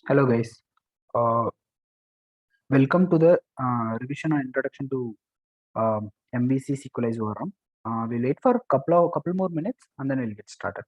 Hello guys, uh, welcome to the revision and introduction to MVC Sequelize ORM. We'll wait for a couple more minutes and then we'll get started.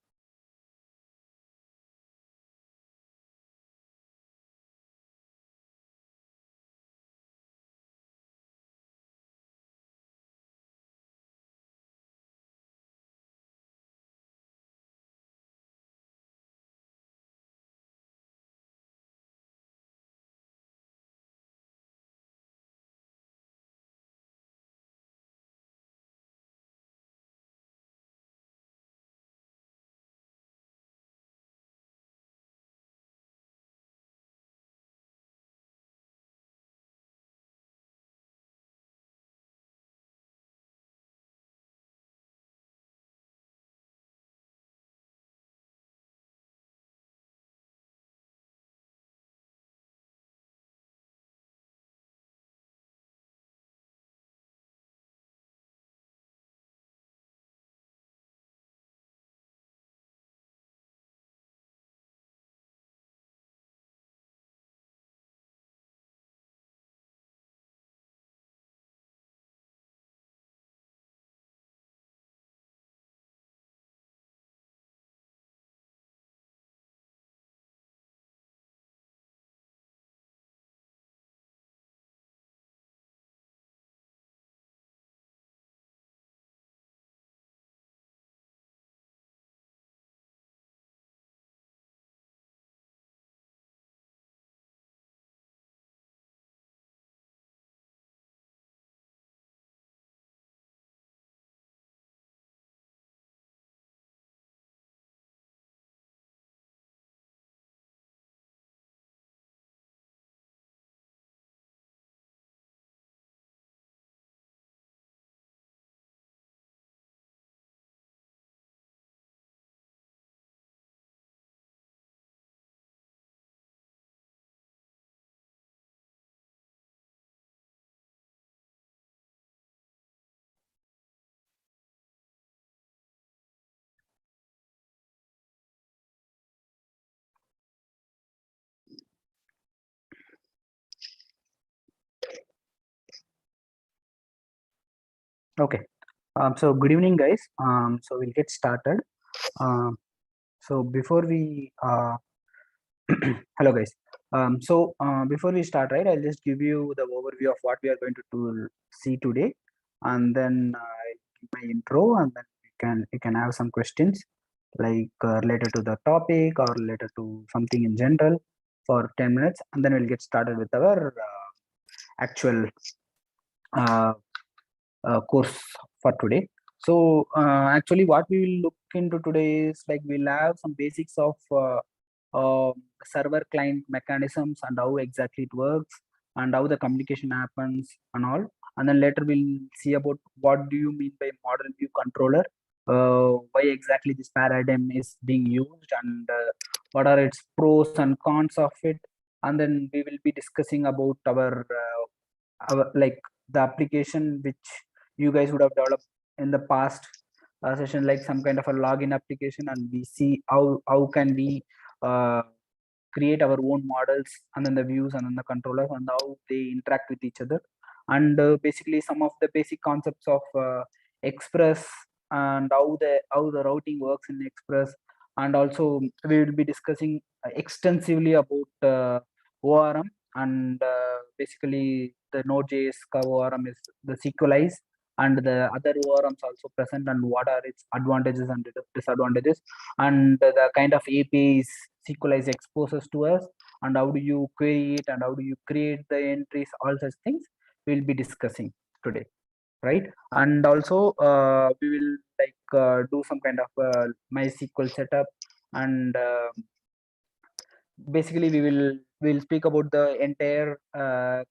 Okay, so good evening guys. So we'll get started. So before we hello guys. Before we start, right, I'll just give you the overview of what we are going to see today, and then I'll give my intro, and then we can have some questions like related to the topic or related to something in general for 10 minutes, and then we'll get started with our actual uh, course for today. So actually what we will look into today is like we'll have some basics of server client mechanisms and how exactly it works and how the communication happens and all. And then later we'll see about what do you mean by model view controller, why exactly this paradigm is being used, and what are its pros and cons of it. And then we will be discussing about our like the application which you guys would have developed in the past session, like some kind of a login application, and we see how can we uh, create our own models, and then the views, and then the controllers, and how they interact with each other, and basically some of the basic concepts of express, and how the routing works in express. And also we will be discussing extensively about ORM, and basically the Node.js ORM is the Sequelize, and the other ORMs also present, and what are its advantages and disadvantages, and the kind of APIs Sequelize exposes to us, and how do you query it, and how do you create the entries, all such things we'll be discussing today, right? And also we will do some kind of MySQL setup, and basically we'll speak about the entire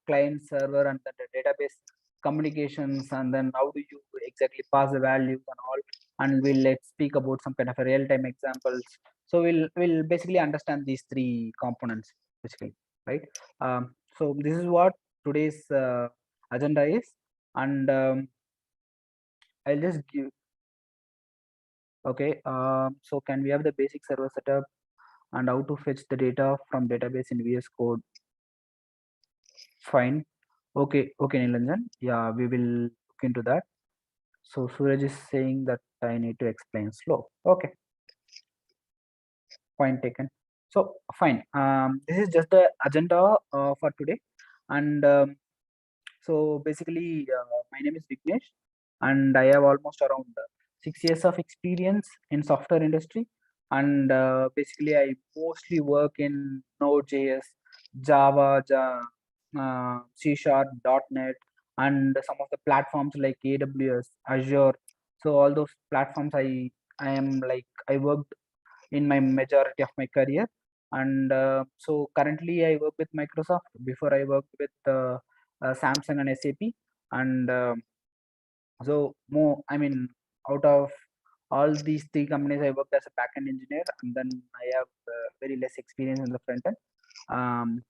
client server and the database communications, and then how do you exactly pass the values and all. And let's speak about some kind of a real-time examples. So we'll basically understand these three components basically, right? So this is what today's agenda is. And I'll just give. Okay, so can we have the basic server setup? and how to fetch the data from database in VS Code. Fine. Okay, Nilanjan. Yeah, we will look into that. So Suraj is saying that I need to explain slow. Okay, point taken. So fine. This is just the agenda for today, and so basically, my name is Vignesh, and I have almost around 6 years of experience in software industry. And basically, I mostly work in Node.js, Java, C Sharp, .NET, and some of the platforms like AWS, Azure. So all those platforms, I am like I worked in my majority of my career. And so currently I work with Microsoft. Before I worked with Samsung and SAP. And so more, I mean, out of all these three companies, I worked as a backend engineer, and then I have very less experience in the front end.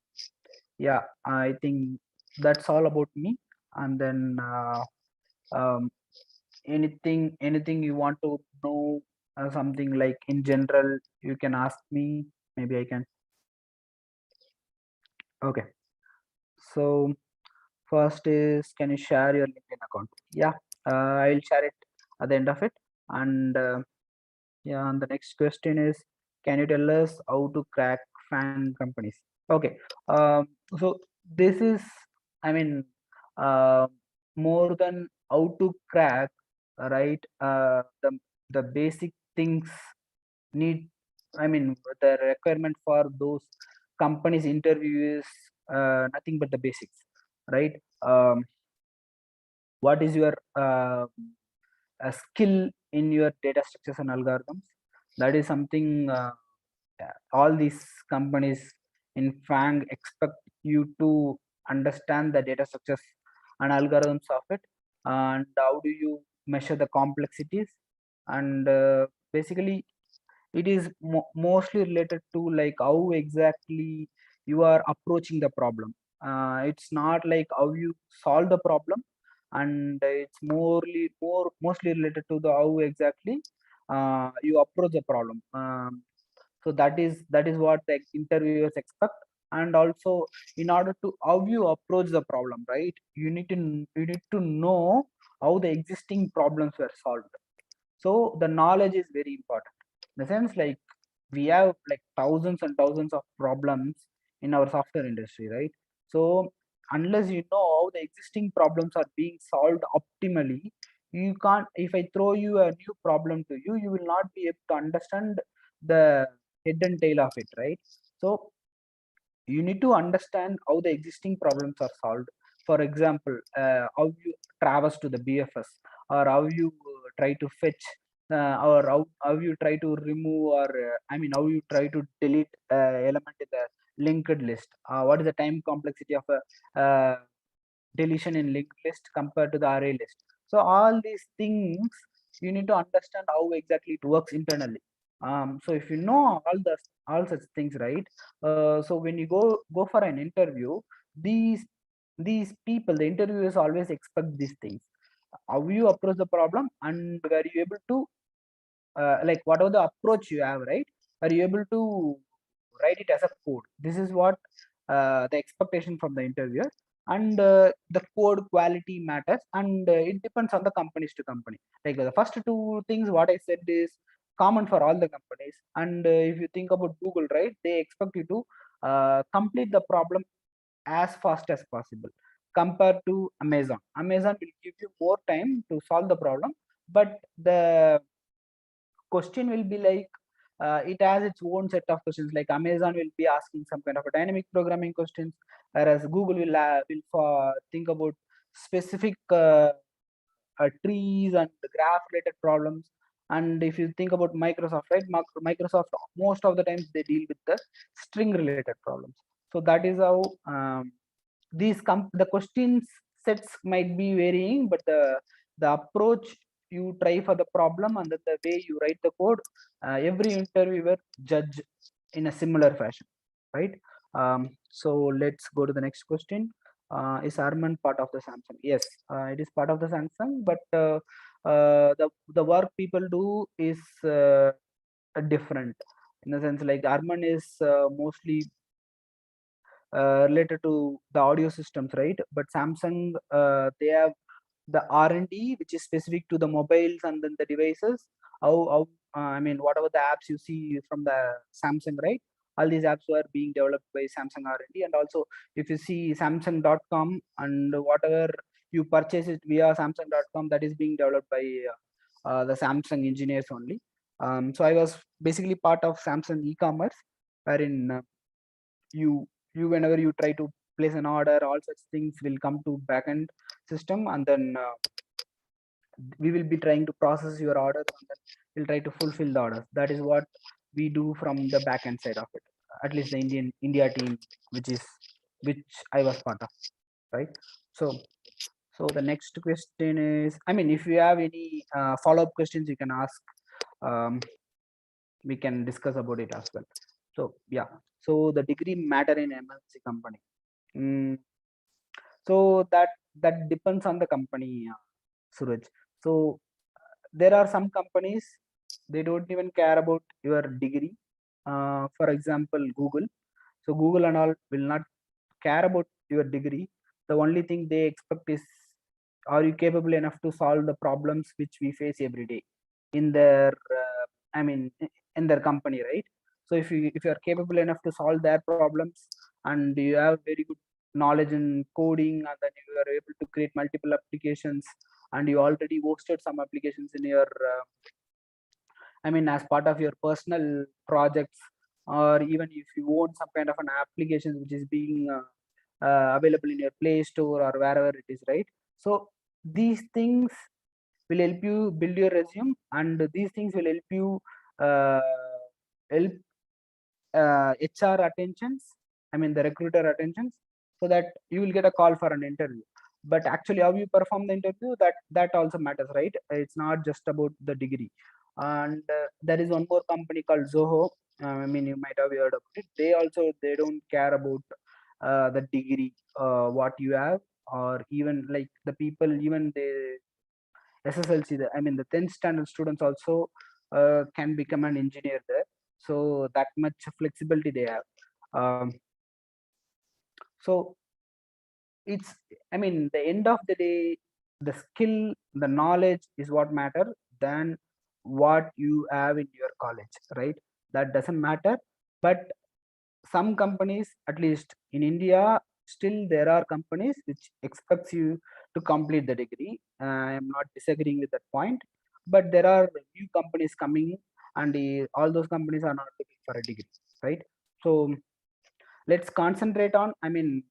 Yeah, I think that's all about me. And then um, anything you want to know, something like in general, you can ask me. Maybe I can. Okay, so first is, can you share your LinkedIn account? Yeah, I'll share it at the end of it. And yeah, and the next question is, can you tell us how to crack fan companies? Okay, um, so this is, I mean, uh, more than how to crack, right? The basic things need, I mean, the requirement for those companies interview is nothing but the basics, right? What is your skill in your data structures and algorithms? That is something all these companies in FANG expect you to understand the data structures and algorithms of it, and how do you measure the complexities. And basically it is mostly related to like how exactly you are approaching the problem. It's not like how you solve the problem, and it's mostly related to the how exactly you approach the problem. So that is what the interviewers expect. And also, in order to how you approach the problem, right, you need to know how the existing problems were solved. So the knowledge is very important, in the sense like we have like thousands and thousands of problems in our software industry, right? So unless you know how the existing problems are being solved optimally, you can't, if I throw you a new problem to you, you will not be able to understand the head and tail of it, right? So you need to understand how the existing problems are solved. For example, how you traverse to the BFS, or how you try to fetch, or how you try to remove, or I mean, how you try to delete element in the linked list. What is the time complexity of a deletion in linked list compared to the array list? So all these things you need to understand how exactly it works internally. So if you know all such things, right? So when you go for an interview, these people, the interviewers always expect these things. How you approach the problem, and were you able to like whatever the approach you have, right? Are you able to write it as a code? This is what the expectation from the interviewer. And the code quality matters, and it depends on the companies to company. Like the first two things what I said is common for all the companies. And if you think about Google, right, they expect you to complete the problem as fast as possible. Compared to Amazon will give you more time to solve the problem, but the question will be like it has its own set of questions. Like Amazon will be asking some kind of a dynamic programming questions, whereas Google will think about specific trees and graph related problems. And if you think about Microsoft, right, Microsoft most of the times they deal with the string related problems. So that is how the questions sets might be varying, but the approach you try for the problem, and the way you write the code, every interviewer judge in a similar fashion, right? So let's go to the next question. Is Arman part of the Samsung? Yes, it is part of the Samsung, but the work people do is different. in the sense like Arman is mostly related to the audio systems, right? But Samsung, they have the R&D, which is specific to the mobiles and then the devices. How I mean, whatever the apps you see from the Samsung, right? All these apps were being developed by Samsung R&D. And also, if you see Samsung.com and whatever you purchase it via Samsung.com, that is being developed by the Samsung engineers only. So I was basically part of Samsung e-commerce, wherein you whenever you try to place an order, all such things will come to backend system, and then we will be trying to process your order, and then we'll try to fulfill the orders. That is what we do from the backend side of it, at least the India team, which I was part of, right? So the next question is, I mean, if you have any follow-up questions, you can ask. We can discuss about it as well. So yeah, so the degree matter in MNC company. Mm, so that depends on the company, Suraj. So there are some companies, they don't even care about your degree. For example, Google. So Google and all will not care about your degree. The only thing they expect is, are you capable enough to solve the problems which we face every day in their I mean in their company, right? So if you are capable enough to solve their problems, and you have very good knowledge in coding, and then you are able to create multiple applications, and you already hosted some applications in your I mean, as part of your personal projects, or even if you own some kind of an application which is being available in your Play Store or wherever it is, right? So these things will help you build your resume, and these things will help you uh, help HR attentions, I mean the recruiter attentions, so that you will get a call for an interview. But actually, how you perform the interview, that also matters, right? It's not just about the degree. And there is one more company called Zoho. I mean, you might have heard of it. They don't care about the degree, what you have, or even like the people, even the SSLC, I mean the 10th standard students also can become an engineer there. So that much flexibility they have. Um, so it's, I mean, the end of the day, the skill, the knowledge is what matter than what you have in your college, right? That doesn't matter. But some companies, at least in India, still there are companies which expects you to complete the degree. I am not disagreeing with that point, but there are new companies coming, and all those companies are not looking for a degree, right? So let's concentrate on, I mean,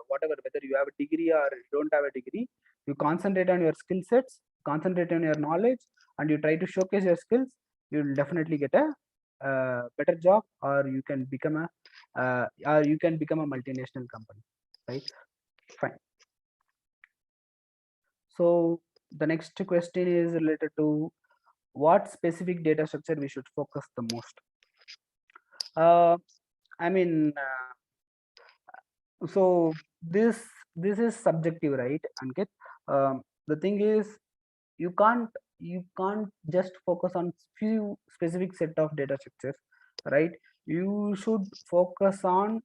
whatever, whether you have a degree or you don't have a degree, you concentrate on your skill sets, concentrate on your knowledge, and you try to showcase your skills. You'll definitely get a better job, or you can become a multinational company, right? Fine. So the next question is related to what specific data structure we should focus the most. uh, I mean, so this is subjective, right, Ankit? The thing is, you can't just focus on few specific set of data structures, right? You should focus on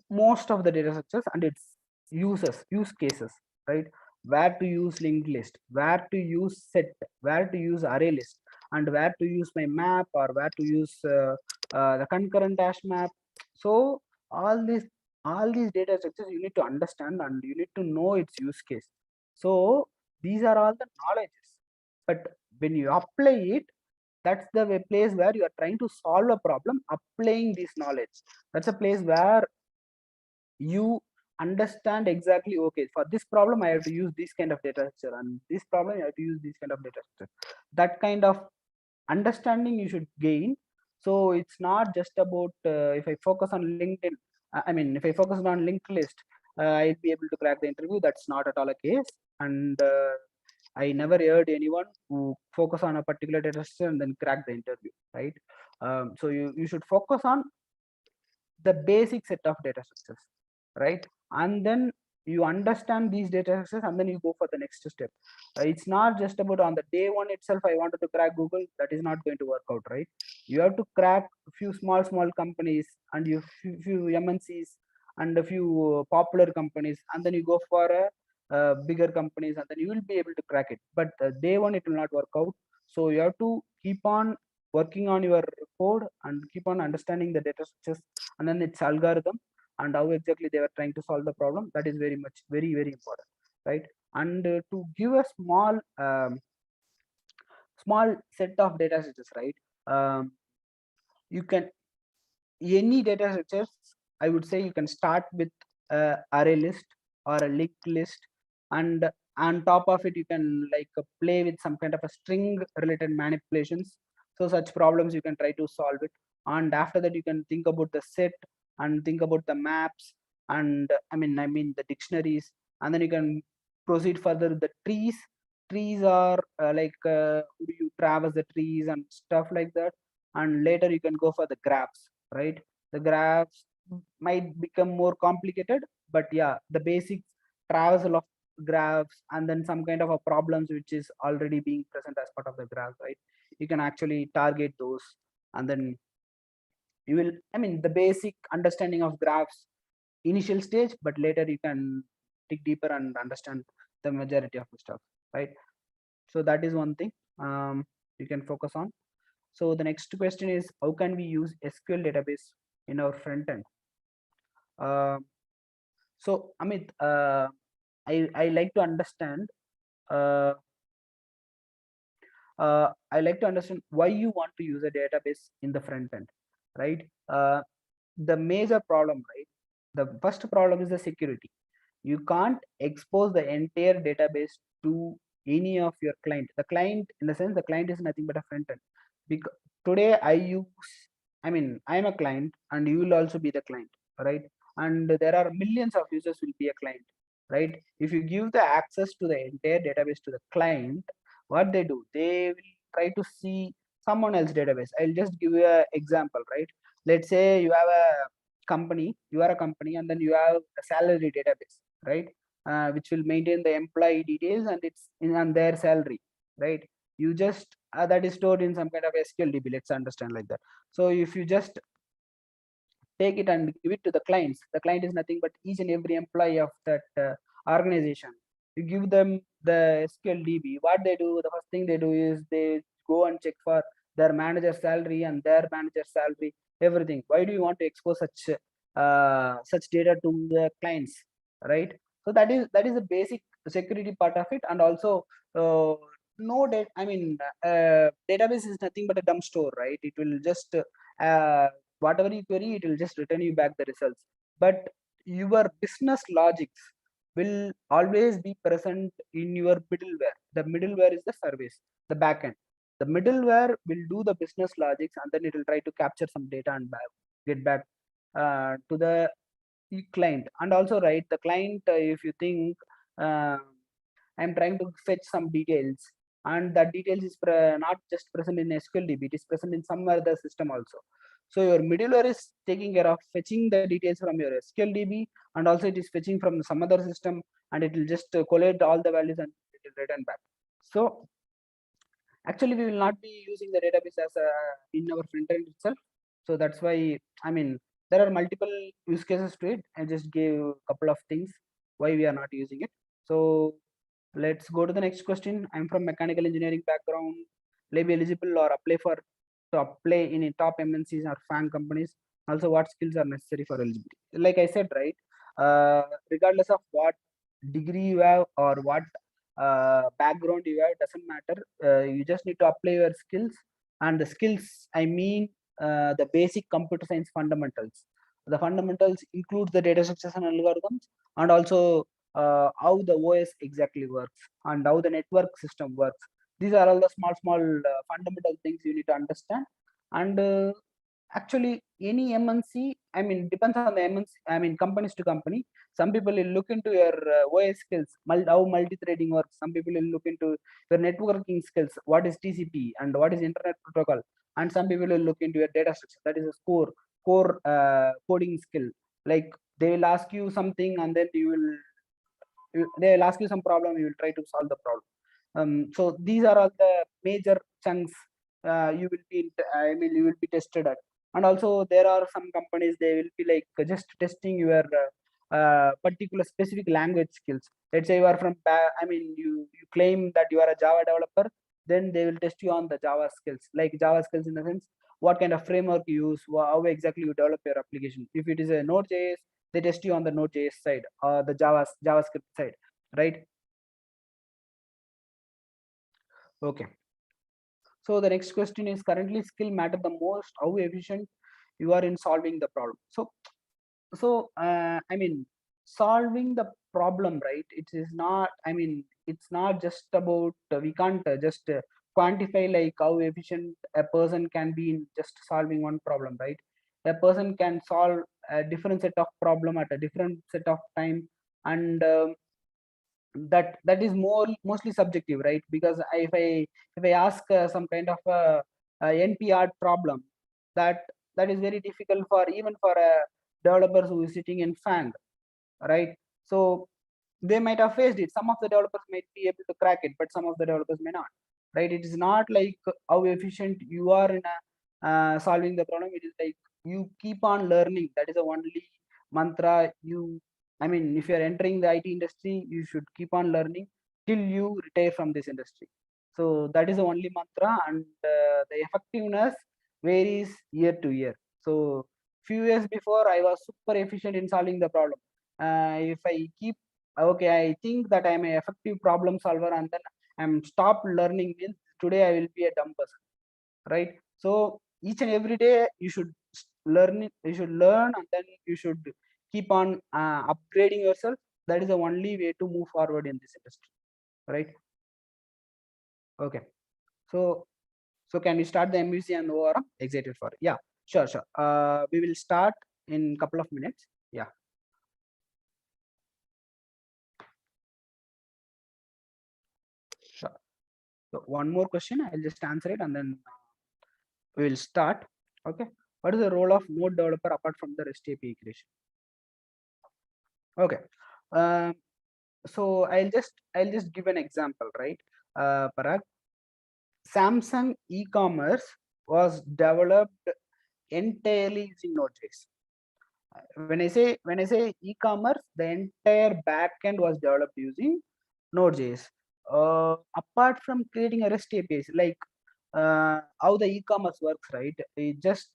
most of the data structures and its use cases, right? Where to use linked list, where to use set, where to use array list, and where to use my map, or where to use the concurrent hash map. So all these all these data structures you need to understand, and you need to know its use case. So these are all the knowledges, but when you apply it, that's the place where you are trying to solve a problem applying this knowledge. That's a place where you understand exactly, okay, for this problem I have to use this kind of data structure, and this problem I have to use this kind of data structure. That kind of understanding you should gain. So it's not just about if I focus on LinkedIn, I mean, if I focus on linked list, I'll be able to crack the interview. That's not at all a case. And I never heard anyone who focus on a particular data structure and then crack the interview, right? So you should focus on the basic set of data structures, right? And then you understand these data structures and then you go for the next step. It's not just about on the day one itself I wanted to crack Google. That is not going to work out, right? You have to crack a few small companies and few MNCs and a few popular companies, and then you go for a bigger companies, and then you will be able to crack it. But day one it will not work out. So you have to keep on working on your code and keep on understanding the data structures and then its algorithm and how exactly they were trying to solve the problem. That is very important, right? And to give a small set of data structures, right? You can any data structures, I would say you can start with a array list or a linked list, and on top of it you can like play with some kind of a string related manipulations. So such problems you can try to solve it, and after that you can think about the set and think about the maps, and I mean the dictionaries, and then you can proceed further with the trees are you traverse the trees and stuff like that, and later you can go for the graphs, right? The graphs might become more complicated, but yeah, the basic traversal of graphs and then some kind of a problems which is already being present as part of the graph, right? You can actually target those, and then you will, the basic understanding of graphs initial stage, but later you can dig deeper and understand the majority of the stuff, right? So that is one thing you can focus on. So the next question is, how can we use SQL database in our front end? Uh, so Amit, I like to understand. Uh, I like to understand why you want to use a database in the front end, right? The major problem, right? The first problem is the security. You can't expose the entire database to any of your client. The client, in the sense, the client is nothing but a front end. Because today I am a client, and you will also be the client, right? And there are millions of users will be a client, right? If you give the access to the entire database to the client, what they do, they will try to see someone else database. I'll just give you an example, right? Let's say you have a company, you are a company, and then you have a salary database, right? Which will maintain the employee details and it's in on their salary, right? You just that is stored in some kind of SQL DB. Let's understand like that. So if you just take it and give it to the clients, the client is nothing but each and every employee of that organization. You give them the SQL DB. What they do, the first thing they do is they go and check for their manager's salary and their manager's salary, everything. Why do you want to expose such data to the clients, right? So that is a basic security part of it. And also uh, no data, database is nothing but a dumb store, right? It will just whatever you query, it will just return you back the results. But your business logics will always be present in your middleware. The middleware is the service, the backend. The middleware will do the business logics, and then it will try to capture some data and get back to the client. And also, right, the client, if you think uh, I'm trying to fetch some details, and that details is not just present in SQL DB, it is present in some other system also. So your middleware is taking care of fetching the details from your SQL DB, and also it is fetching from some other system, and it will just collate all the values and it will return back. So actually we will not be using the database as in our front end itself. So that's why, I mean, there are multiple use cases to it. I just gave a couple of things why we are not using it. So let's go to the next question. I'm from mechanical engineering background. Will I be eligible or apply for to apply in a top MNCs or fan companies? Also, what skills are necessary for eligibility? Like I said, right, regardless of what degree you have or what background you have, doesn't matter. You just need to apply your skills, and the skills, I mean, the basic computer science fundamentals. The fundamentals include the data structures and algorithms, and also how the OS exactly works and how the network system works. These are all the small fundamental things you need to understand. And actually any MNC, I mean, depends on the MNC, I mean, companies to company. Some people will look into your OS skills, how multi-threading works. Some people will look into your networking skills, what is TCP and what is internet protocol. And some people will look into your data structure, that is a core coding skill. Like they will ask you something, and then you will they'll ask you some problem, you will try to solve the problem. So these are all the major chunks you will be, I mean, you will be tested at. And also there are some companies, they will be like just testing your particular specific language skills. Let's say you are from, I mean, you claim that you are a Java developer, then they will test you on the Java skills, like Java skills in the sense what kind of framework you use, how exactly you develop your application. If it is a Node.js, they test you on the Node.js side or the JavaScript side, right? Okay. So the next question is, currently skill matter the most, how efficient you are in solving the problem. So I mean, solving the problem, right? It is not, I mean, it's not just about, we can't just quantify like how efficient a person can be in just solving one problem, right? A person can solve a different set of problem at a different set of time. And that is mostly subjective, right? Because if I ask some kind of NPR problem, that that is very difficult for even for a developer who is sitting in FANG, right? So they might have faced it. Some of the developers might be able to crack it, but some of the developers may not, right? It is not like how efficient you are in solving the problem. It is like you keep on learning. That is the only mantra. You, I mean, if you are entering the IT industry, you should keep on learning till you retire from this industry. So that is the only mantra, and the effectiveness varies year to year. So few years before, I was super efficient in solving the problem. If I keep, okay, I think that I am an effective problem solver, and then I'm stop learning, means today I will be a dumb person, right? So each and every day you should learn it, you should learn, and then you should keep on upgrading yourself. That is the only way to move forward in this industry, right? Okay. So can we start the MVC and ORM? Excited for it. Yeah, sure. We will start in couple of minutes. Yeah. Sure. So one more question, I'll just answer it and then we will start. Okay. What is the role of node developer apart from the REST API creation? Okay. So I'll just give an example, right? Parag, Samsung e-commerce was developed entirely using Node.js. When I say e-commerce, the entire backend was developed using Node.js. Apart from creating a REST APIs, like how the e-commerce works, right? It just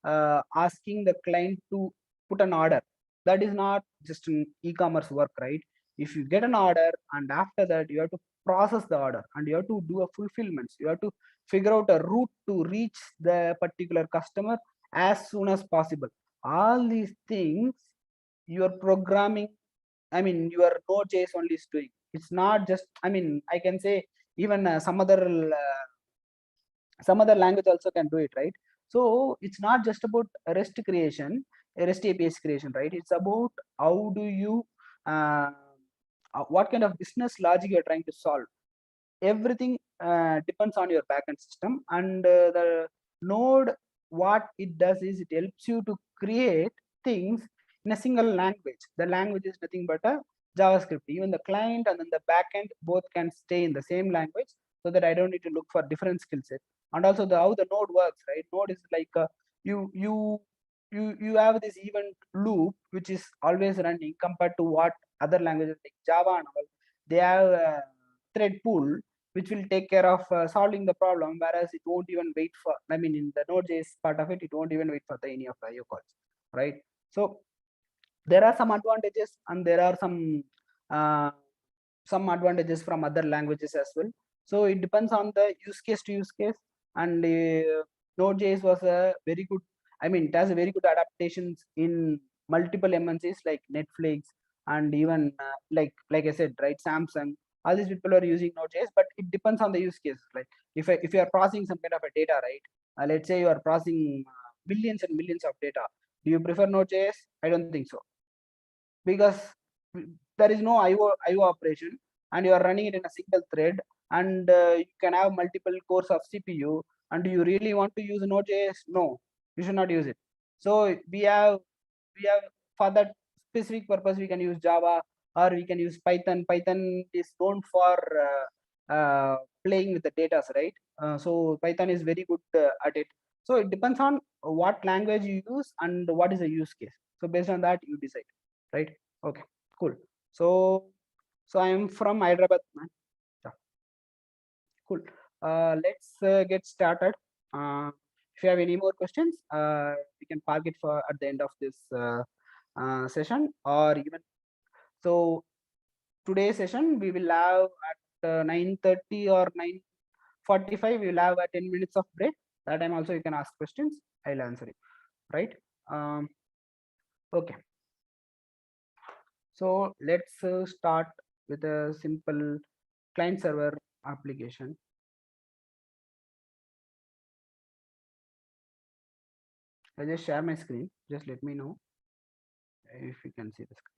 asking the client to put an order. That is not just an e-commerce work, right? If you get an order and after that you have to process the order and you have to do a fulfillment, you have to figure out a route to reach the particular customer as soon as possible. All these things your programming, I mean, your Node.js only is doing. It's not just, I mean, I can say even some other language also can do it, right? So it's not just about REST creation, REST APIs creation, right? It's about how do you, uh, what kind of business logic you're trying to solve. Everything depends on your backend system, and the node, what it does is it helps you to create things in a single language. The language is nothing but a JavaScript. Even the client and then the backend both can stay in the same language, so that I don't need to look for different skill sets. And also the how the node works, right? Node is like you you you have this event loop which is always running, compared to what other languages like Java and all, they have a thread pool which will take care of solving the problem, whereas it won't even wait for, I mean, in the Node.js part of it, it won't even wait for any of the IO calls, right? So there are some advantages and there are uh, some advantages from other languages as well. So it depends on the use case to use case. And Node.js was a very good, I mean, it has a very good adaptations in multiple MNCs like Netflix, and even like I said, right, Samsung. All these people are using Node.js, but it depends on the use case. Like if you are processing some kind of a data, right? Let's say you are processing millions and millions of data. Do you prefer Node.js? I don't think so, because there is no IO operation, and you are running it in a single thread, and you can have multiple cores of CPU. And do you really want to use Node.js? No, you should not use it. So we have for that specific purpose we can use Java or we can use Python. Python is known for playing with the data, right? So Python is very good at it. So it depends on what language you use and what is the use case. So based on that you decide, right? Okay, cool. So I am from Hyderabad, man. Yeah, cool. Let's get started. If you have any more questions, we can park it for at the end of this session, or even so. Today's session we will have at 9:30 or 9:45. We will have a 10 minutes of break. That time also you can ask questions. I'll answer it. Right? Okay. So let's start with a simple client server application. I'll just share my screen. Just let me know if you can see the screen.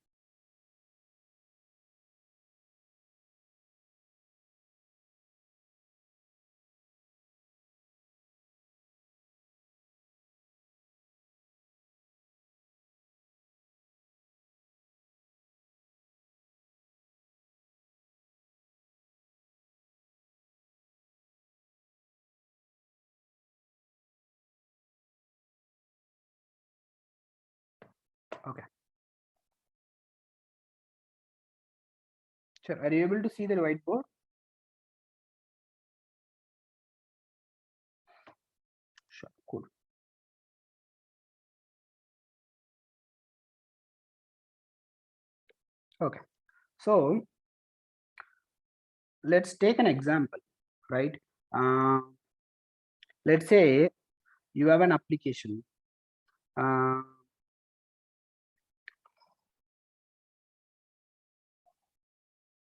Okay. Sure. Are you able to see the whiteboard? Sure. Cool. Okay. So let's take an example, right? Let's say you have an application.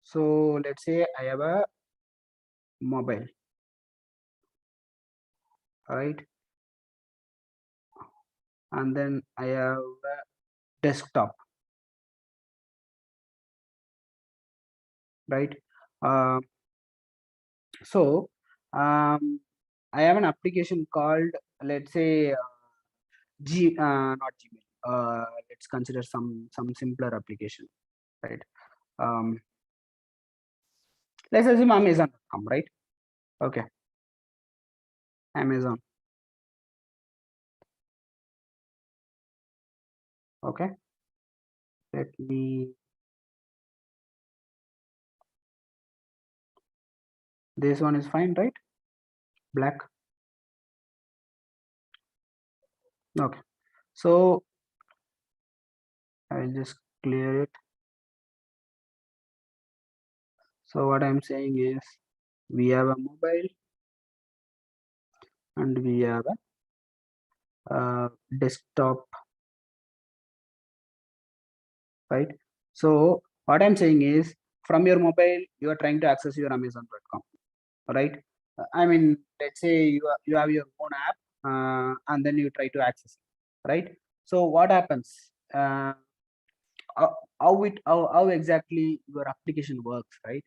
So let's say I have a mobile, right? And then I have a desktop, right? So I have an application called, let's say, not Gmail. Let's consider some simpler application, right? Let's assume Amazon.com, right? Okay, Amazon. Okay, let me. This one is fine, right? Black. Okay, so I'll just clear it. So what I'm saying is, we have a mobile and we have a desktop, right? So what I'm saying is, from your mobile you are trying to access your Amazon.com, right? I mean, let's say you have your own app, and then you try to access it, right? So what happens? How exactly your application works, right?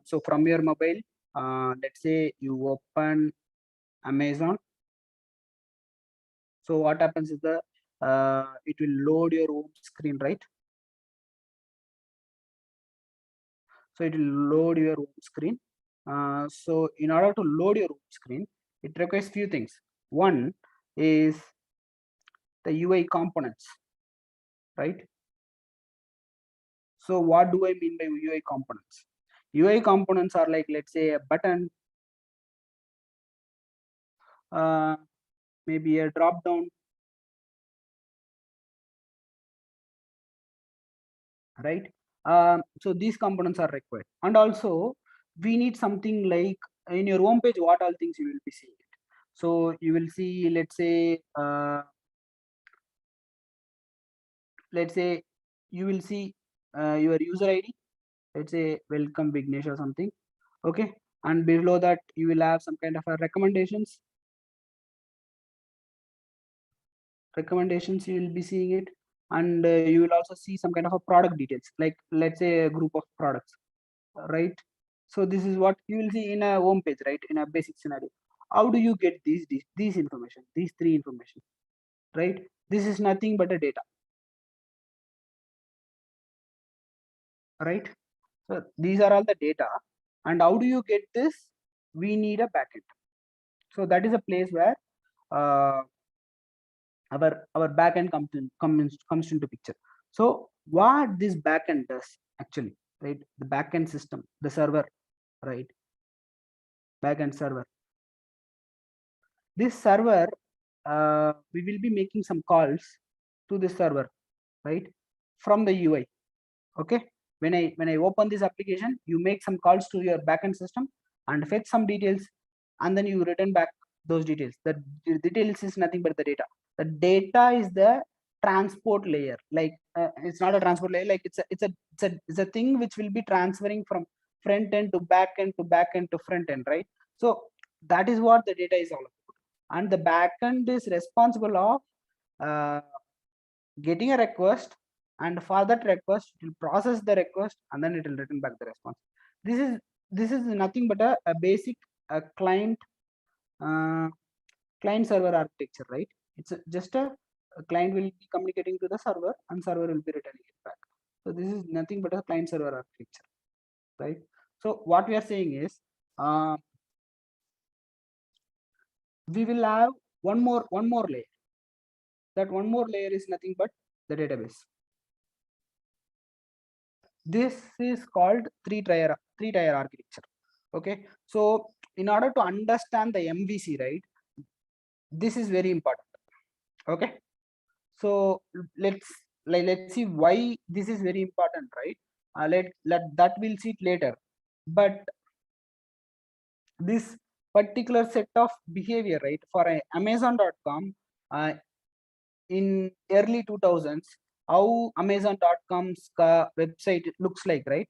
So from your mobile, let's say you open Amazon. So what happens is the it will load your home screen, right? So it will load your home screen. So in order to load your home screen, it requires few things. One is the UI components, right? So what do I mean by UI components? UI components are like, let's say, a button, maybe a drop down, right? So these components are required, and also we need something like, in your home page, what all things you will be seeing it. So you will see, let's say you will see your user ID, let's say welcome Vignesh or something, okay? And below that you will have some kind of a recommendations, you will be seeing it. And you will also see some kind of a product details, like let's say a group of products, right? So this is what you will see in a home page, right? In a basic scenario, how do you get these information, these three information, right? This is nothing but a data. right? So these are all the data. And how do you get this? We need a backend. So that is a place where uh, our backend comes into picture. So what this backend does actually, right? The backend system, the server, right? Backend server. This server, we will be making some calls to this server, right? From the UI. Okay. When I open this application, you make some calls to your backend system and fetch some details, and then you return back those details. The details is nothing but the data. The data is the transport layer. Like it's not a transport layer. Like it's a thing which will be transferring from front end to back end to back end to front end, right? So that is what the data is all about. And the backend is responsible of uh, getting a request, and for that request it will process the request and then it will return back the response. This is nothing but a basic client uh, client server architecture, right? It's just a client will be communicating to the server and server will be returning it back. So this is nothing but a client server architecture, right? So what we are saying is we will have one more layer. That one more layer is nothing but the database. This is called three tier architecture. Okay, so in order to understand the MVC, right, this is very important. Okay, so let's see why this is very important, right? Let that we'll see it later. But this particular set of behavior, right, for amazon.com in early 2000s, how amazon.com's website looks like, right?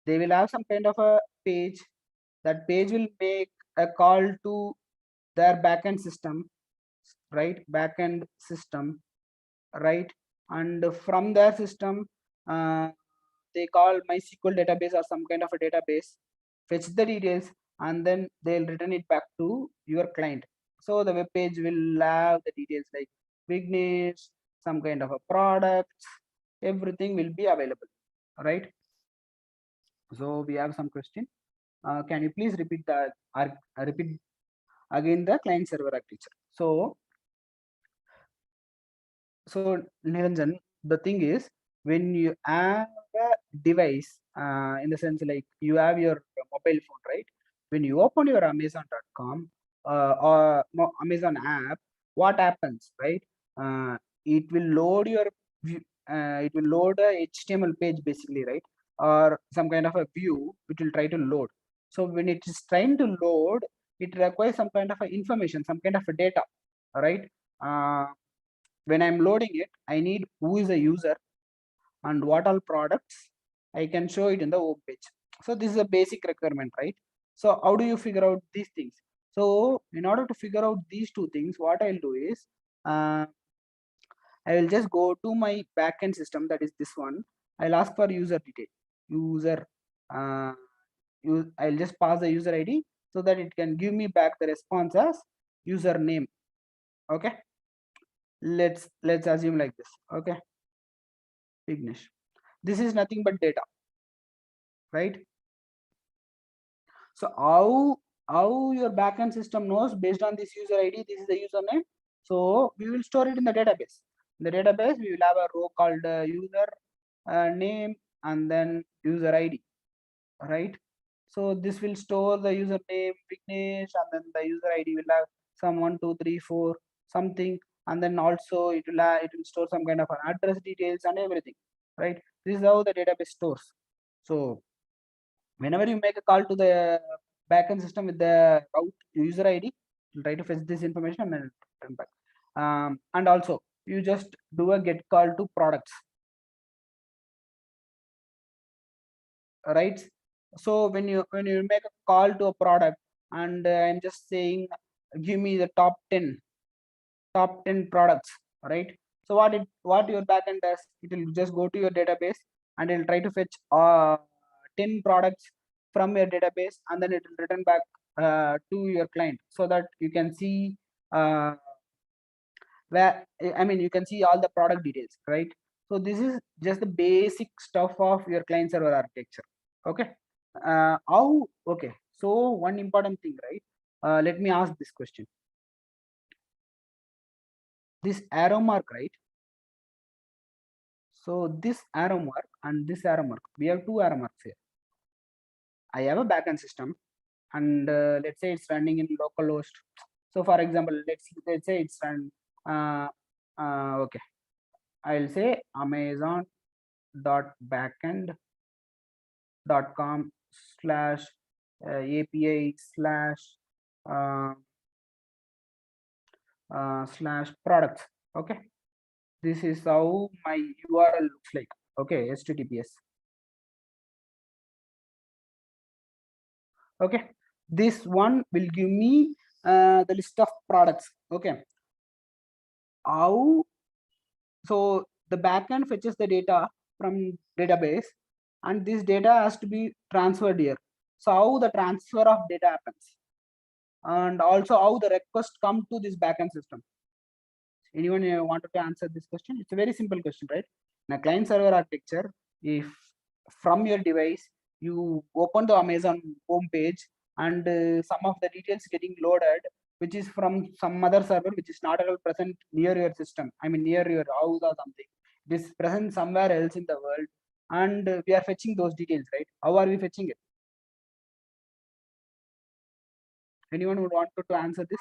They will have some kind of a page. That page will make a call to their backend system, right? Backend system, right? And from their system, they call MySQL database or some kind of a database, fetch the details, and then they'll return it back to your client. So the web page will have the details like Vignesh, some kind of a product, everything will be available, right? So we have some question. Can you please repeat repeat again the client server architecture? So Niranjan, the thing is, when you have a device, in the sense like you have your mobile phone, right? When you open your Amazon.com or Amazon app, what happens, right? It will load your it will load a HTML page basically, right? Or some kind of a view which will try to load. So when it is trying to load, it requires some kind of a information, some kind of a data, right? When I'm loading it, I need who is a user and what all products I can show it in the home page. So this is a basic requirement, right? So how do you figure out these things? So in order to figure out these two things, what I'll do is I will just go to my backend system, that is this one. I'll ask for user detail. User, uh, I'll just pass the user ID so that it can give me back the response as username. Okay, let's assume like this. Okay, Ignish. This is nothing but data, right? So how your backend system knows based on this user ID, this is the username. So we will store it in the database. In the database, we will have a row called user name and then user ID, right? So this will store the username Vignesh, and then the user ID will have some 1 2 3 4 something, and then also it will store some kind of an address details and everything, right? This is how the database stores. So whenever you make a call to the backend system with the route user ID, you try to fetch this information and then return back. And also you just do a get call to products, right? So when you make a call to a product, and I'm just saying give me the top 10 products, right? So what your backend does, it will just go to your database and it'll try to fetch 10 products from your database, and then it will return back to your client so that you can see where, I mean, you can see all the product details, right? So this is just the basic stuff of your client server architecture. Okay. Okay. So one important thing, right? Let me ask this question. This arrow mark, right? So this arrow mark and this arrow mark, we have two arrow marks here. I have a backend system, and let's say it's running in localhost. So for example, let's say it's run. Okay, I'll say amazon.backend.com/API/products. Okay, this is how my URL looks like. Okay, HTTPS. Okay, this one will give me the list of products. Okay, how? So the backend fetches the data from database, and this data has to be transferred here. So how the transfer of data happens, and also how the request come to this backend system. Anyone wanted to answer this question? It's a very simple question, right? In a client server architecture, if from your device you open the Amazon homepage, and some of the details getting loaded, which is from some other server which is not at all present near your system, I mean near your house or something, it is present somewhere else in the world, and we are fetching those details, right? How are we fetching it? Anyone would want to answer this?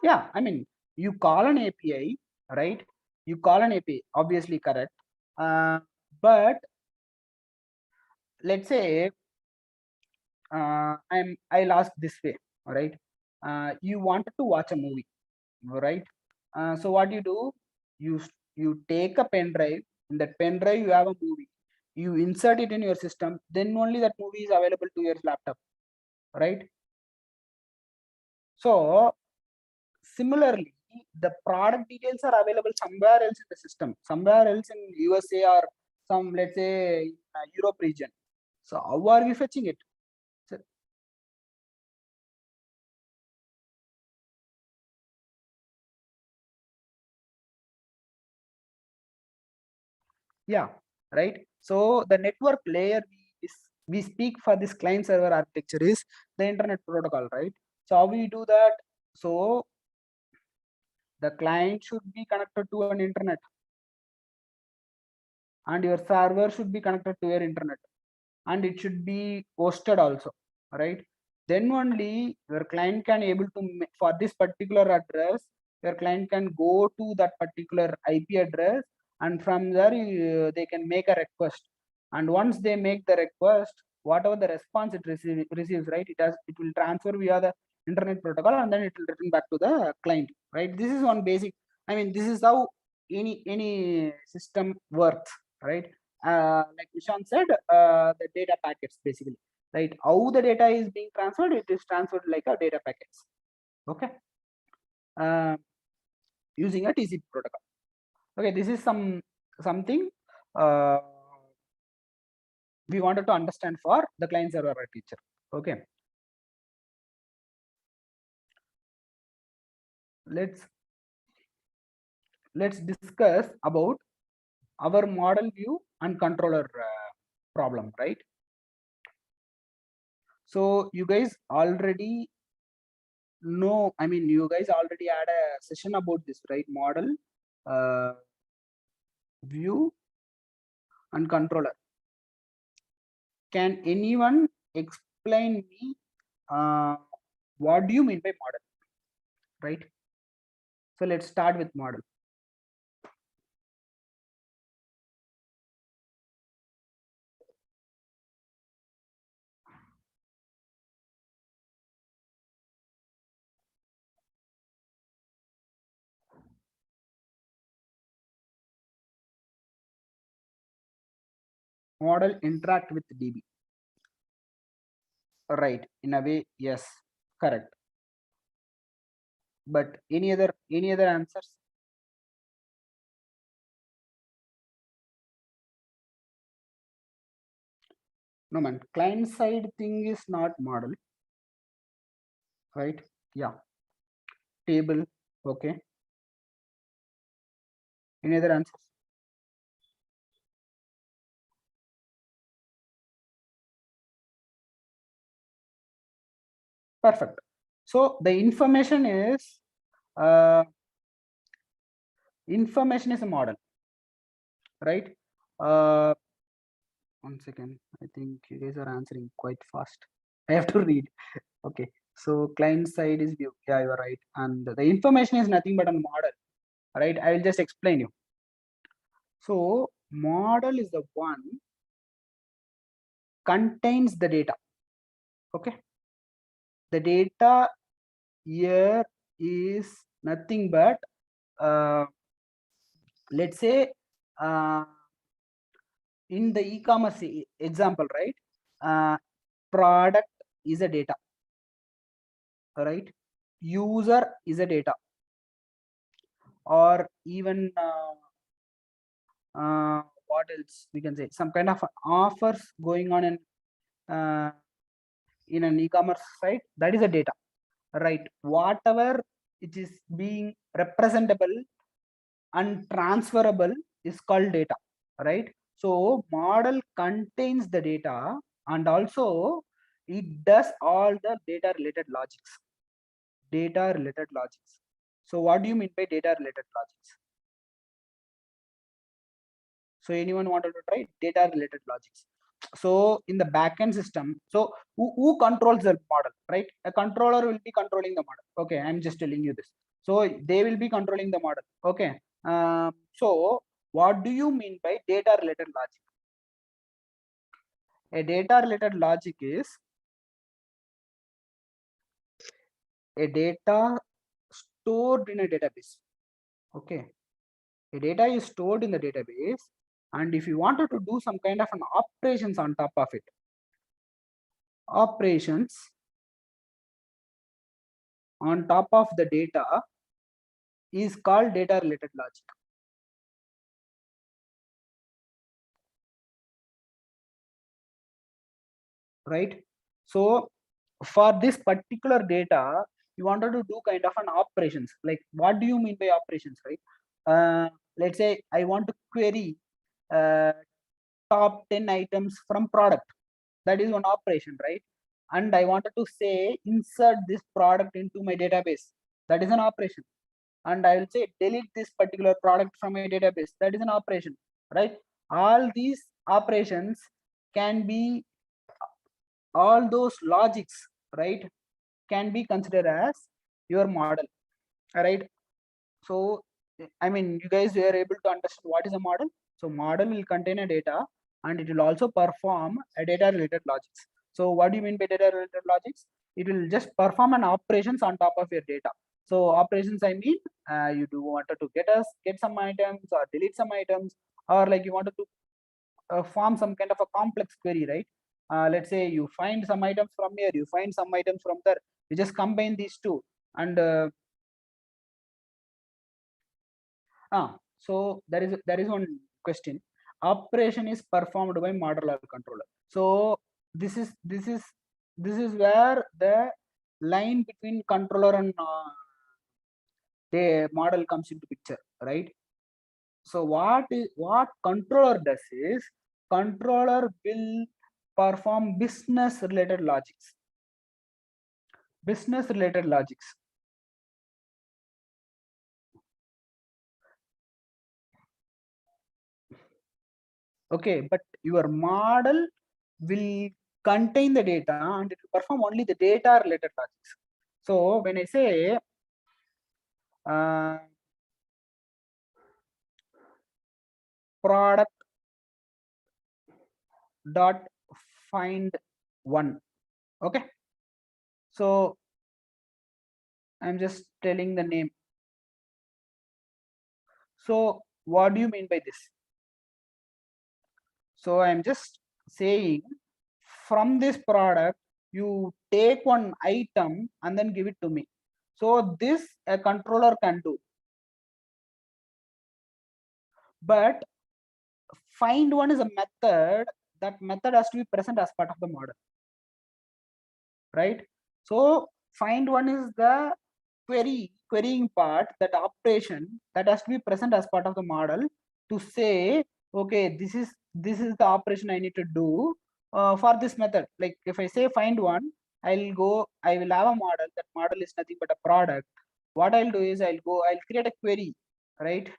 Yeah, I mean, you call an API, right? You call an API, obviously correct. But let's say I'll ask this way, all right? You wanted to watch a movie, right? So what do? You take a pen drive. In that pen drive, you have a movie. You insert it in your system. Then only that movie is available to your laptop, right? So similarly, the product details are available somewhere else in the system, somewhere else in USA or some, let's say, Europe region. So how are we fetching it? So, yeah, right. So the network layer we speak for this client server architecture is the internet protocol, right? So how we do that? So the client should be connected to an internet, and your server should be connected to your internet, and it should be hosted also, right? Then only your client can able to for this particular address, your client can go to that particular IP address, and from there they can make a request, and once they make the request, whatever the response it receives, right, it will transfer via the internet protocol, and then it will return back to the client, right? This is one basic, I mean, this is how any system works, right? Like Nishan said, the data packets basically, right? How the data is being transferred, it is transferred like a data packets. Okay, uh, using a TCP protocol. Okay, this is something uh, we wanted to understand for the client server architecture. Okay, let's discuss about our model view and controller problem, right? So you guys already know, I mean, you guys already had a session about this, right? Model, view, and controller. Can anyone explain me what do you mean by model, right? So let's start with model. Model interact with DB, right? In a way, yes, correct. But any other answers? No man, client side thing is not model, right? Yeah, table. Okay, Any other answers? Perfect. So the information is a model, right? One second. I think you guys are answering quite fast. I have to read. Okay. So client side is view. Yeah, you are right. And the information is nothing but a model, right? I will just explain you. So model is the one contains the data. Okay. The data here is nothing but let's say in the e-commerce example, right? Product is a data, right? User is a data, or even what else we can say, some kind of offers going on in an e-commerce site, that is a data, right? Whatever it is being representable and transferable is called data, right? So model contains the data, and also it does all the data related logics. So what do you mean by data related logics? So anyone wanted to try data related logics? So in the backend system, so who controls the model, right? A controller will be controlling the model. Okay, I'm just telling you this. So they will be controlling the model. Okay. So what do you mean by data related logic? A data related logic is a data stored in a database. Okay. A data is stored in the database, and if you wanted to do some kind of an operations on top of it, operations on top of the data is called data related logic. Right? So for this particular data, you wanted to do kind of an operations. Like, what do you mean by operations, right? Let's say I want to query top 10 items from product. That is one operation, right? And I wanted to say insert this product into my database. That is an operation. And I will say delete this particular product from my database. That is an operation, right? All these operations can be, all those logics, right, can be considered as your model, right? So I mean, you guys were able to understand what is a model. So model will contain a data, and it will also perform a data related logics. So what do you mean by data related logics? It will just perform an operations on top of your data. So operations, I mean, you do wanted to get some items or delete some items, or like you wanted to form some kind of a complex query, right? Let's say you find some items from here, you find some items from there, you just combine these two, and so there is one question. Operation is performed by model or controller. So this is where the line between controller and the model comes into picture, right? So what controller does is, controller will perform business related logics. Business related logics. Okay, but your model will contain the data and it will perform only the data related logics. So when I say product dot find one, okay, so I'm just telling the name. So what do you mean by this? So I'm just saying, from this product you take one item and then give it to me. So this a controller can do, but find one is a method. That method has to be present as part of the model, right? So find one is the query querying part, that operation that has to be present as part of the model to say, okay, this is the operation I need to do for this method. Like if I say find one, I will have a model. That model is nothing but a product. What I'll do is I'll create a query, right?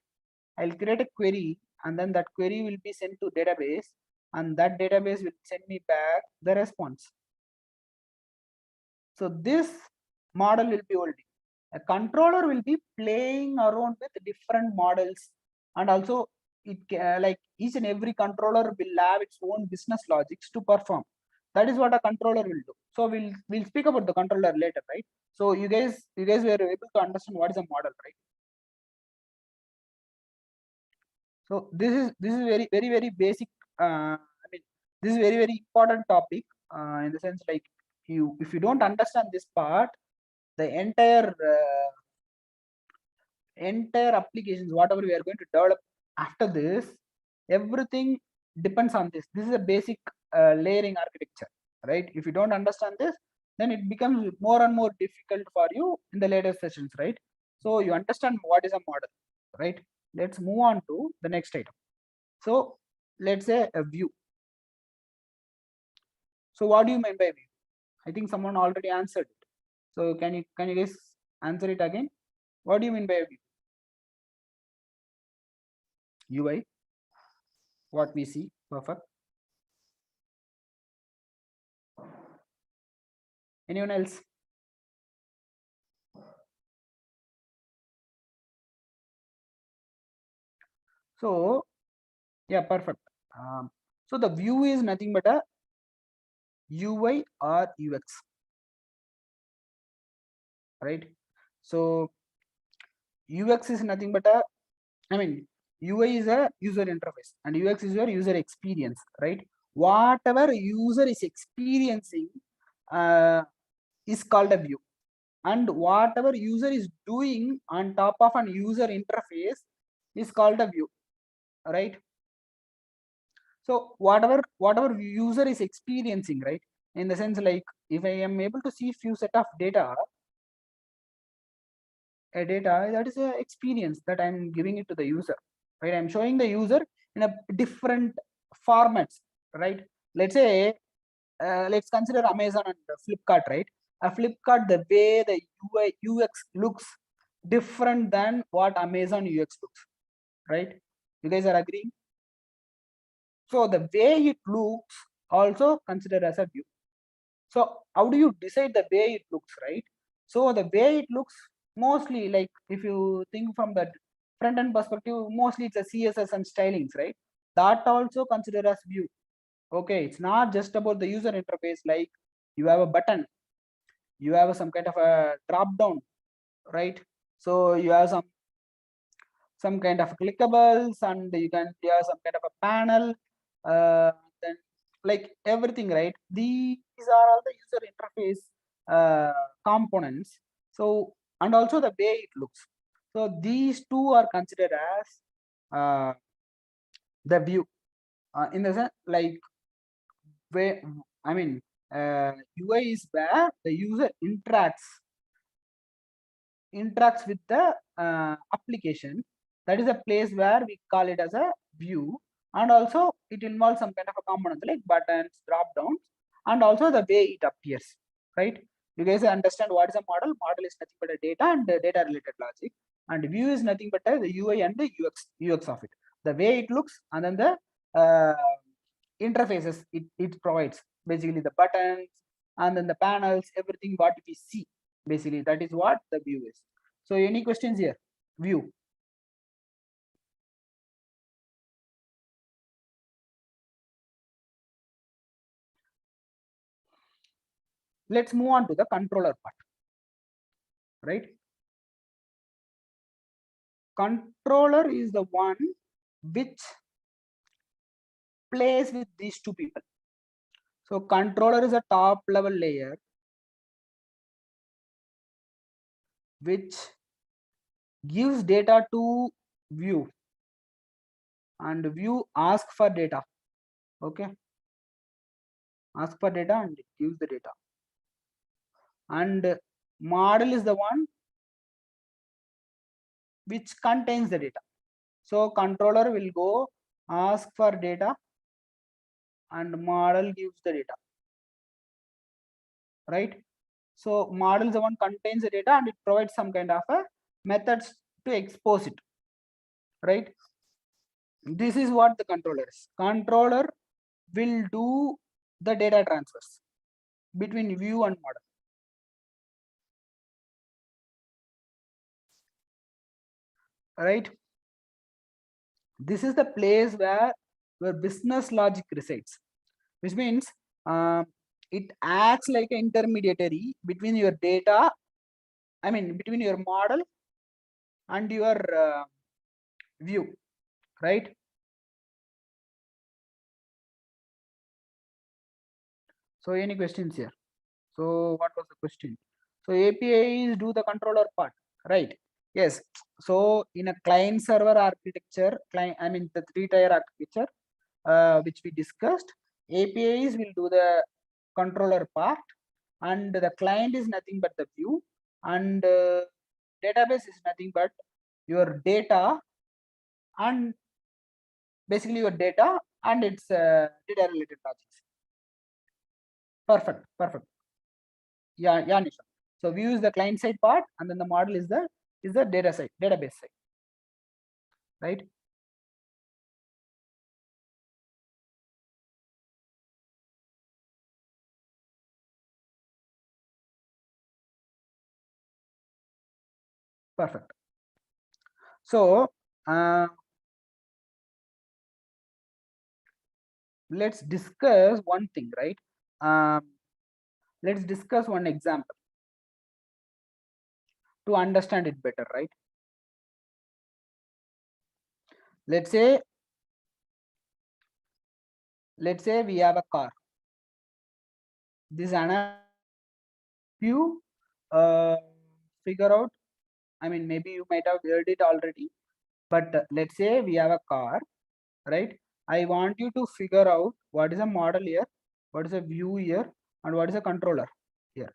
I'll create a query, and then that query will be sent to database, and that database will send me back the response. So this model will be holding. A controller will be playing around with different models, and also it like each and every controller will have its own business logics to perform. That is what a controller will do. So we'll speak about the controller later, right? So you guys were able to understand what is a model, right? So this is very basic. I mean, this is very important topic in the sense, like, if you don't understand this part, the entire applications, whatever we are going to develop after this, everything depends on this. This is a basic layering architecture, right? If you don't understand this, then it becomes more and more difficult for you in the later sessions, right? So you understand what is a model, right? Let's move on to the next item. So let's say a view. So what do you mean by view? I think someone already answered it. So can you guys answer it again? What do you mean by a view? UI, what we see, perfect. Anyone else? So yeah, perfect. So the view is nothing but a UI or UX, right? So UX is nothing but a, I mean, UI is a user interface and UX is your user experience, right? Whatever user is experiencing is called a view, and whatever user is doing on top of an user interface is called a view, right? So whatever user is experiencing, right? In the sense, like, if I am able to see few set of data, a data that is a experience that I'm giving it to the user, right? I'm showing the user in a different formats, right? Let's say let's consider Amazon and Flipkart, right? A Flipkart, the way the UI UX looks different than what Amazon UX looks, right? You guys are agreeing? So the way it looks also considered as a view. So how do you decide the way it looks, right? So the way it looks, mostly, like, if you think from the front end perspective, mostly it's a CSS and stylings, right? That also considered as view. Okay, it's not just about the user interface, like you have a button, you have some kind of a drop down, right? So you have some kind of clickables, and you have some kind of a panel, then, like, everything, right? These are all the user interface components. So, and also the way it looks. So these two are considered as the view, in the sense, like, where, I mean, UI is where the user interacts with the application. That is a place where we call it as a view, and also it involves some kind of a component like buttons, drop downs, and also the way it appears, right? You guys understand what is a model? Model is nothing but a data and data related logic, and view is nothing but the UI and the UX of it, the way it looks, and then the interfaces it provides, basically the buttons and then the panels, everything what we see, basically that is what the view is. So any questions here? View. Let's move on to the controller part, right? Controller is the one which plays with these two people. So controller is a top level layer which gives data to view, and view asks for data. Okay, ask for data and it gives the data, and model is the one which contains the data. So controller will go ask for data and model gives the data, right? So model is the one contains the data and it provides some kind of a methods to expose it, right? This is what the controller is. Controller will do the data transfers between view and model. Right? This is the place where your business logic resides, which means it acts like an intermediary between your data, I mean, between your model and your view, right? So any questions here? So what was the question? So APIs do the controller part, right? Yes. So in a client server architecture, I mean the 3-tier architecture, which we discussed, APIs will do the controller part, and the client is nothing but the view, and database is nothing but your data, and basically your data and its data related logics. Perfect. Yeah, Nisha. So view is the client side part, and then the model is the data side, database side, right? Perfect. So let's discuss one thing, right? Let's discuss one example to understand it better, right? Let's say we have a car. This analysis you figure out, I mean, maybe you might have heard it already, but let's say we have a car, right? I want you to figure out what is a model here, what is a view here, and what is a controller here.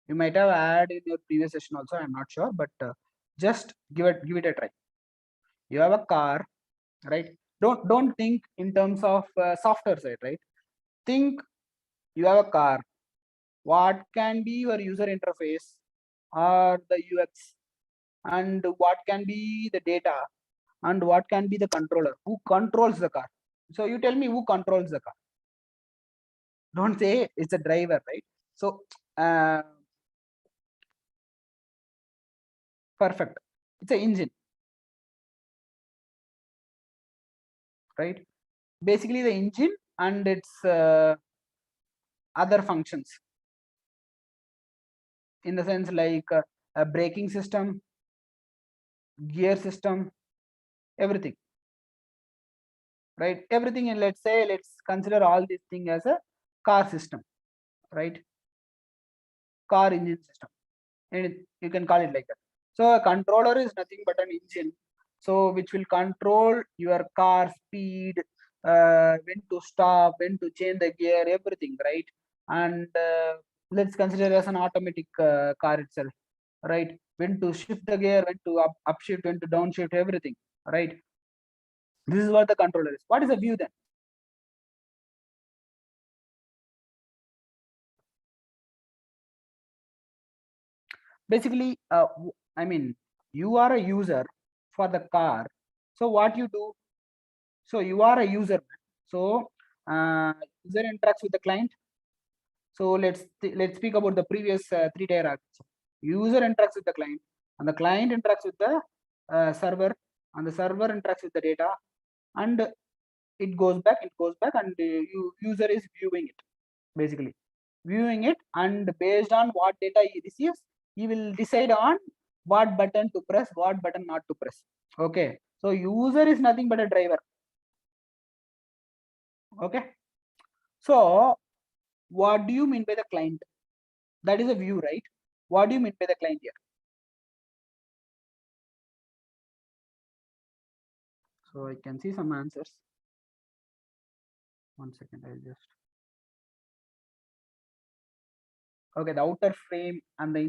You might have had in your previous session also, I'm not sure, but just give it a try. You have a car, right? Don't think in terms of software side, right? Think you have a car. What can be your user interface or the UX, and what can be the data, and what can be the controller? Who controls the car? So you tell me who controls the car. Don't say it's a driver, right? So perfect. It's an engine, right? Basically the engine and its other functions, in the sense like a braking system, gear system, everything, right? Everything. And let's consider all these things as a car system, right? Car engine system, and you can call it like that. So a controller is nothing but an engine, so which will control your car speed, when to stop, when to change the gear, everything, right? And let's consider as an automatic car itself, right? When to shift the gear, when to upshift, when to downshift, everything, right? This is what the controller is. What is the view then? Basically I mean, you are a user for the car. So what you do, so you are a user. So user interacts with the client. So let's speak about the previous 3-tier architecture. User interacts with the client, and the client interacts with the server, and the server interacts with the data, and it goes back, and user is viewing it, basically viewing it, and based on what data he receives, he will decide on what button to press, what button not to press. Okay, so user is nothing but a driver. Okay, so what do you mean by the client? That is a view, right? What do you mean by the client here? So I can see some answers. One second, I'll just Okay, the outer frame and the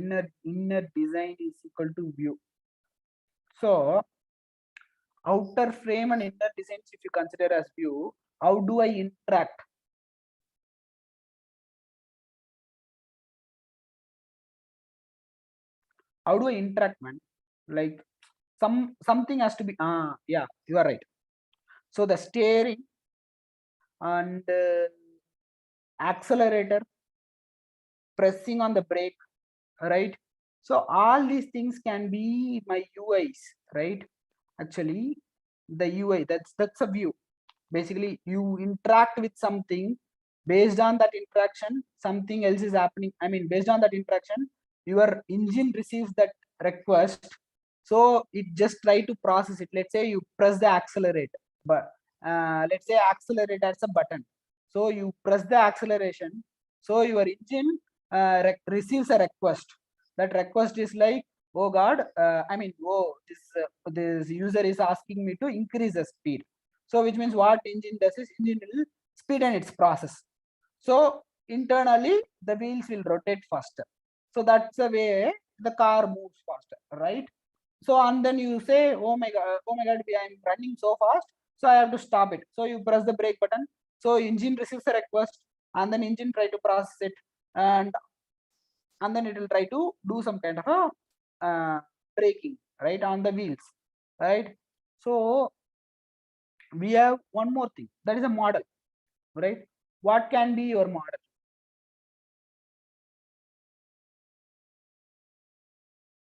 inner design is equal to view. So outer frame and inner designs, if you consider as view, how do I interact? How do I interact, man? Like something has to be. Yeah, you are right. So the steering and accelerator, pressing on the brake, right? So all these things can be my UIs, right? Actually, the UI, that's a view. Basically, you interact with something, based on that interaction something else is happening. I mean, based on that interaction, your engine receives that request, so it just try to process it. Let's say you press the accelerator, but let's say accelerator as a button, so you press the acceleration, so your engine receives a request. That request is like, oh god, I mean, oh, this user is asking me to increase the speed. So which means what engine does is engine will speed and its process. So internally the wheels will rotate faster. So that's the way the car moves faster, right? So and then you say, oh my god, I'm running so fast, so I have to stop it. So you press the brake button. So engine receives a request, and then engine try to process it, and then it will try to do some kind of a braking, right, on the wheels, right? So we have one more thing, that is a model, right? What can be your model?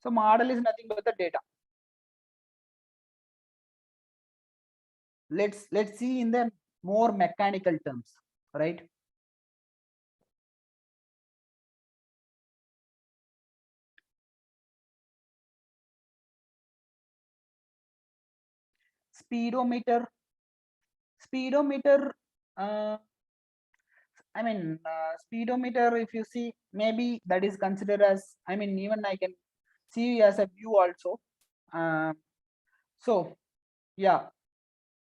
So model is nothing but the data. Let's see in the more mechanical terms, right? Speedometer speedometer, I mean, speedometer, if you see, maybe that is considered as, I mean, even I can see as a view also. uh, so yeah,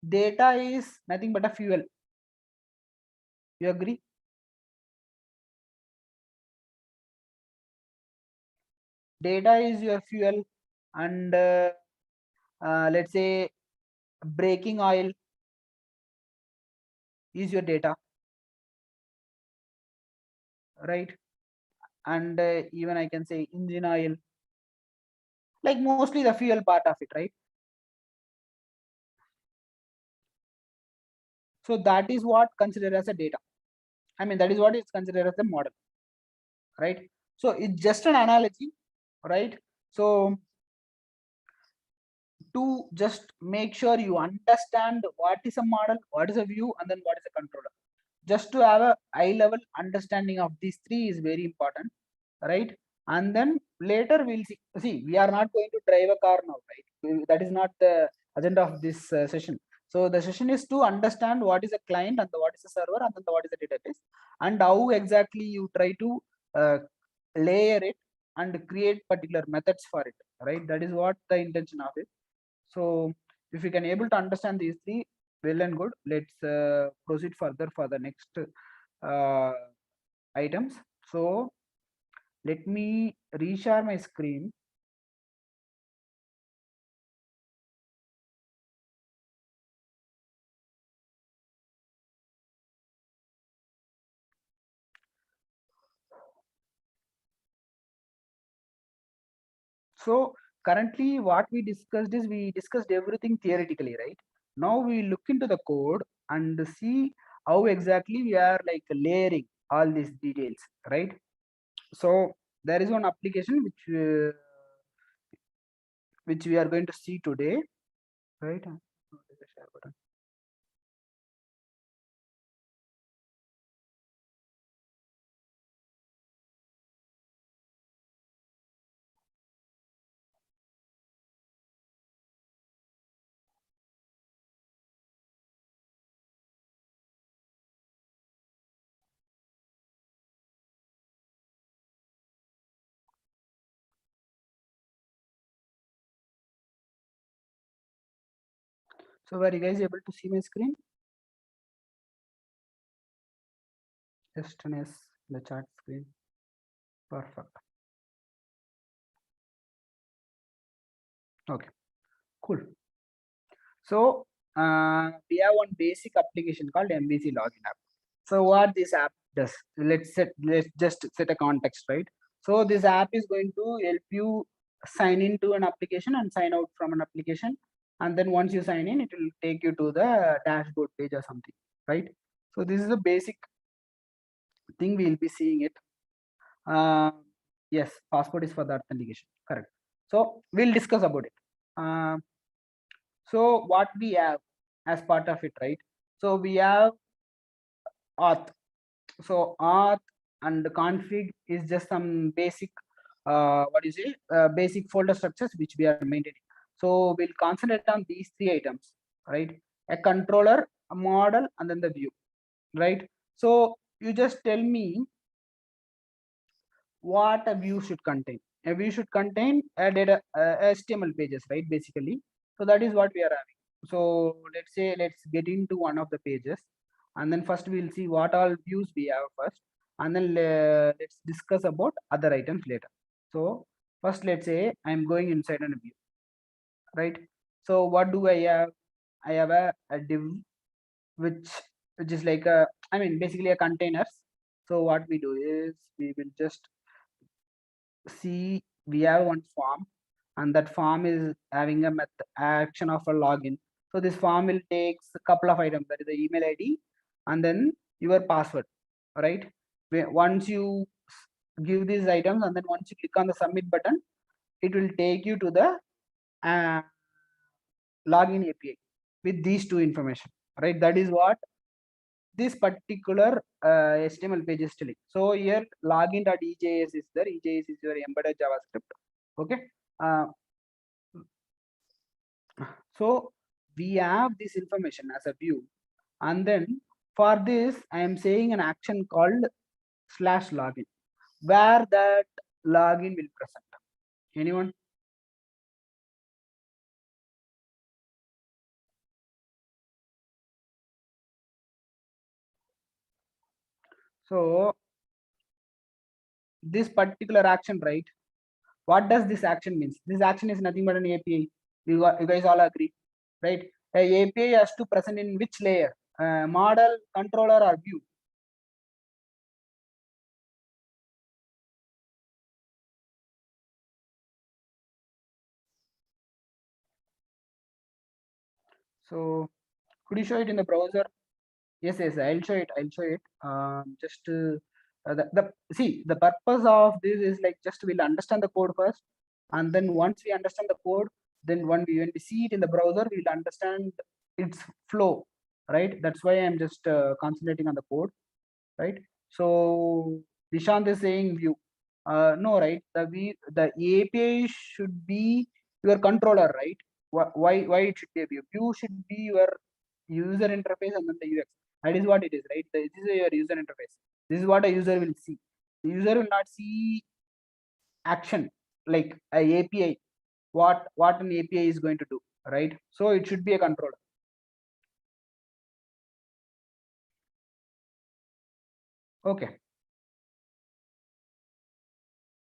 data is nothing but a fuel. You agree? Data is your fuel, and let's say braking oil is your data, right? And even I can say engine oil, like mostly the fuel part of it, right? So that is what considered as a data. I mean, that is what is considered as a model, right? So it's just an analogy, right? So to just make sure you understand what is a model, what is a view, and then what is a controller, just to have a high level understanding of these three is very important, right? And then later we'll see, we are not going to drive a car now, right? That is not the agenda of this session. So the session is to understand what is a client and what is a server, and then what is a database, and how exactly you try to uh, layer it and create particular methods for it, right? That is what the intention of it. So if you can able to understand these three, well and good. Let's proceed further for the next uh, items. So let me reshare my screen. So currently what we discussed is, we discussed everything theoretically, right? Now we look into the code and see how exactly we are like layering all these details, right? So there is one application which we are going to see today, right? So were you guys able to see my screen? Just in the chat screen. Perfect. Okay, cool. So we have one basic application called MVC login app. So what this app does, let's just set a context, right? So this app is going to help you sign into an application and sign out from an application, and then once you sign in, it will take you to the dashboard page or something, right? So this is the basic thing we will be seeing it. Yes, passport is for the authentication, correct. So we'll discuss about it. So what we have as part of it, right? So we have auth. So auth and config is just some basic what is it, basic folder structures which we are maintaining. So we'll concentrate on these three items, right? A controller, a model, and then the view, right? So you just tell me what a view should contain. A view should contain a data HTML pages, right? Basically, so that is what we are having. So let's say let's get into one of the pages, and then first we'll see what all views we have first, and then let's discuss about other items later. So first, let's say I'm going inside a view, right? So what do I have? I have a div which is like a, I mean basically a containers. So what we do is we will just see we have one form, and that form is having a method action of a login. So this form will take a couple of items, that is the email ID and then your password, right? Once you give these items and then once you click on the submit button, it will take you to the uh, login API with these two information, right? That is what this particular HTML page is telling. So here login.ejs is there. EJS is your embedded JavaScript. Okay. So we have this information as a view, and then for this I am saying an action called /login, where that login will present. Anyone? So this particular action, right? What does this action means? This action is nothing but an API. You guys all agree, right? A API has to present in which layer? Model, controller, or view? So could you show it in the browser? Yes, I'll show it. I'll show it. Just the see, the purpose of this is like just we'll understand the code first, and then once we understand the code, then when we see it in the browser, we'll understand its flow, right? That's why I'm just concentrating on the code, right? So Nishant is saying view. No, right? The API should be your controller, right? Why it should be a view? View should be your user interface and then the UX. That is what it is, right? This is your user interface. This is what a user will see. The user will not see action like a API. What an API is going to do, right? So it should be a controller. Okay,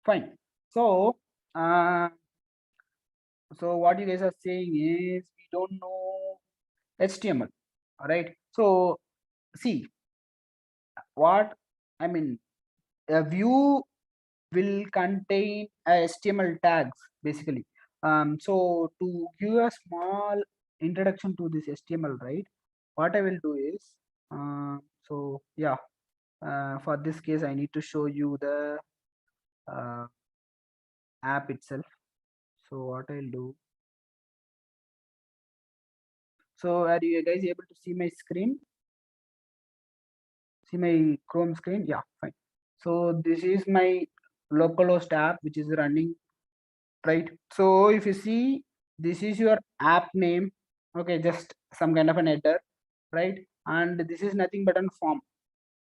fine. So so what you guys are saying is we don't know HTML, all right? So see what I mean. A view will contain HTML tags basically. So to give a small introduction to this HTML, right? What I will do is, so yeah, for this case, I need to show you the uh, app itself. So what I'll do. So are you guys able to see my screen? See my Chrome screen? Yeah, fine. So this is my localhost app which is running, right? So if you see, this is your app name, okay, just some kind of an header, right? And this is nothing but a form,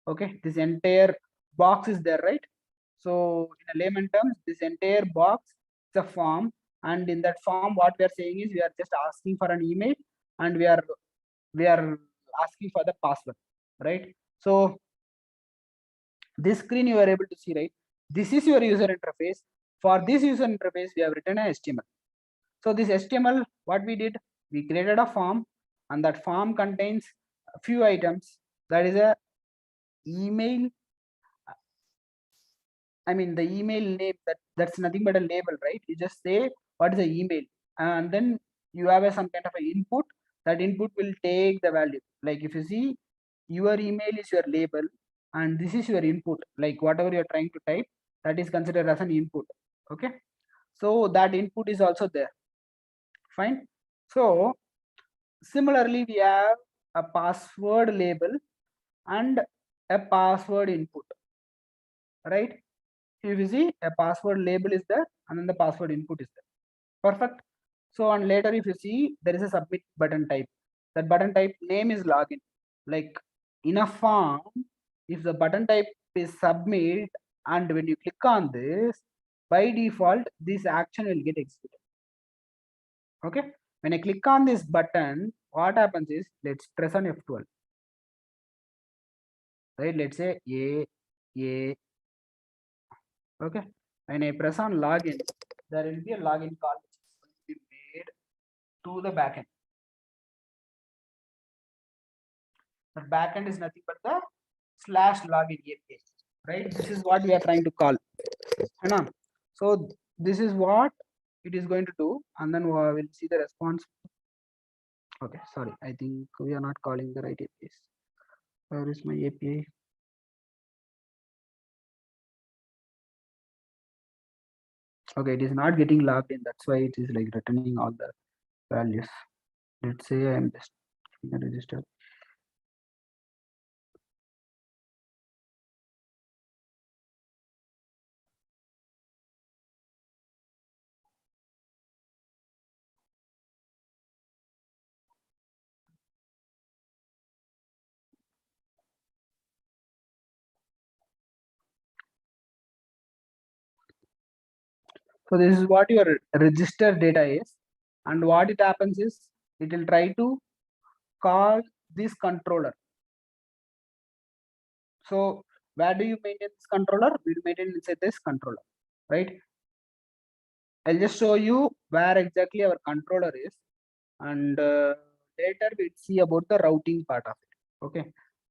okay? This entire box is there, right? So in a layman terms, this entire box is a form, and in that form, what we are saying is we are just asking for an email, and we are asking for the password, right? So this screen you are able to see, right? This is your user interface. For this user interface, we have written a HTML. So this HTML, what we did, we created a form, and that form contains a few items. That is a email. I mean, the email name, that's nothing but a label, right? You just say what is the email, and then you have some kind of an input. That input will take the value. Like if you see, your email is your label, and this is your input. Like whatever you're trying to type, that is considered as an input. Okay, so that input is also there. Fine. So similarly, we have a password label and a password input, right? If you see, a password label is there and then the password input is there. Perfect. So and later if you see, there is a submit button type. That button type name is login. Like in a form, if the button type is submit, and when you click on this, by default this action will get executed. Okay, when I click on this button, what happens is, let's press on F12, right? Let's say a okay, when I press on login, there will be a login call which is going to be made to the backend. The backend is nothing but the /login API, right? This is what we are trying to call. So this is what it is going to do, and then we'll see the response. Okay, sorry, I think we are not calling the right APIs. Where is my API? Okay, it is not getting logged in. That's why it is like returning all the values. Let's say I'm just register. So this is what your register data is, and what it happens is, it will try to call this controller. So where do you maintain this controller? We will maintain inside this controller, right? I'll just show you where exactly our controller is, and later we'll see about the routing part of it. Okay,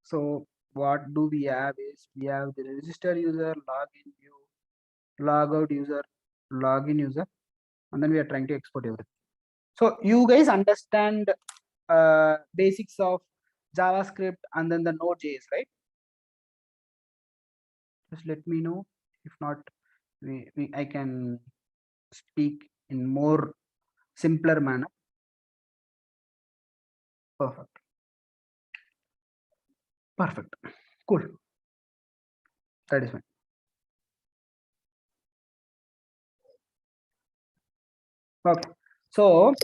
so what do we have is, we have the register user, login view, logout user, login user, and then we are trying to export everything. So you guys understand basics of JavaScript and then the Node.js, right? Just let me know. If not, I can speak in more simpler manner. Perfect. Perfect. Cool. That is fine. Okay. So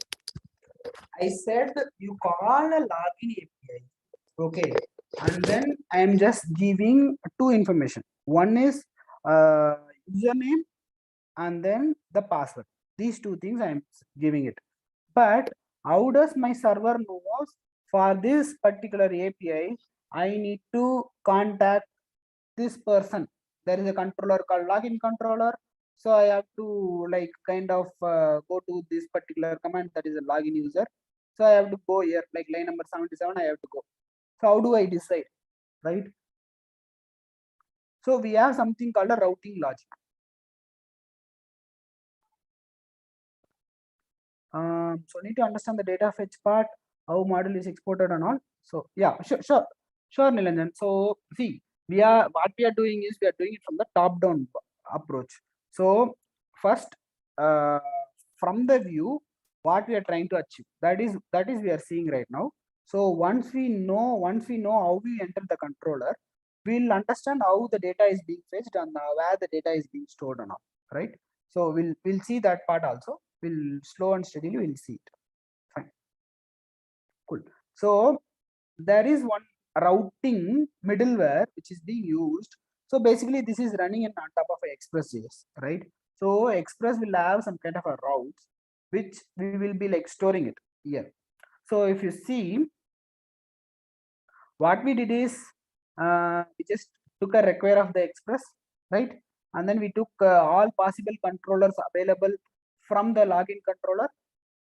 I said you call a login API. Okay. And then I am just giving two information. One is username and then the password. These two things I am giving it. But how does my server knows for this particular API, I need to contact this person? There is a controller called login controller. So I have to like kind of go to this particular command, that is a login user. So I have to go here, like line number 77, I have to go. So how do I decide, right? So we have something called a routing logic. So need to understand the data fetch part, how model is exported and all. So yeah, sure, Nilanjan. So see, what we are doing is, we are doing it from the top down approach. So first, uh, from the view, what we are trying to achieve, that is we are seeing right now. So once we know how we enter the controller, we'll understand how the data is being fetched and where the data is being stored and all, right? So we'll see that part also. We'll slow and steadily we'll see it. Fine. Cool. So there is one routing middleware which is being used. So basically this is running on top of Express.js, right? So Express will have some kind of a routes which we will be like storing it here. So if you see, what we did is, we just took a require of the Express, right? and then we took all possible controllers available from the login controller,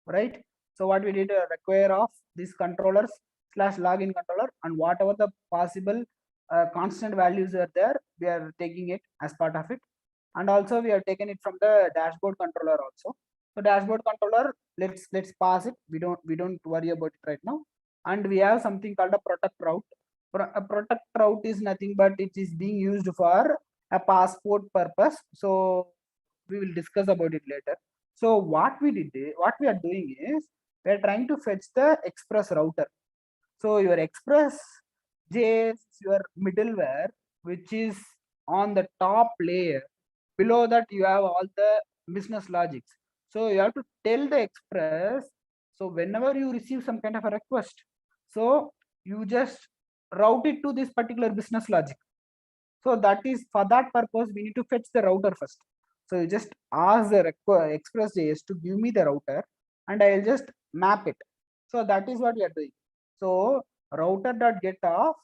right? So what we did, require of these controllers slash login controller, and whatever the possible constant values are there, we are taking it as part of it. And also we are taking it from the dashboard controller also. So dashboard controller, let's pass it. We don't worry about it right now. And we have something called a protect route. A protect route is nothing but it is being used for a passport purpose. So we will discuss about it later. So what we are doing is we are trying to fetch the express router. So your express JS, your middleware, which is on the top layer. Below that you have all the business logics. So you have to tell the express. So whenever you receive some kind of a request, so you just route it to this particular business logic. So that is for that purpose we need to fetch the router first. So you just ask the express.js to give me the router, and I'll just map it. So that is what we are doing. So router.getOff,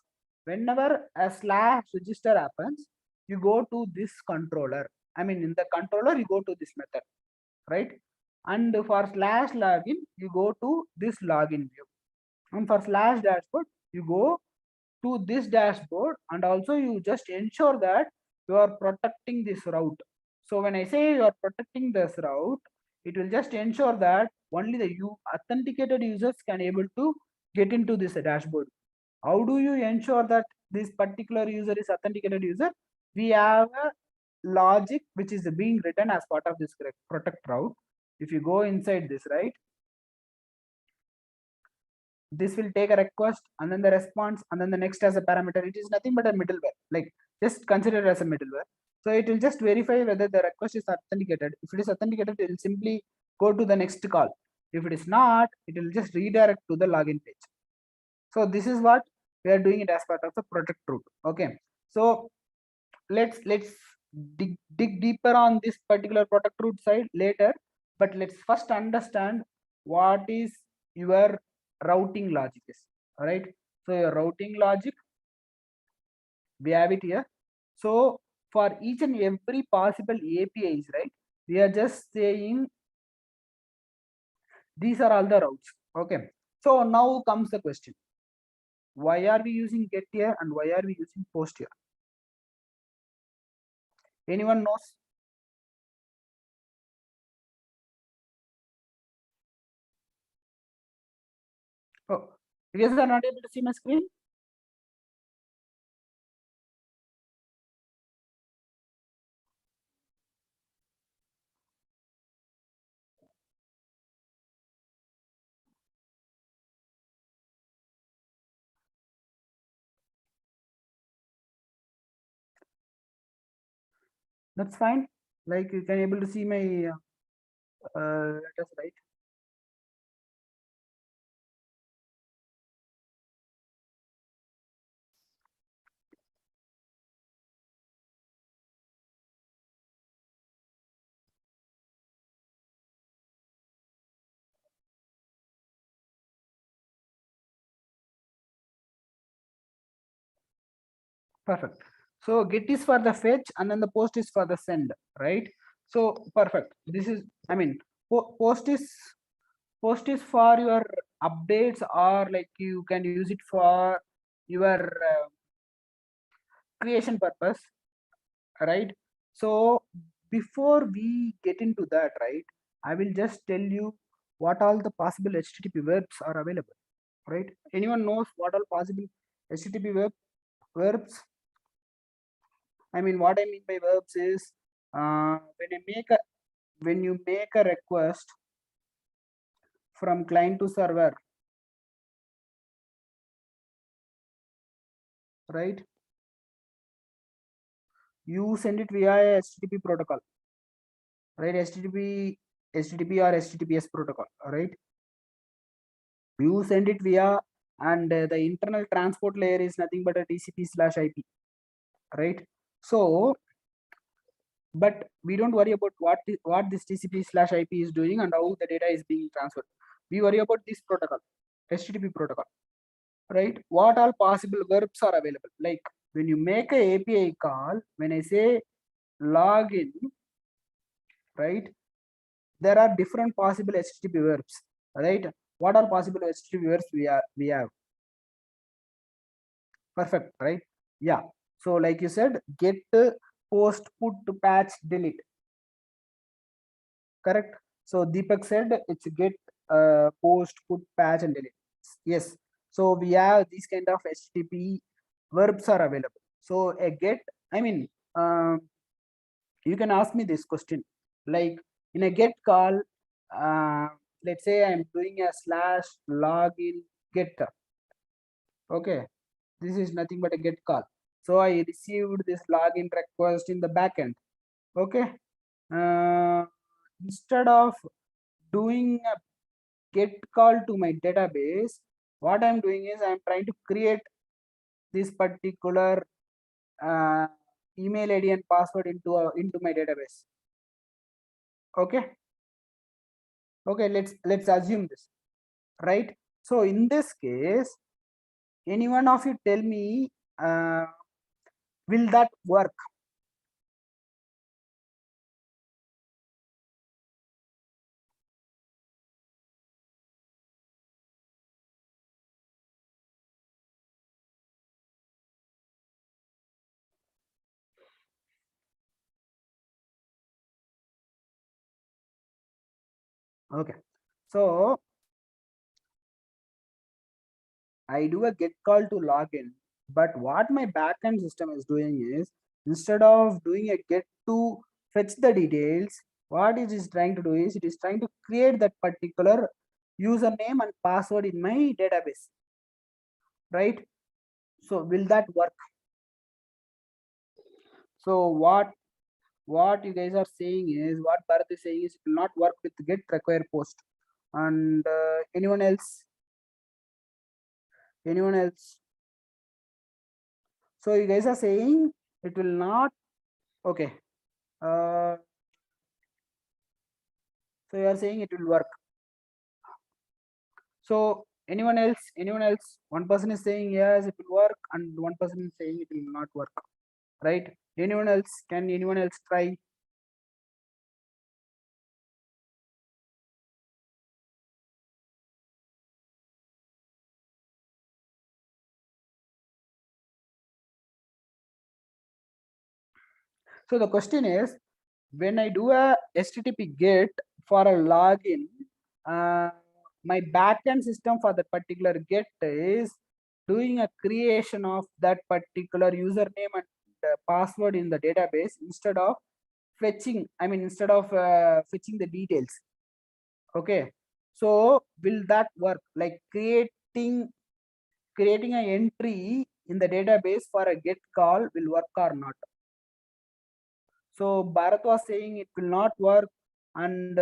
whenever a slash register happens, you go to this controller. I mean, in the controller, you go to this method, right? And for slash login, you go to this login view. And for slash dashboard, you go to this dashboard, and also you just ensure that you are protecting this route. So when I say you are protecting this route, it will just ensure that only the authenticated users can able to get into this dashboard. How do you ensure that this particular user is authenticated user? We have a logic which is being written as part of this protect route. If you go inside this, right, this will take a request and then the response and then the next as a parameter. It is nothing but a middleware, like just consider it as a middleware. So it will just verify whether the request is authenticated. If it is authenticated, it will simply go to the next call. If it is not, it will just redirect to the login page. So this is what we are doing it as part of the protect route. Okay, so let's dig deeper on this particular protect route side later, but let's first understand what is your routing logic is. All right, so your routing logic, we have it here. So for each and every possible APIs, right, we are just saying these are all the routes. Okay, so now comes the question, why are we using get here and why are we using post here? Anyone knows? Oh, you guys are not able to see my screen? That's fine. Like you can able to see my letters, right? Perfect. So get is for the fetch and then the post is for the send, right? So perfect. This is, I mean, post is for your updates, or like you can use it for your creation purpose, right? So before we get into that, right, I will just tell you what all the possible HTTP verbs are available, right? Anyone knows what all possible HTTP verbs? I mean, what I mean by verbs is when you make a request from client to server, right? You send it via a HTTP protocol, right? HTTP or HTTPS protocol, right? You send it via, and the internal transport layer is nothing but a TCP/IP, right? So, but we don't worry about what this TCP/IP is doing and how the data is being transferred. We worry about this protocol, HTTP protocol, right? What all possible verbs are available? Like when you make a API call, when I say login, right? There are different possible HTTP verbs, right? What are possible HTTP verbs we have? Perfect, right? Yeah. So like you said, get, post, put, patch, delete. Correct. So Deepak said it's get, post, put, patch, and delete. Yes. So we have these kind of HTTP verbs are available. So a get, I mean, you can ask me this question, like in a get call, uh, let's say I'm doing a slash login get. Okay, this is nothing but a get call. So I received this login request in the backend. Okay, instead of doing a get call to my database, what I'm doing is I'm trying to create this particular uh, email ID and password into my database. Okay, okay, let's assume this, right? So in this case, any one of you tell me, will that work? Okay, so I do a get call to login, but what my backend system is doing is, instead of doing a get to fetch the details, what it is trying to do is it is trying to create that particular username and password in my database, right? So will that work? So what you guys are saying is, what Bharat is saying is, it will not work with get require post. And anyone else? Anyone else? So you guys are saying it will not. Okay. So you are saying it will work. So anyone else? Anyone else? One person is saying yes, it will work, and one person is saying it will not work. Right? Anyone else? Can anyone else try? So the question is, when I do a HTTP GET for a login, uh, my backend system for that particular GET is doing a creation of that particular username and password in the database instead of fetching. I mean, instead of fetching the details. Okay. So will that work? Like creating an entry in the database for a GET call will work or not? So Bharat was saying it will not work, and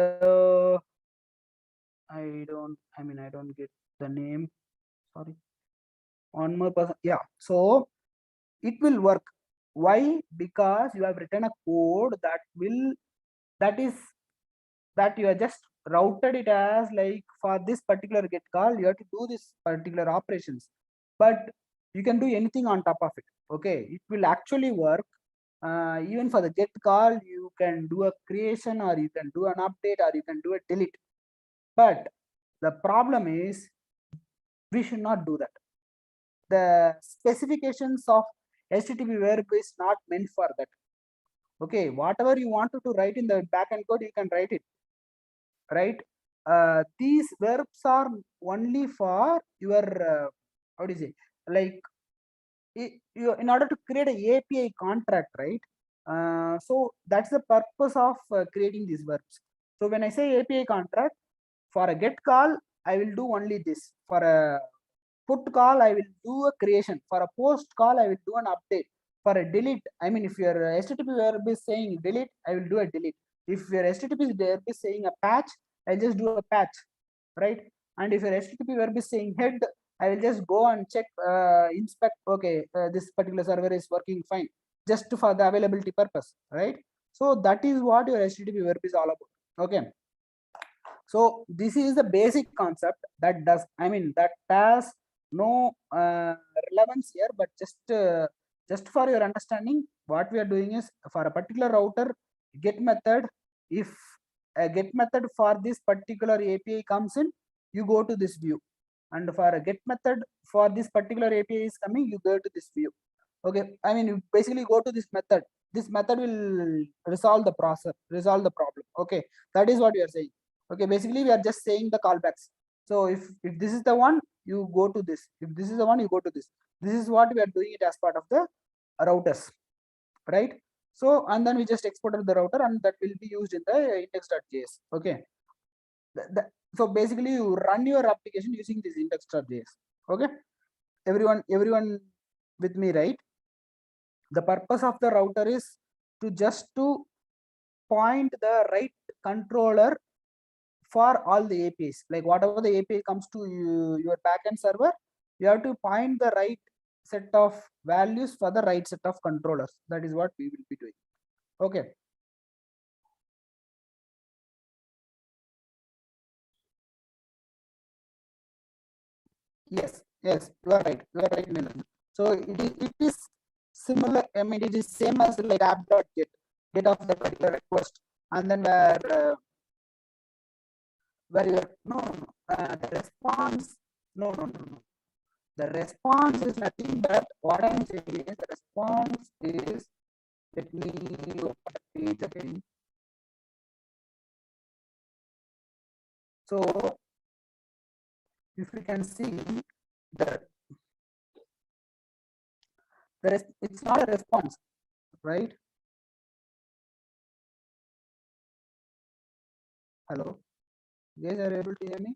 I don't get the name. Sorry, one more person. Yeah, so it will work. Why? Because you have written a code that is that you have just routed it as, like, for this particular get call you have to do this particular operations, but you can do anything on top of it. Okay, it will actually work. Even for the get call you can do a creation, or you can do an update, or you can do a delete. But the problem is, we should not do that. The specifications of HTTP verb is not meant for that. Okay, whatever you wanted to write in the backend code, you can write it, right? These verbs are only for your, how do you say, like, in order to create an API contract, right? So that's the purpose of creating these verbs. So when I say API contract, for a get call, I will do only this. For a put call, I will do a creation. For a post call, I will do an update. For a delete, I mean, if your HTTP verb is saying delete, I will do a delete. If your HTTP verb is saying a patch, I'll just do a patch, right? And if your HTTP verb is saying head, I will just go and check, inspect. Okay, this particular server is working fine, just for the availability purpose, right? So that is what your HTTP verb is all about. Okay. So this is the basic concept that does, I mean, that has no relevance here, but just just for your understanding, what we are doing is for a particular router get method, if a get method for this particular API comes in, you go to this view, and for a get method for this particular API is coming, you go to this view. Okay, I mean, you basically go to this method. This method will resolve the resolve the problem. Okay, that is what we are saying. Okay, basically we are just saying the callbacks. So if this is the one, you go to this. If this is the one, you go to this. This is what we are doing it as part of the routers, right? So and then we just exported the router, and that will be used in the index.js. Okay, so basically you run your application using this index.js. Okay, everyone with me, right? The purpose of the router is to just to point the right controller for all the APIs. Like whatever the API comes to you, your backend server, you have to point the right set of values for the right set of controllers. That is what we will be doing. Okay. Yes, you are right. You are right, Milan. So it is similar. I mean, it is same as like app.get, get of the particular request, and then where you the response. No. The response is nothing but what I'm saying is the response is, let me open the page again. So if you can see that it's not a response, right? Hello, you guys are able to hear me?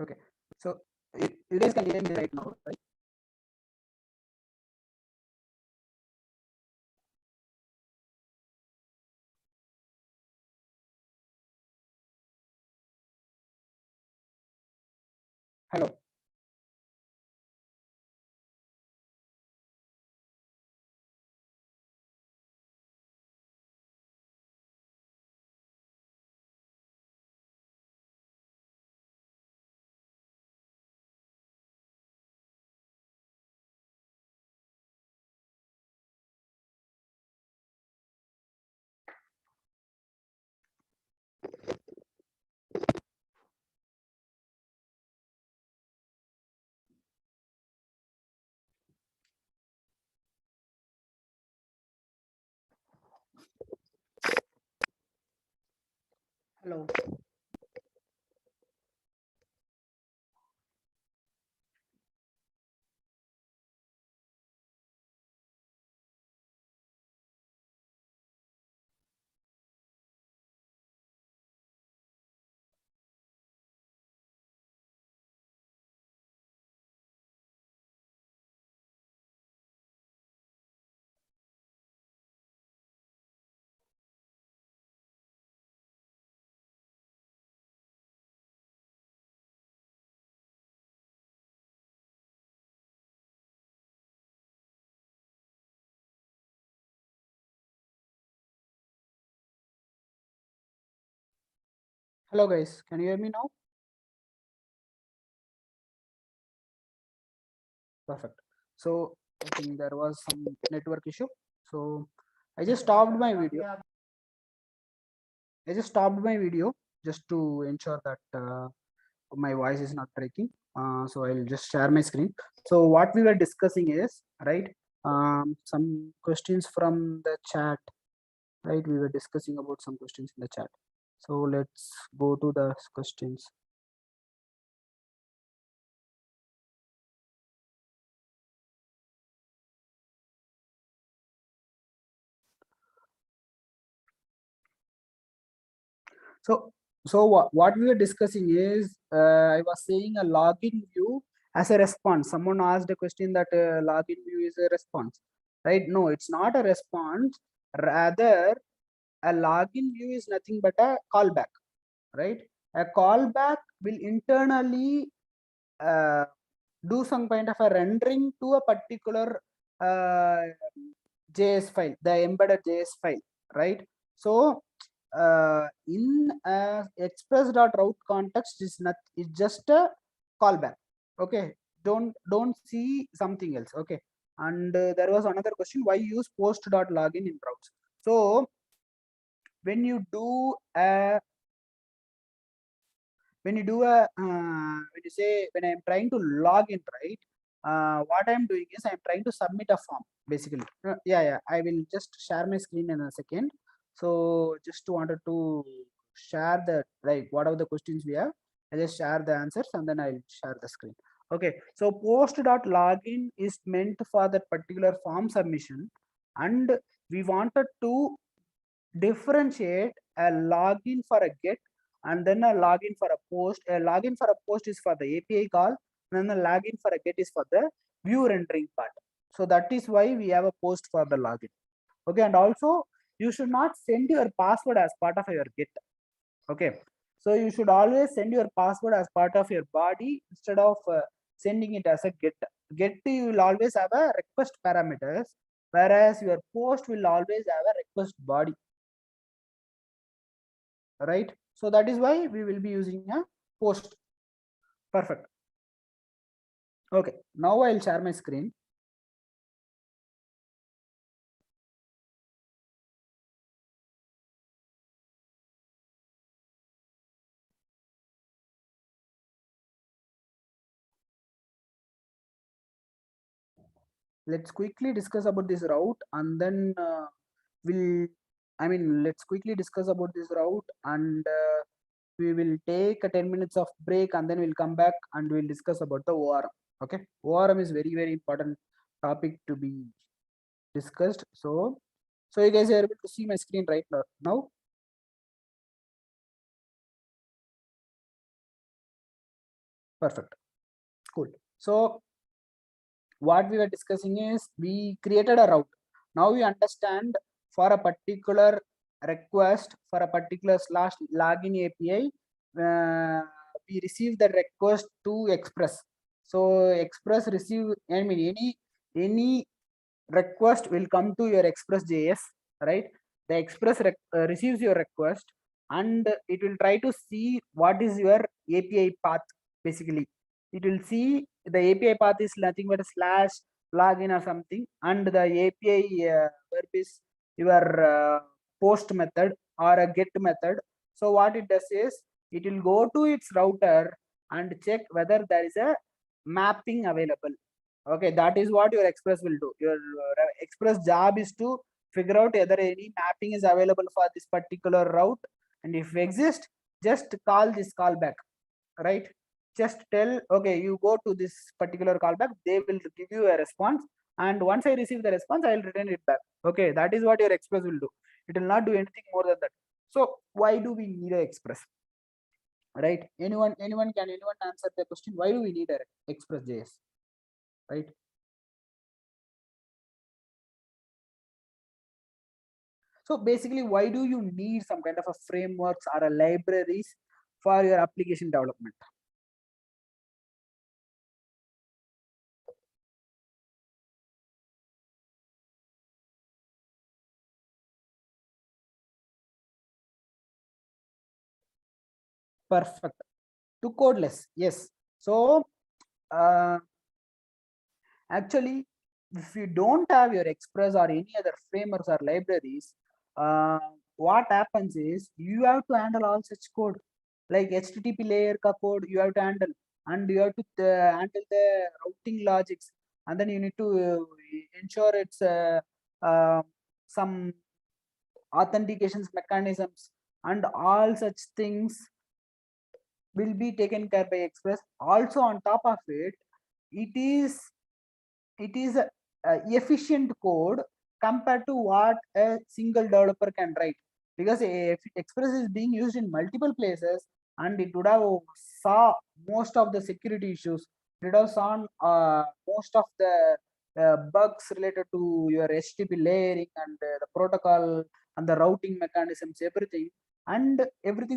Okay, so you guys can hear me right now, right? Hello. Hello. Hello guys, can you hear me now? Perfect. So I think there was some network issue. So I just stopped my video. I just stopped my video just to ensure that my voice is not breaking. So I'll just share my screen. So what we were discussing is, right, some questions from the chat. right? We were discussing about some questions in the chat. So let's go to the questions. So what we were discussing is, I was saying a login view as a response. Someone asked a question that login view is a response, right? No, it's not a response. Rather, a login view is nothing but a callback, right? A callback will internally do some kind of a rendering to a particular JS file, the embedded JS file, right? So in express.route context is not, it's just a callback. Okay, don't see something else. Okay, and there was another question: why use post.login in routes? So when you do a when you do a when you say, when I'm trying to log in, right, what I'm doing is I'm trying to submit a form basically. Yeah, I will just share my screen in a second. So just wanted to share the, like, what are the questions we have. I just share the answers and then I'll share the screen. Okay, so post.login is meant for that particular form submission, and we wanted to differentiate a login for a get and then a login for a post. A login for a post is for the API call, and then the login for a get is for the view rendering part. So that is why we have a post for the login. Okay, and also you should not send your password as part of your get. Okay, so you should always send your password as part of your body instead of sending it as a get. Get, you will always have a request parameters, whereas your post will always have a request body, right? So that is why we will be using a post. Perfect. Okay, now I'll share my screen. Let's quickly discuss about this route, and then we'll let's quickly discuss about this route, and we will take a 10 minutes of break, and then we'll come back and we'll discuss about the ORM. Okay, ORM is very, very important topic to be discussed. So you guys are able to see my screen right now? Perfect, cool. So what we were discussing is, we created a route. Now we understand, for a particular request, for a particular slash login API, we receive the request to Express. So Express receive, any request will come to your Express.js, right? The Express receives your request, and it will try to see what is your API path. Basically, it will see the API path is nothing but a slash login or something, and the API verb is your post method or a get method. So what it does is, it will go to its router and check whether there is a mapping available. Okay, that is what your Express will do. Your Express job is to figure out whether any mapping is available for this particular route, and if exists, just call this callback, right? Just tell, okay, you go to this particular callback, they will give you a response, and once I receive the response, I will return it back. Okay, that is what your Express will do. It will not do anything more than that. So why do we need a Express, right? Anyone answer the question, why do we need a Express JS, right? So basically, why do you need some kind of a frameworks or a libraries for your application development? Perfect. To codeless, yes. So uh, actually, if you don't have your Express or any other frameworks or libraries, what happens is, you have to handle all such code, like HTTP layer ka code you have to handle, and you have to handle the routing logics, and then you need to ensure it's some authentications mechanisms, and all such things will be taken care by Express. Also on top of it, it is a efficient code compared to what a single developer can write, because Express is being used in multiple places, and it would have saw most of the security issues. It would have seen most of the bugs related to your HTTP layering and the protocol and the routing mechanisms, everything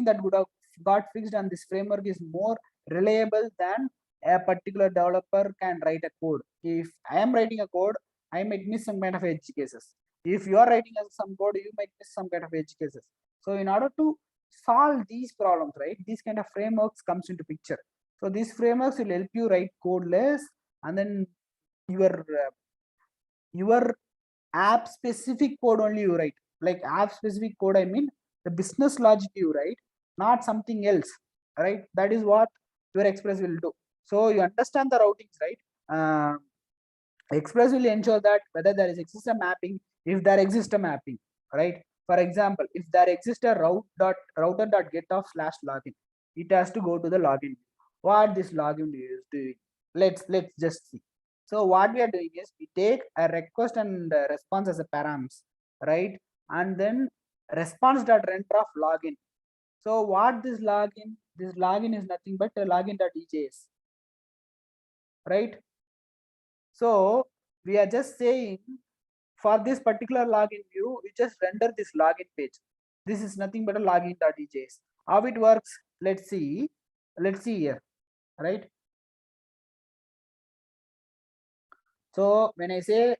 that would have got fixed, and this framework is more reliable than a particular developer can write a code. If I am writing a code, I might miss some kind of edge cases. If you are writing some code, you might miss some kind of edge cases. So in order to solve these problems, right, these kind of frameworks comes into picture. So these frameworks will help you write code less, and then your app specific code only you write. Like app specific code, I mean the business logic you write, not something else, right? That is what your Express will do. So you understand the routings, right? Express will ensure that whether there exists a mapping, if there exists a mapping, right? For example, if there exists a router.get of /login, it has to go to the login. What this login is doing? Let's just see. So what we are doing is we take a request and response as a params, right? And then response.render of login. So what this login? This login is nothing but a login.ejs, right? So we are just saying for this particular login view, we just render this login page. This is nothing but a login.ejs. How it works? Let's see. Let's see here, right? So when I say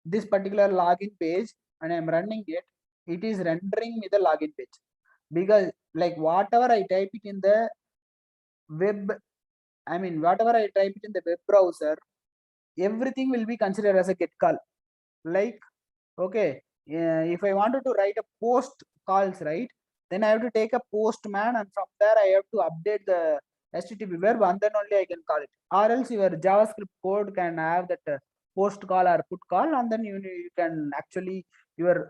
this particular login page and I'm running it, it is rendering me the login page, because like whatever I type it in the web, whatever I type it in the web browser, everything will be considered as a get call. Like, okay, if I wanted to write a post calls, right, then I have to take a postman, and from there I have to update the HTTP verb, and then only I can call it. Or else your JavaScript code can have that post call or put call, and then you can actually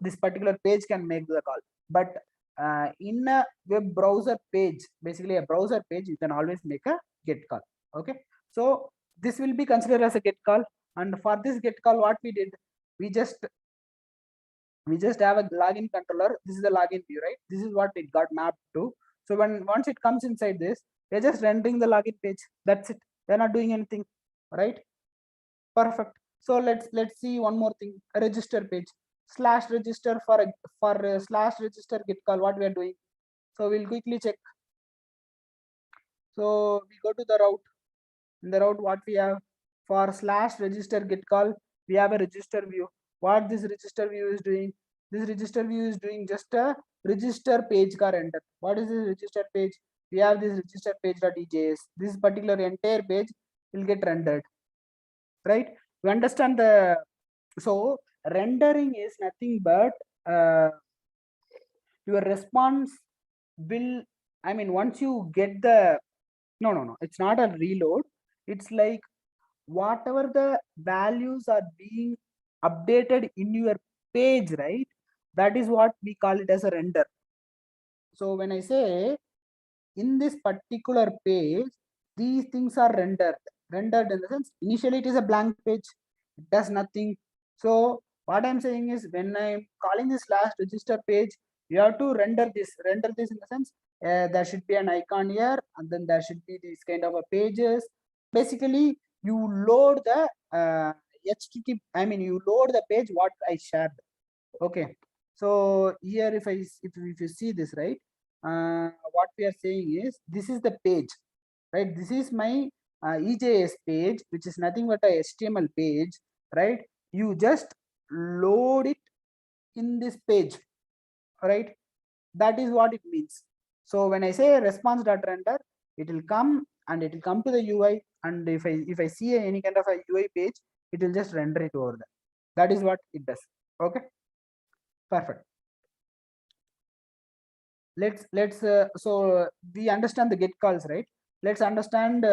this particular page can make the call. But in a web browser page, basically a browser page, you can always make a get call. Okay, so this will be considered as a get call, and for this get call, what we did, we just have a login controller. This is the login view, right? This is what it got mapped to. So once it comes inside this, we're just rendering the login page. That's it. We're not doing anything, right? Perfect. So let's see one more thing. A register page /register for /register get call. What we are doing? So we'll quickly check. So we go to the route. In the route, what we have for /register get call, we have a register view. What this register view is doing? This register view is doing just a register page ka render. What is this register page? We have this register page.ejs. This particular entire page will get rendered, right? You understand the, so rendering is nothing but your response will, once you get the, no, it's not a reload. It's like whatever the values are being updated in your page, right? That is what we call it as a render. So when I say in this particular page, these things are rendered in the sense, initially it is a blank page, it does nothing. So what I'm saying is, when I'm calling this /register page, you have to render this in the sense, there should be an icon here, and then there should be these kind of a pages. Basically you load the HTTP, you load the page what I shared. Okay, so here if you see this, right, what we are saying is, this is the page, right? This is my EJS page, which is nothing but a HTML page, right? You just load it in this page, right? That is what it means. So when I say response.render, it will come and it will come to the UI, and if I see any kind of a UI page, it will just render it over there. That is what it does. Okay, perfect. Let's so we understand the get calls, right? Let's understand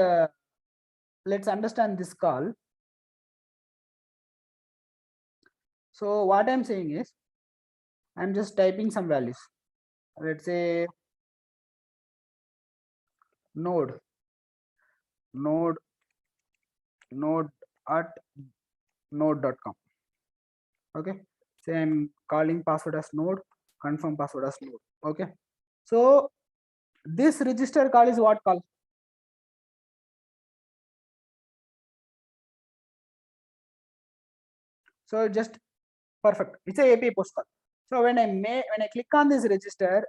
this call. So what I'm saying is, I'm just typing some values. Let's say node at node.com. Okay, say I'm calling password as node, confirm password as node. Okay, so this register call is what call? So just perfect, it's a API post call. So when I click on this register,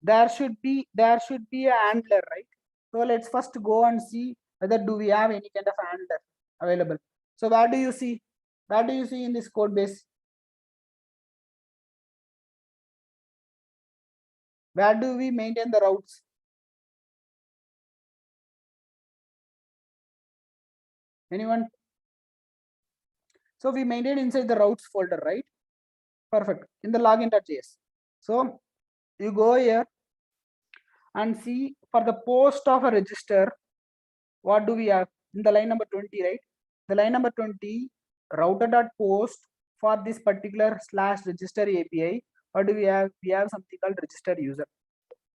there should be a handler, right? So let's first go and see whether do we have any kind of handler available. So where do you see in this code base? Where do we maintain the routes? Anyone? So we maintain inside the routes folder, right? Perfect, in the login.js. So you go here and see for the post of a register, what do we have in the line number 20, right? The line number 20 router.post for this particular / register API. What do we have? We have something called register user,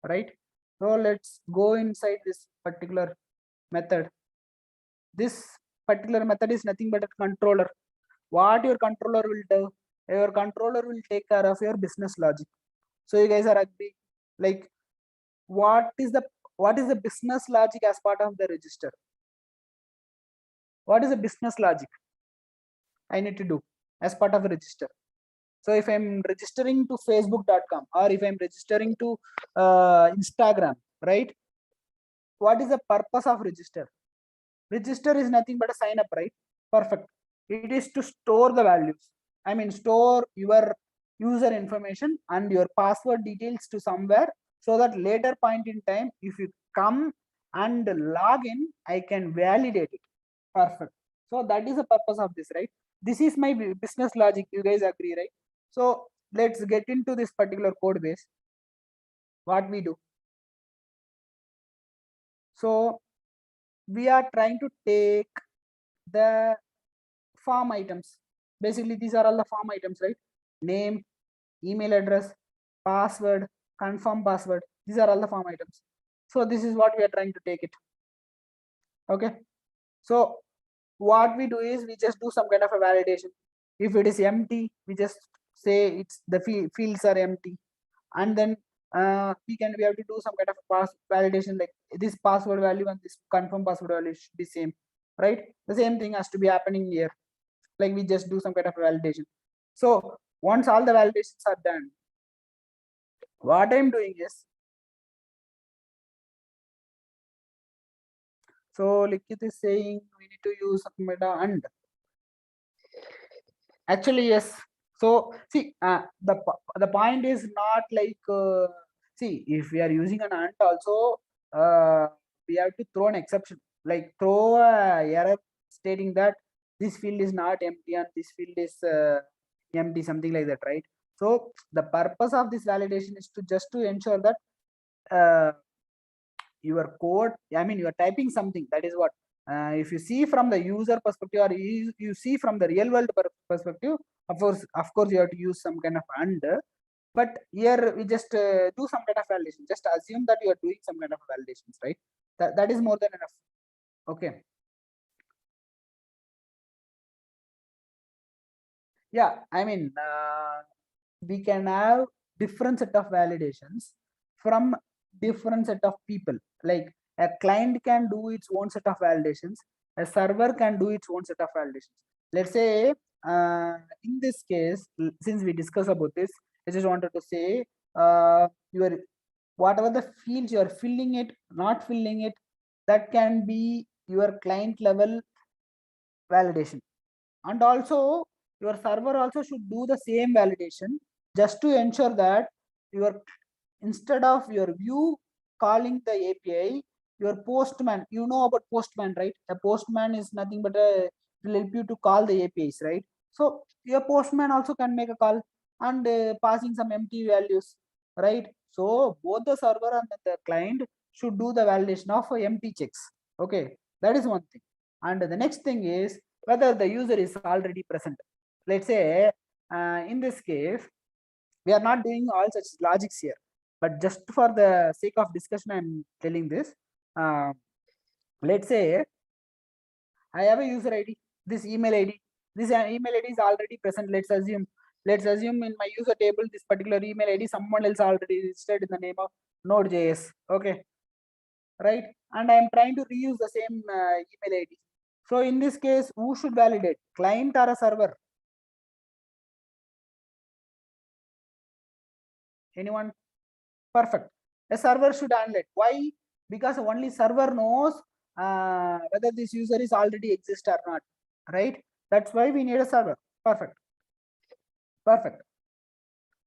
right? So let's go inside this particular method. This particular method is nothing but a controller. What your controller will do? Your controller will take care of your business logic. So you guys are agree? Like what is the business logic as part of the register? What is the business logic I need to do as part of a register? So if I'm registering to facebook.com or if I'm registering to Instagram, right? What is the purpose of register? Register is nothing but a sign up, right? Perfect. It is to store the values. I mean, store your user information and your password details to somewhere, so that later point in time, if you come and log in, I can validate it. Perfect. So that is the purpose of this, right? This is my business logic. You guys agree, right? So let's get into this particular code base. What we do. So we are trying to take the form items. Basically, these are all the form items, right? Name, email address, password, confirm password. These are all the form items. So this is what we are trying to take it. Okay. So what we do is we just do some kind of a validation. If it is empty, we just say it's the fields are empty, and then we have to do some kind of pass validation, like this password value and this confirm password value should be same, right? The same thing has to be happening here. Like we just do some kind of validation. So once all the validations are done, what I'm doing is, so Likit is saying we need to use meta and actually yes. So see, the point is not like see, if we are using an ant also, we have to throw an exception, like throw a error stating that this field is not empty and this field is empty, something like that, right? So the purpose of this validation is to just to ensure that your code, I mean, you are typing something, that is what if you see from the user perspective, or you see from the real world perspective, of course you have to use some kind of and, but here we just do some kind of validation. Just assume that you are doing some kind of validations, right? That is more than enough. Okay. Yeah, I mean, we can have different set of validations from different set of people. Like a client can do its own set of validations, a server can do its own set of validations. Let's say in this case, since we discuss about this, I just wanted to say your whatever the fields you are filling it, not filling it, that can be your client level validation. And also your server also should do the same validation, just to ensure that your, instead of your view calling the API, your postman, you know about postman, right? A postman is nothing but a, will help you to call the APIs, right? So your postman also can make a call and passing some empty values, right? So both the server and the client should do the validation of empty checks. Okay, that is one thing. And the next thing is whether the user is already present. Let's say in this case, We are not doing all such logics here, but just for the sake of discussion, I'm telling this. Let's say I have a user ID, this email ID. This email ID is already present. Let's assume in my user table, this particular email ID, someone else already registered in the name of Node.js. Okay, right? And I am trying to reuse the same email ID. So in this case, who should validate? Client or a server? Anyone? Perfect. A server should handle it. Why? Because only server knows whether this user is already exist or not, right? That's why we need a server. Perfect. Perfect.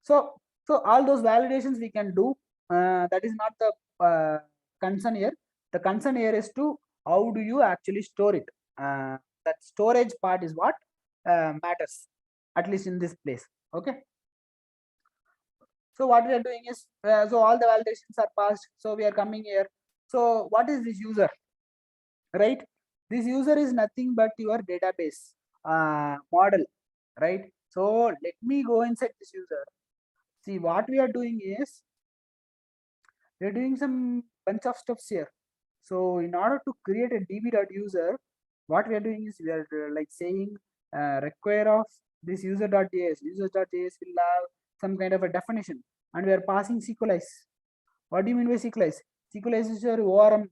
So all those validations we can do. That is not the concern here. The concern here is to how do you actually store it. That storage part is what matters, at least in this place. Okay. So what we are doing is, so all the validations are passed. So we are coming here. So what is this user, right? This user is nothing but your database model, right? So let me go inside this user. See, what we are doing is, we are doing some bunch of steps here. So in order to create a db.user, what we are doing is, we are like saying require of this user.js. User.js will have some kind of a definition, and we are passing Sequelize. What do you mean by Sequelize? Sequelize is your ORM,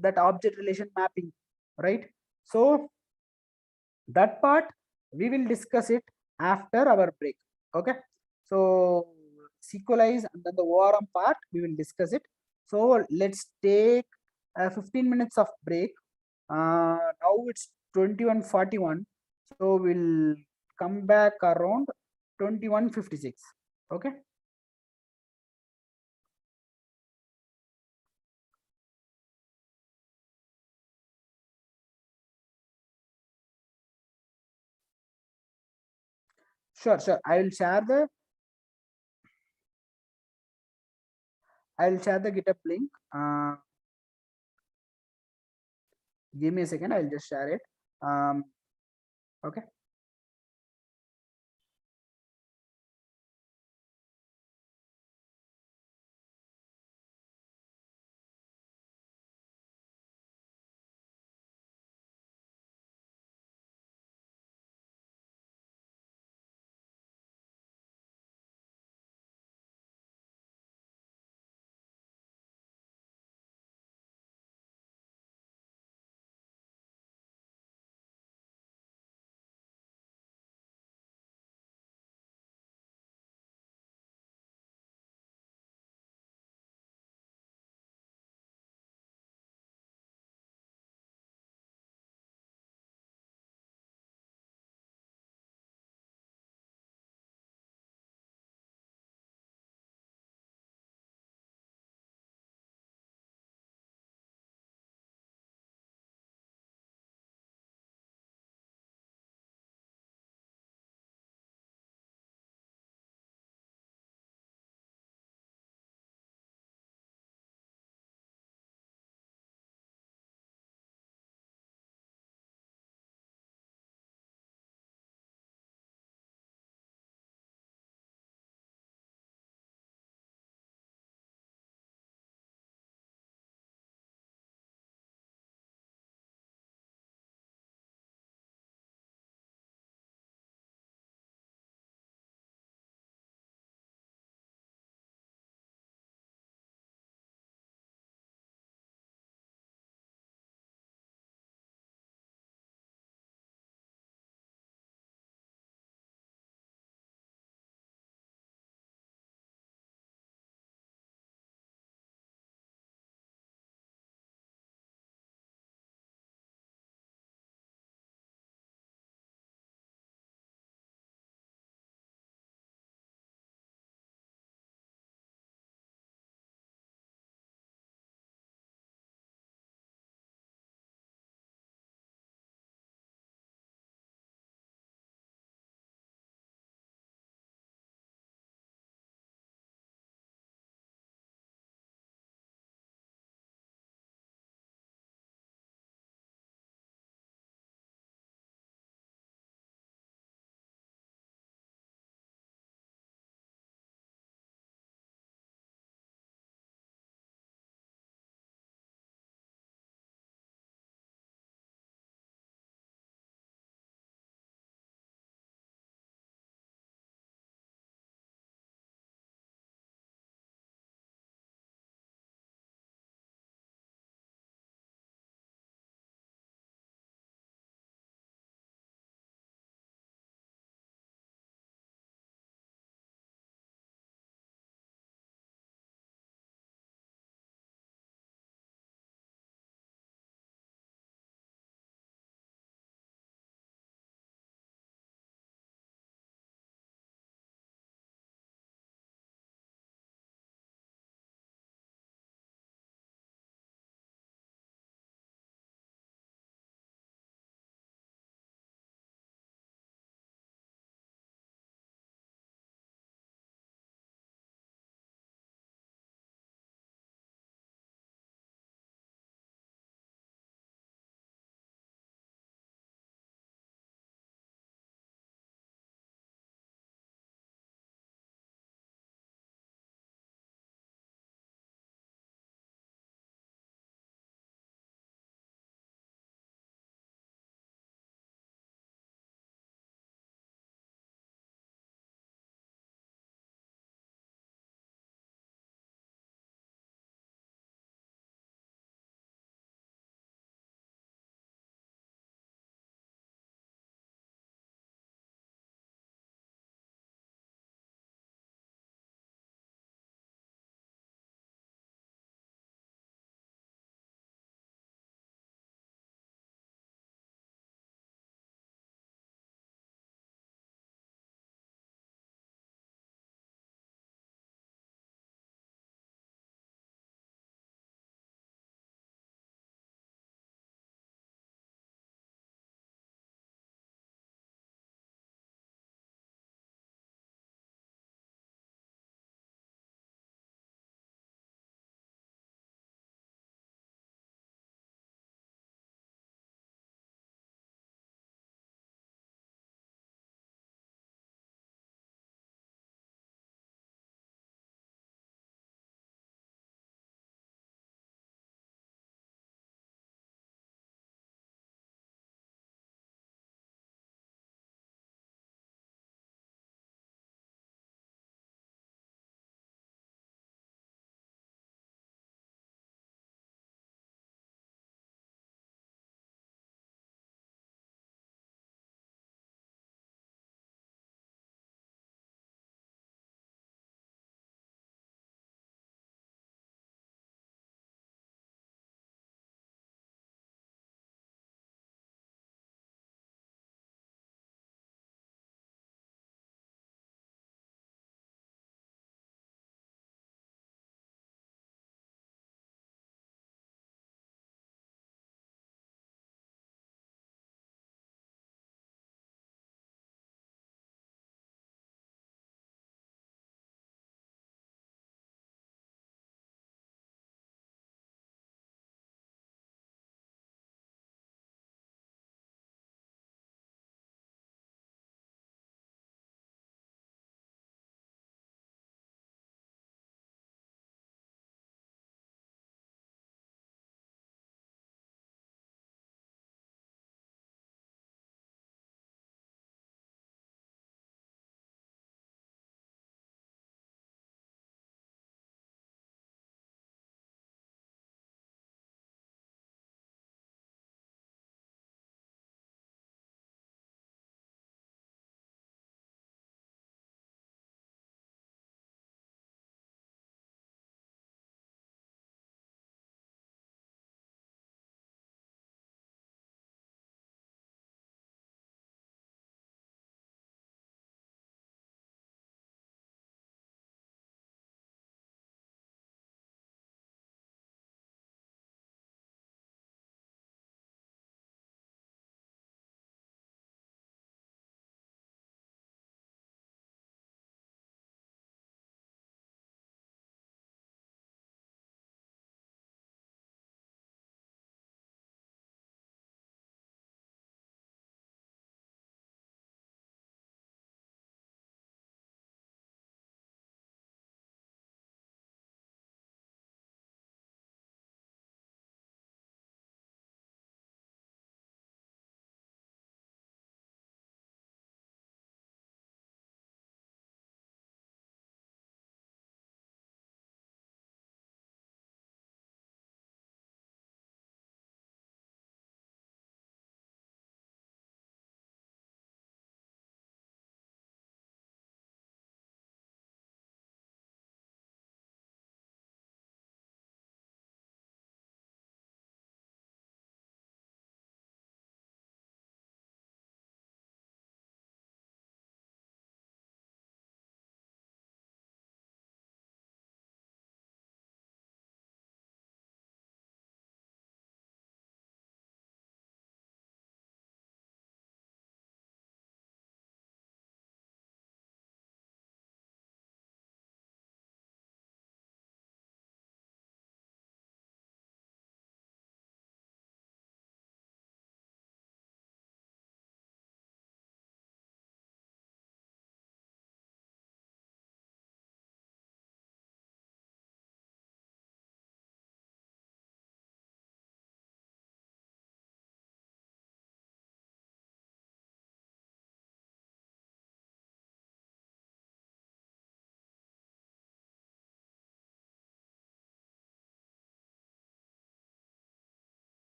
that object relation mapping, right? So that part we will discuss it after our break. Okay. So Sequelize and then the ORM part we will discuss it. So let's take 15 minutes of break. Now it's 21:41. So we'll come back around 21:56. Okay. Sure, sure. I'll share the GitHub link. Give me a second. I'll just share it. Okay.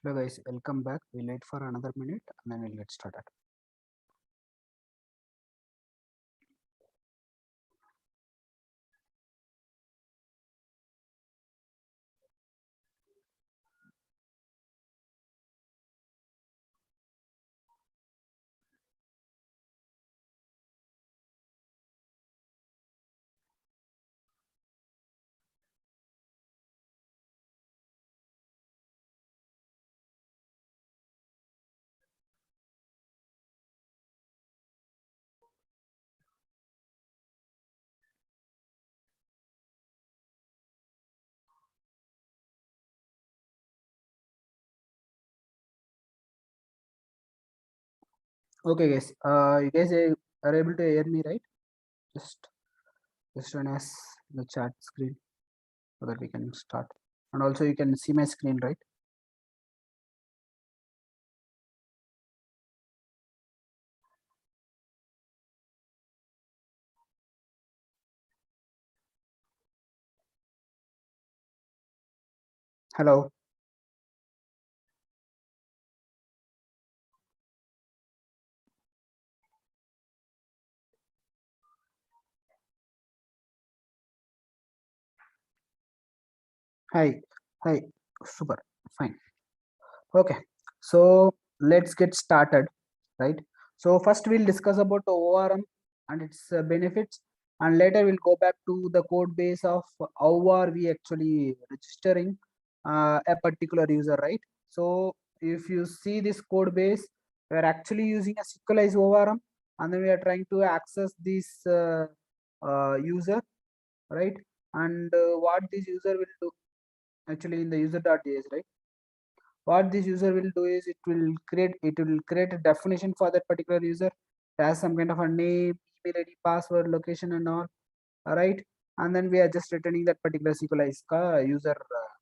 Hello guys, welcome back. We'll wait for another minute and then we'll get started. Okay guys, you guys are able to hear me, right? Just run as the chat screen so that we can start. And also you can see my screen, right? Hello. Hi. Hi. Super. Fine. Okay. So let's get started, right? So first we'll discuss about the ORM and its benefits, and later we'll go back to the code base of how are we actually registering a particular user, right? So if you see this code base, we're actually using a Sequelize ORM, and then we are trying to access this user, right? And what this user will do actually in the user.js, right? What this user will do is it will create a definition for that particular user. It has some kind of a name, email ID, password, location, and all right. And then we are just returning that particular Sequelize user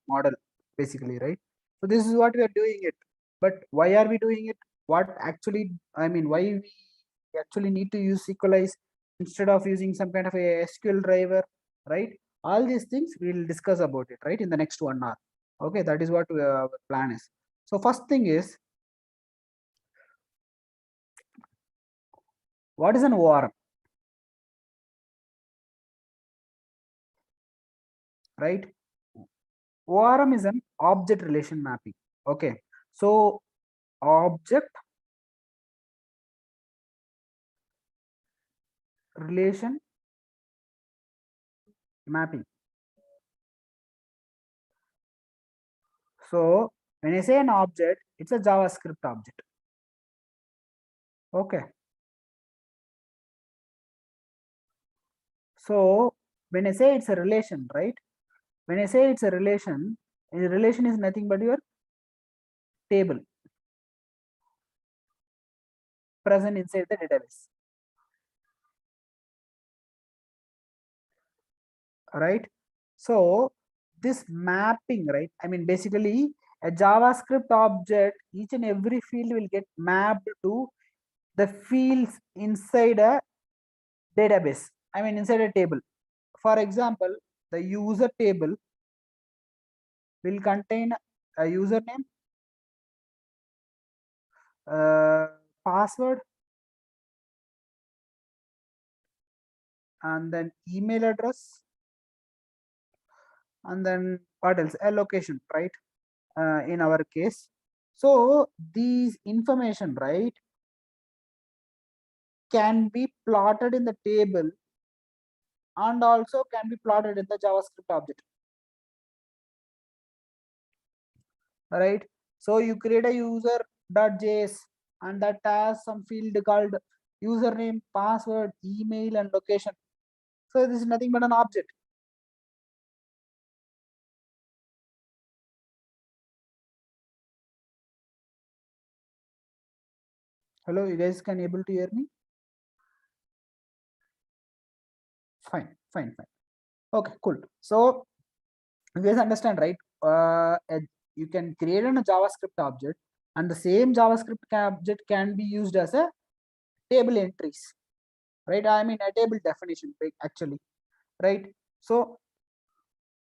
model basically, right? So this is what we are doing it. But why are we doing it? What actually, I mean, why we actually need to use Sequelize instead of using some kind of a SQL driver, right? All these things we'll discuss about it, right, in the next 1 hour. Okay, that is what our plan is. So first thing is, what is an ORM, right? ORM is an object relation mapping. Okay, so object relation mapping. So when I say an object, it's a JavaScript object. Okay, so when I say it's a relation, right? When I say it's a relation is nothing but your table present inside the database, right? So this mapping, right? I mean, basically a JavaScript object, each and every field will get mapped to the fields inside a database. I mean, inside a table. For example, the user table will contain a username, password, and then email address, and then what else? A location, right? In our case. So these information, right, can be plotted in the table and also can be plotted in the JavaScript object, right? So you create a user.js and that has some field called username, password, email, and location. So this is nothing but an object. Hello, you guys can able to hear me? Fine, fine, fine. Okay, cool. So you guys understand, right? You can create a JavaScript object, and the same JavaScript object can be used as a table entries, right? I mean a table definition, right, actually, right? So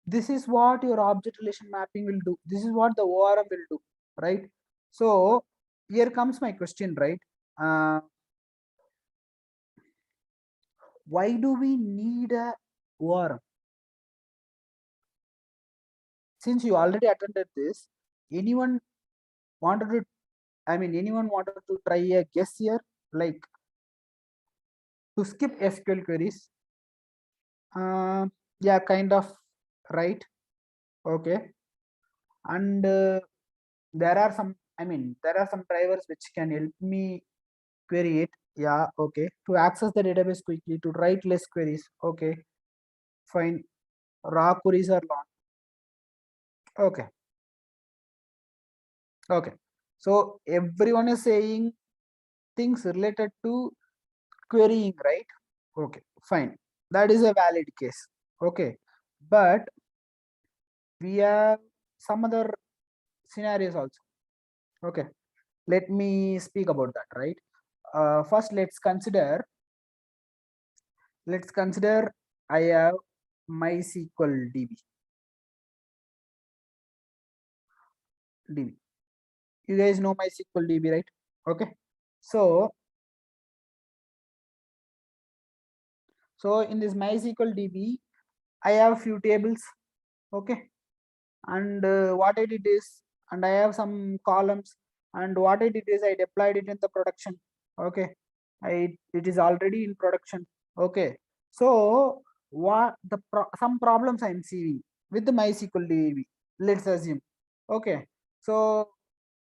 this is what your object relation mapping will do. This is what the ORM will do. right? So here comes my question, right? Why do we need a ORM? Since you already attended this, anyone wanted to, anyone wanted to try a guess here, like to skip SQL queries? Yeah, kind of, right? Okay. And there are some, there are some drivers which can help me query it. Yeah, okay. To access the database quickly, to write less queries. Okay, fine. Raw queries are long. Okay, okay. So everyone is saying things related to querying, right? Okay, fine. That is a valid case. Okay, but we have some other scenarios also. Okay, let me speak about that, right? First, let's consider I have MySQL DB. You guys know MySQL DB, right? Okay, so in this MySQL DB, I have few tables. Okay, and what I did is, and I have some columns, and what I did is I deployed it in the production. Okay, it is already in production. Okay, so what some problems I'm seeing with the MySQL DB, let's assume. Okay, so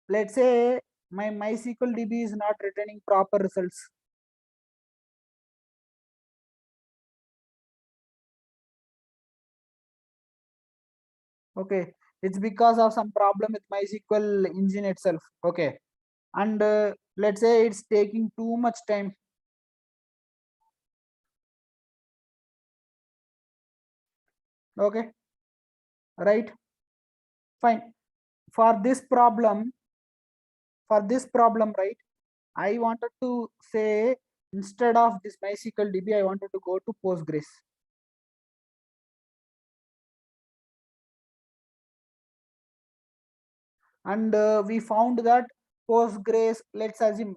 let's say my MySQL DB is not returning proper results. Okay, it's because of some problem with MySQL engine itself. Okay, and let's say it's taking too much time. Okay, right, fine. For this problem, right, I wanted to say, instead of this MySQL DB, I wanted to go to Postgres. And we found that Postgres, let's assume,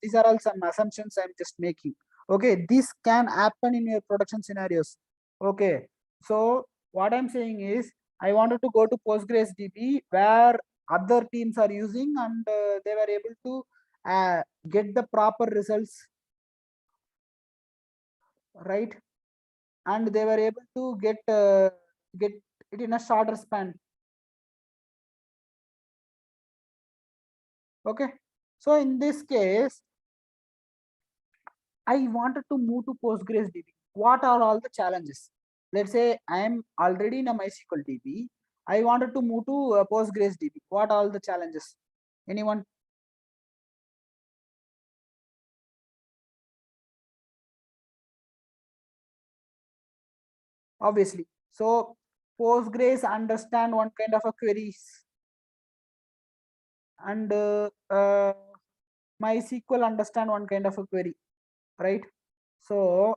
these are all some assumptions I'm just making. Okay, this can happen in your production scenarios. Okay, so what I'm saying is, I wanted to go to Postgres DB where other teams are using, and they were able to get the proper results, right? And they were able to get it in a shorter span. Okay, so in this case, I wanted to move to Postgres DB. What are all the challenges? Let's say I am already in a MySQL DB. I wanted to move to Postgres DB. What are all the challenges? Anyone? Obviously. So Postgres understand one kind of a queries, and MySQL understand one kind of a query, right? So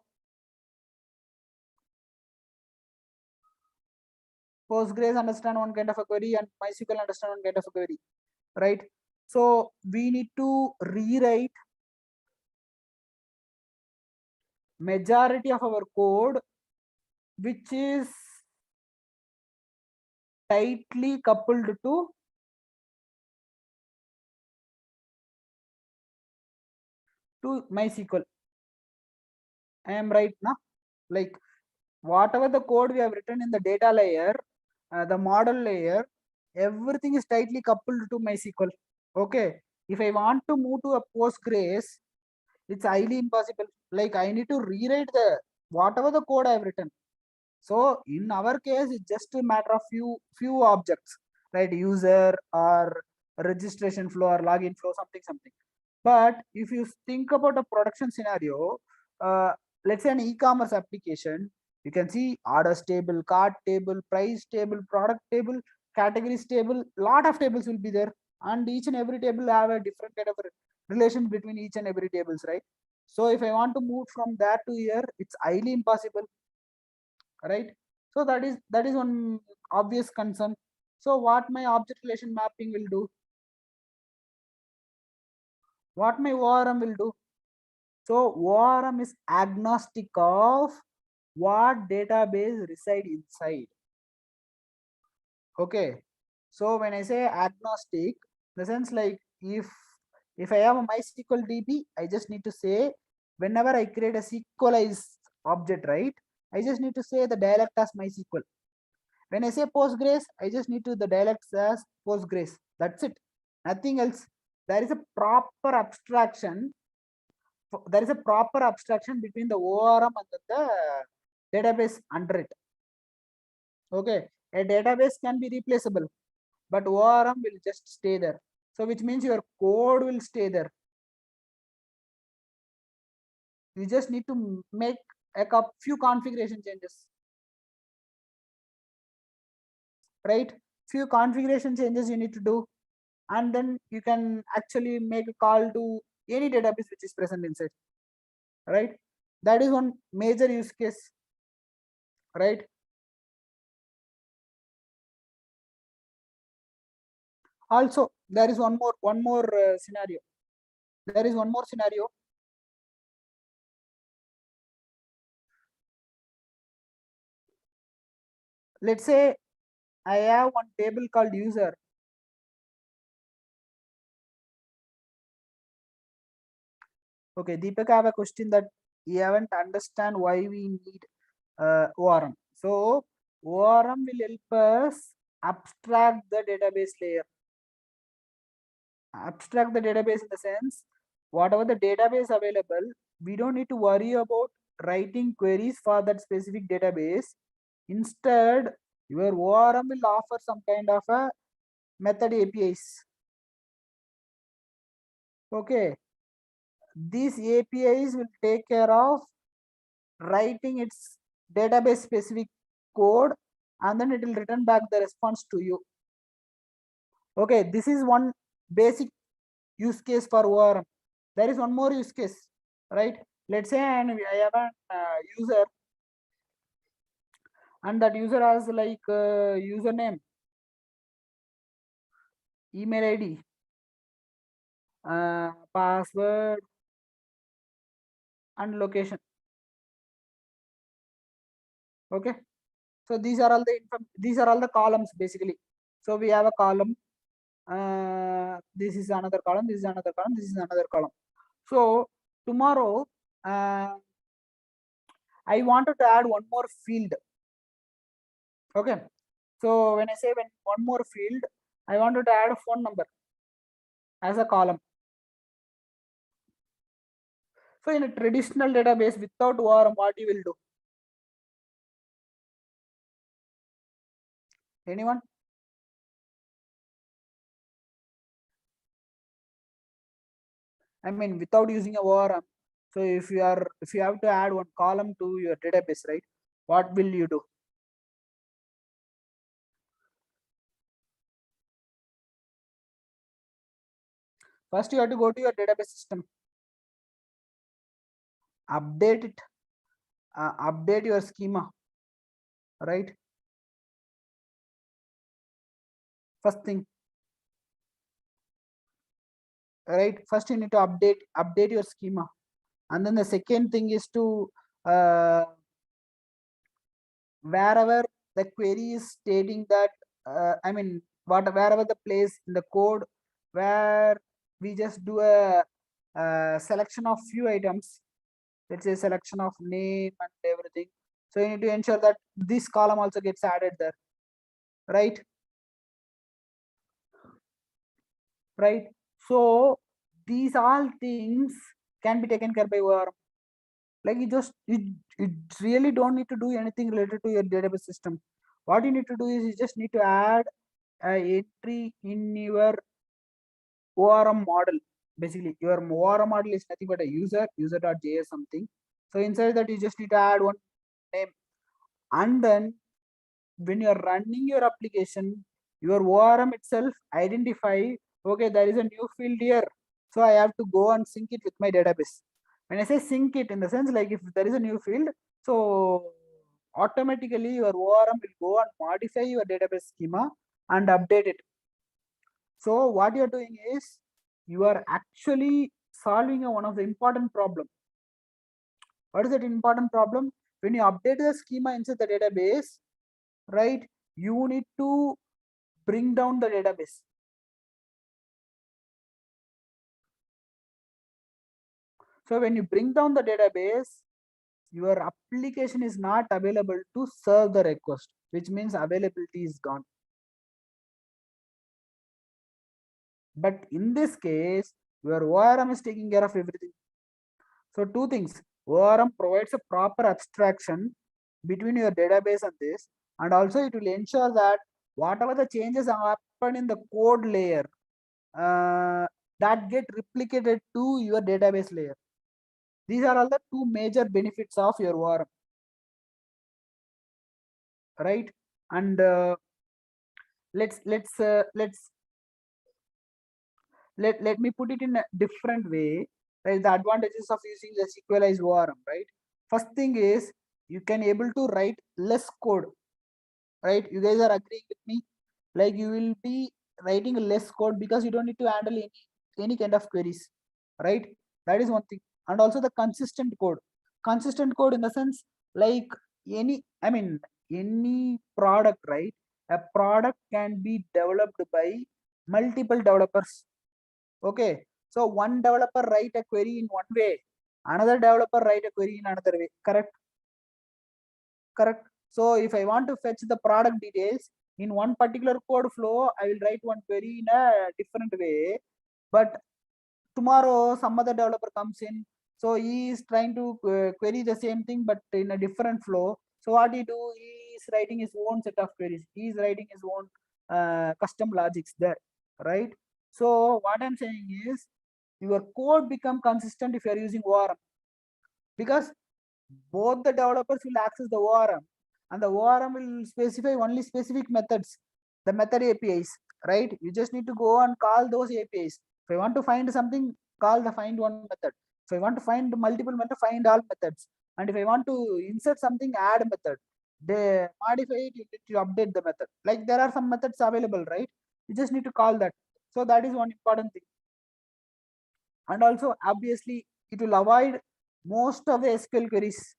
Postgres understand one kind of a query, and MySQL understand one kind of a query, right? So we need to rewrite majority of our code, which is tightly coupled to MySQL. I am right now. Like whatever the code we have written in the data layer, the model layer, everything is tightly coupled to MySQL. Okay. If I want to move to a Postgres, it's highly impossible. Like I need to rewrite the whatever the code I have written. So in our case, it's just a matter of few objects, right? User or registration flow or login flow, something. But if you think about a production scenario, let's say an e-commerce application, you can see orders table, cart table, price table, product table, categories table. Lot of tables will be there, and each and every table have a different kind of a relation between each and every tables, right? So if I want to move from that to here, it's highly impossible, right? So that is one obvious concern. So what my object relation mapping will do, What my ORM will do? So ORM is agnostic of what database reside inside. Okay. So when I say agnostic, the sense like if I have a MySQL DB, I just need to say whenever I create a Sequelize object, right? I just need to say the dialect as MySQL. When I say Postgres, I just need to the dialect as Postgres. That's it. Nothing else. There is a proper abstraction. There is a proper abstraction between the ORM and the database under it. Okay. A database can be replaceable, but ORM will just stay there. So which means your code will stay there. You just need to make a few configuration changes, right? Few configuration changes you need to do, and then you can actually make a call to any database which is present inside, right? That is one major use case, right? Also, there is one more scenario. There is one more scenario. Let's say I have one table called user. Okay, Deepak, I have a question that you haven't understand why we need ORM. So ORM will help us abstract the database layer. Abstract the database in the sense, whatever the database available, we don't need to worry about writing queries for that specific database. Instead, your ORM will offer some kind of a method APIs. Okay, these APIs will take care of writing its database specific code, and then it will return back the response to you. Okay, this is one basic use case for ORM. There is one more use case, right? Let's say I have a user, and that user has like username, email ID, password, and location. Okay, so these are all the columns basically. So we have a column. This is another column. This is another column. This is another column. So tomorrow, I wanted to add one more field. Okay. So when I say one more field, I wanted to add a phone number as a column. So in a traditional database without ORM, what you will do? Anyone? I mean, without using a ORM. So if you have to add one column to your database, right? What will you do? First, you have to go to your database system, update it, update your schema, right? First thing, right? First, you need to update your schema, and then the second thing is to wherever the query is stating that I mean wherever the place in the code where we just do a selection of few items, let's say selection of name and everything. So you need to ensure that this column also gets added there, right? Right. So these all things can be taken care by ORM. Like you really don't need to do anything related to your database system. What you need to do is you just need to add a entry in your ORM model. Basically, your ORM model is nothing but a user.js something. So inside that you just need to add one name, and then when you're running your application, your ORM itself identify, okay, there is a new field here, so I have to go and sync it with my database. When I say sync it, in the sense like if there is a new field, so automatically your ORM will go and modify your database schema and update it. So what you're doing is you are actually solving one of the important problem. What is that important problem? When you update the schema inside the database, right, you need to bring down the database. So when you bring down the database, your application is not available to serve the request, which means availability is gone. But in this case, your ORM is taking care of everything. So two things, ORM provides a proper abstraction between your database and this, and also it will ensure that whatever the changes happen in the code layer, that get replicated to your database layer. These are all the two major benefits of your ORM, right? And let me put it in a different way. Right? The advantages of using the Sequelize ORM, right? First thing is you can able to write less code, right? You guys are agreeing with me? Like you will be writing less code because you don't need to handle any kind of queries, right? That is one thing. And also the consistent code in the sense, like any product, right? A product can be developed by multiple developers. Okay, so one developer write a query in one way, another developer write a query in another way. Correct? So if I want to fetch the product details in one particular code flow, I will write one query in a different way. But tomorrow some other developer comes in, so he is trying to query the same thing but in a different flow. So what he do, he is writing his own set of queries, he is writing his own custom logics there, right? So what I'm saying is your code become consistent if you are using ORM, because both the developers will access the ORM and the ORM will specify only specific methods, the method APIs, right? You just need to go and call those APIs. If I want to find something, call the find one method. If I want to find multiple method, find all methods. And if I want to insert something, add method. They modify it, you need to update the method. Like there are some methods available, right? You just need to call that. So that is one important thing. And also obviously it will avoid most of the SQL queries.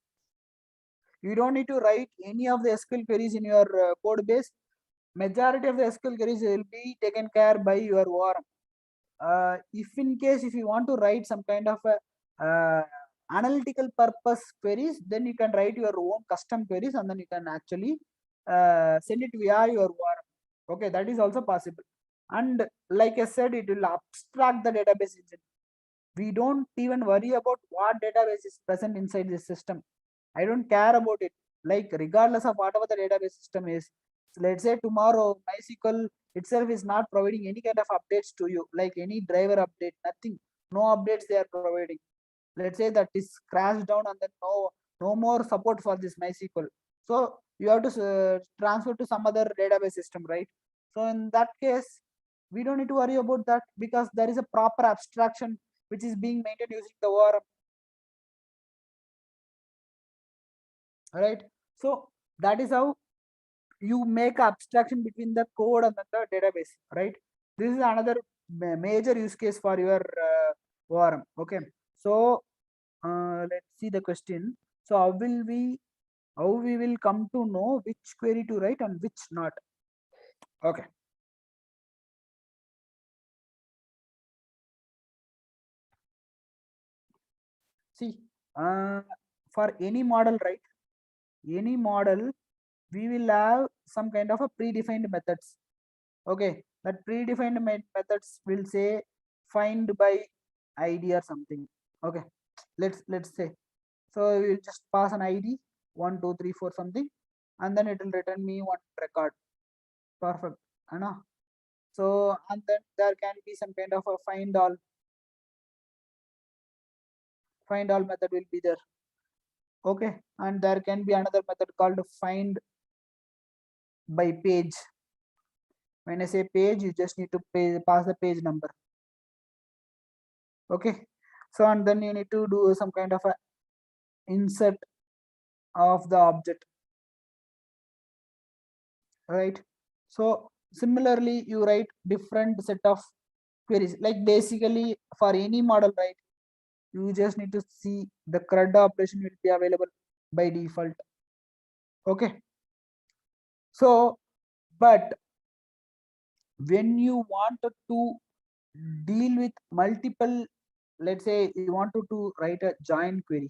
You don't need to write any of the SQL queries in your code base. Majority of the SQL queries will be taken care by your ORM. If in case if you want to write some kind of a, analytical purpose queries, then you can write your own custom queries and then you can actually send it via your ORM. Okay, that is also possible. And like I said, it will abstract the database engine. We don't even worry about what database is present inside this system. I don't care about it. Like regardless of whatever the database system is, so let's say tomorrow MySQL itself is not providing any kind of updates to you, like any driver update, nothing, no updates they are providing. Let's say that is crashed down and then no more support for this MySQL. So you have to transfer to some other database system, right? So in that case, we don't need to worry about that because there is a proper abstraction which is being maintained using the ORM. Right? So that is how you make abstraction between the code and the database, right? This is another major use case for your ORM. Okay, so let's see the question. So how we will come to know which query to write and which not? Okay. See, for any model, right? Any model, we will have some kind of a predefined methods. Okay, that predefined methods will say find by ID or something. Okay, let's say, so we'll just pass an ID 1 2 3 4 something, and then it will return me one record. Perfect, I know. So and then there can be some kind of a find all method will be there. Okay, and there can be another method called find by page. When I say page, you just need to pass the page number. Okay, so and then you need to do some kind of a insert of the object, right? So similarly you write different set of queries, like basically for any model, right? You just need to see the CRUD operation will be available by default. Okay. So, but when you wanted to deal with multiple, let's say you wanted to write a join query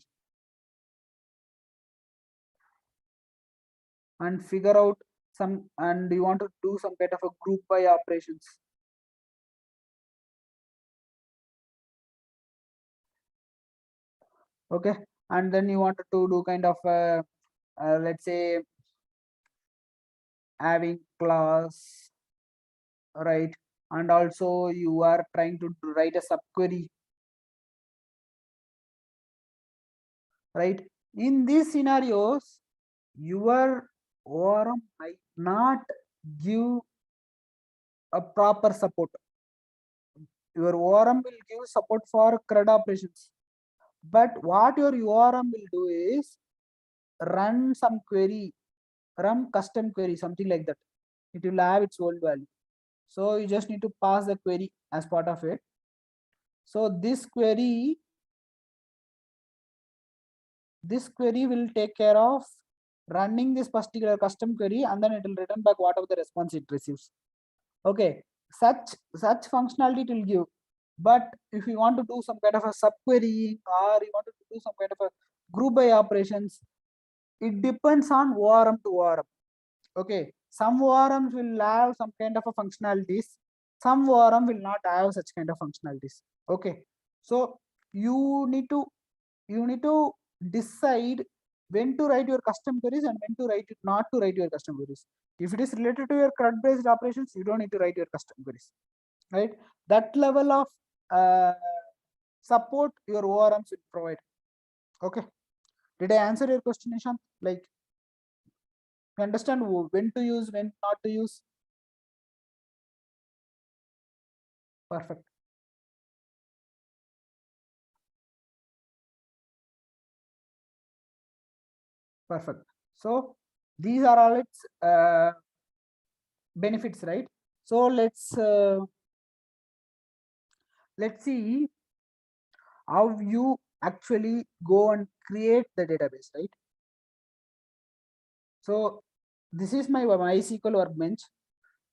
and figure out some, and you want to do some kind of a group by operations. Okay, and then you wanted to do kind of let's say having class, right? And also you are trying to write a subquery, right? In these scenarios, your ORM might not give a proper support. Your ORM will give support for CRUD operations, but what your ORM will do is run some query, run custom query, something like that. It will have its own value. So you just need to pass the query as part of it. So this query will take care of running this particular custom query, and then it will return back whatever the response it receives. Okay, such functionality it will give. But if you want to do some kind of a subquery, or you want to do some kind of a group by operations, it depends on ORM to ORM. Okay, some ORMs will have some kind of a functionalities, some ORM will not have such kind of functionalities. Okay, so you need to decide when to write your custom queries and when to write it, not to write your custom queries. If it is related to your CRUD based operations, you don't need to write your custom queries, right? That level of support your ORMs will provide. Okay, did I answer your question, Nishant? Like, you understand when to use, when not to use? Perfect. Perfect. So these are all its benefits, right? So let's see how you actually go and create the database, right? So this is my MySQL workbench.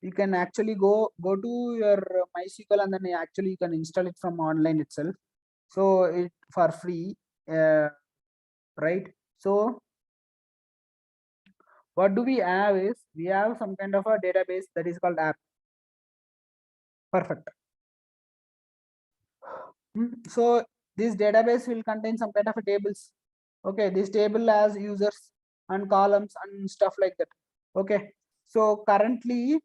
You can actually go to your MySQL, and then actually you can install it from online itself. So it for free, right? So what do we have is, we have some kind of a database that is called app. Perfect. So this database will contain some kind of a tables. Okay, this table has users and columns and stuff like that. Okay, so currently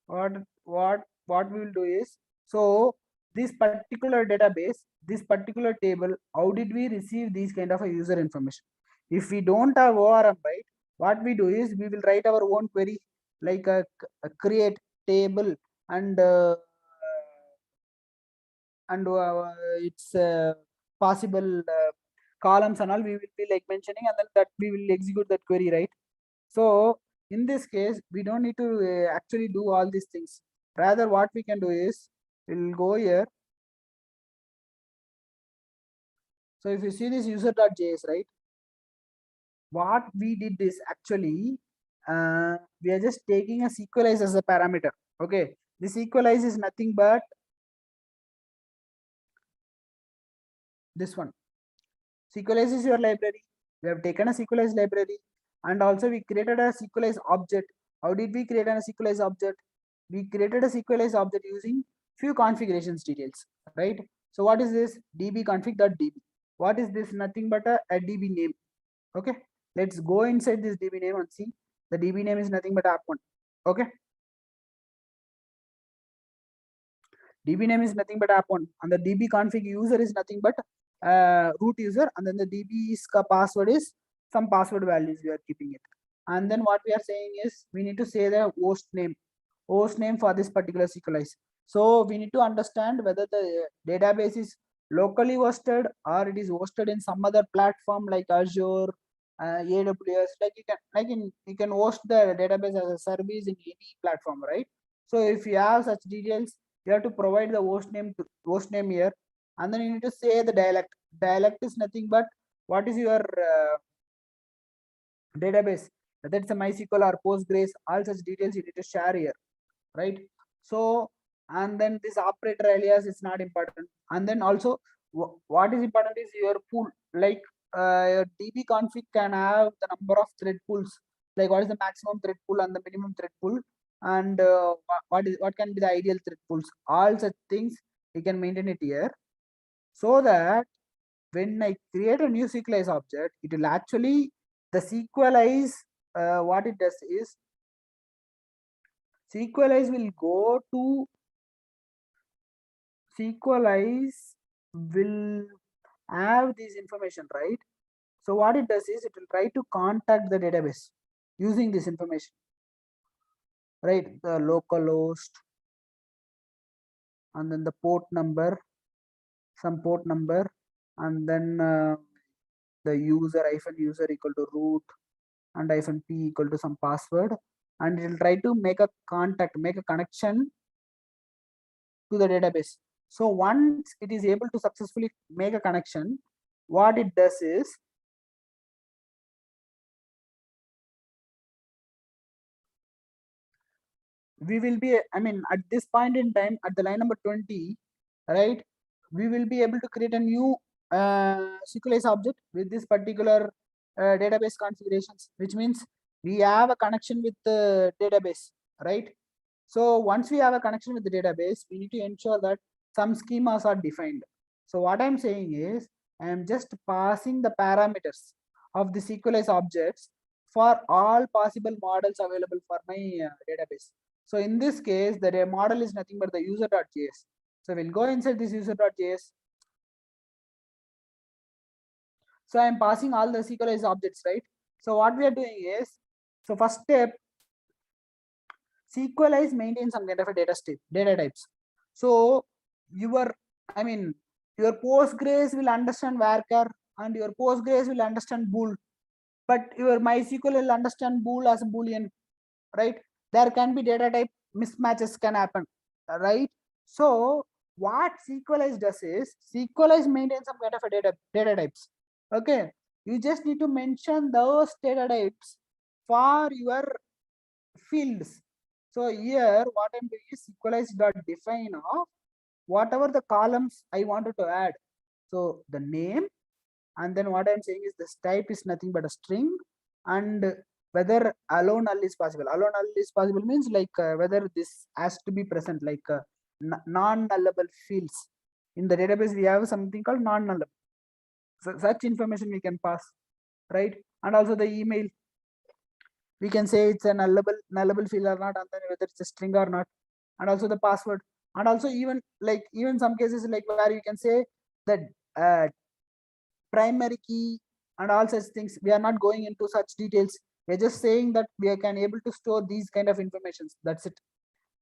what we will do is, so this particular database, this particular table, how did we receive these kind of a user information? If we don't have ORM, right, what we do is we will write our own query, like a create table, and it's possible columns and all we will be like mentioning, and then that we will execute that query, right? So in this case, we don't need to actually do all these things. Rather, what we can do is, we'll go here. So if you see this user.js, right, what we did is actually we are just taking a Sequelize as a parameter. Okay, the Sequelize is nothing but this one. Sequelize is your library. We have taken a Sequelize library, and also we created a Sequelize object. How did we create a Sequelize object? We created a Sequelize object using few configurations details, right? So what is this? dbconfig.db. What is this? Nothing but a db name. Okay, let's go inside this db name and see. The db name is nothing but app1. Okay, db name is nothing but app1, and the db config user is nothing but root user, and then the db's password is some password values we are keeping it. And then what we are saying is, we need to say the host name for this particular Sequelize. So we need to understand whether the database is locally hosted or it is hosted in some other platform like Azure, AWS. Like you can host the database as a service in any platform, right? So if you have such details, You have to provide the host name here, and then you need to say the dialect. Dialect is nothing but what is your database, whether it's a MySQL or Postgres, all such details you need to share here, right? So, and then this operator alias is not important. And then also what is important is your pool, like your DB config can have the number of thread pools, like what is the maximum thread pool and the minimum thread pool, and what can be the ideal thread pools, all such things you can maintain it here, so that when I create a new Sequelize object, it will actually, the Sequelize, what it does is, Sequelize will go to, Sequelize will have this information, right? So what it does is it will try to contact the database using this information, right? The localhost, and then the port number, some port number, and then the user equal to root, and -p equal to some password, and it will try to make a contact, make a connection to the database. So once it is able to successfully make a connection, what it does is, we will be, I mean, at this point in time, at the line number 20, right, we will be able to create a new Sequelize object with this particular database configurations, which means we have a connection with the database, right? So once we have a connection with the database, we need to ensure that some schemas are defined. So what I'm saying is, I am just passing the parameters of the Sequelize objects for all possible models available for my database. So in this case, the model is nothing but the user.js. So we'll go inside this user.js. So I'm passing all the Sequelize objects, right? So what we are doing is, so first step, Sequelize maintains some kind of a data types. So your, I mean, your Postgres will understand varchar, and your Postgres will understand bool, but your MySQL will understand bool as a boolean, right? There can be data type mismatches can happen, right? So what Sequelize does is, Sequelize maintains some kind of a data types. Okay, you just need to mention those data types for your fields. So here what I'm doing is Sequelize.define of whatever the columns I wanted to add. So the name, and then what I'm saying is this type is nothing but a string, and whether allow null is possible. Allow null is possible means like whether this has to be present, like non-nullable fields. In the database we have something called non-nullable. So such information we can pass, right? And also the email, we can say it's a nullable field or not, and then whether it's a string or not, and also the password, and also even like even some cases like where you can say that primary key and all such things. We are not going into such details. We're just saying that we can able to store these kind of informations. That's it.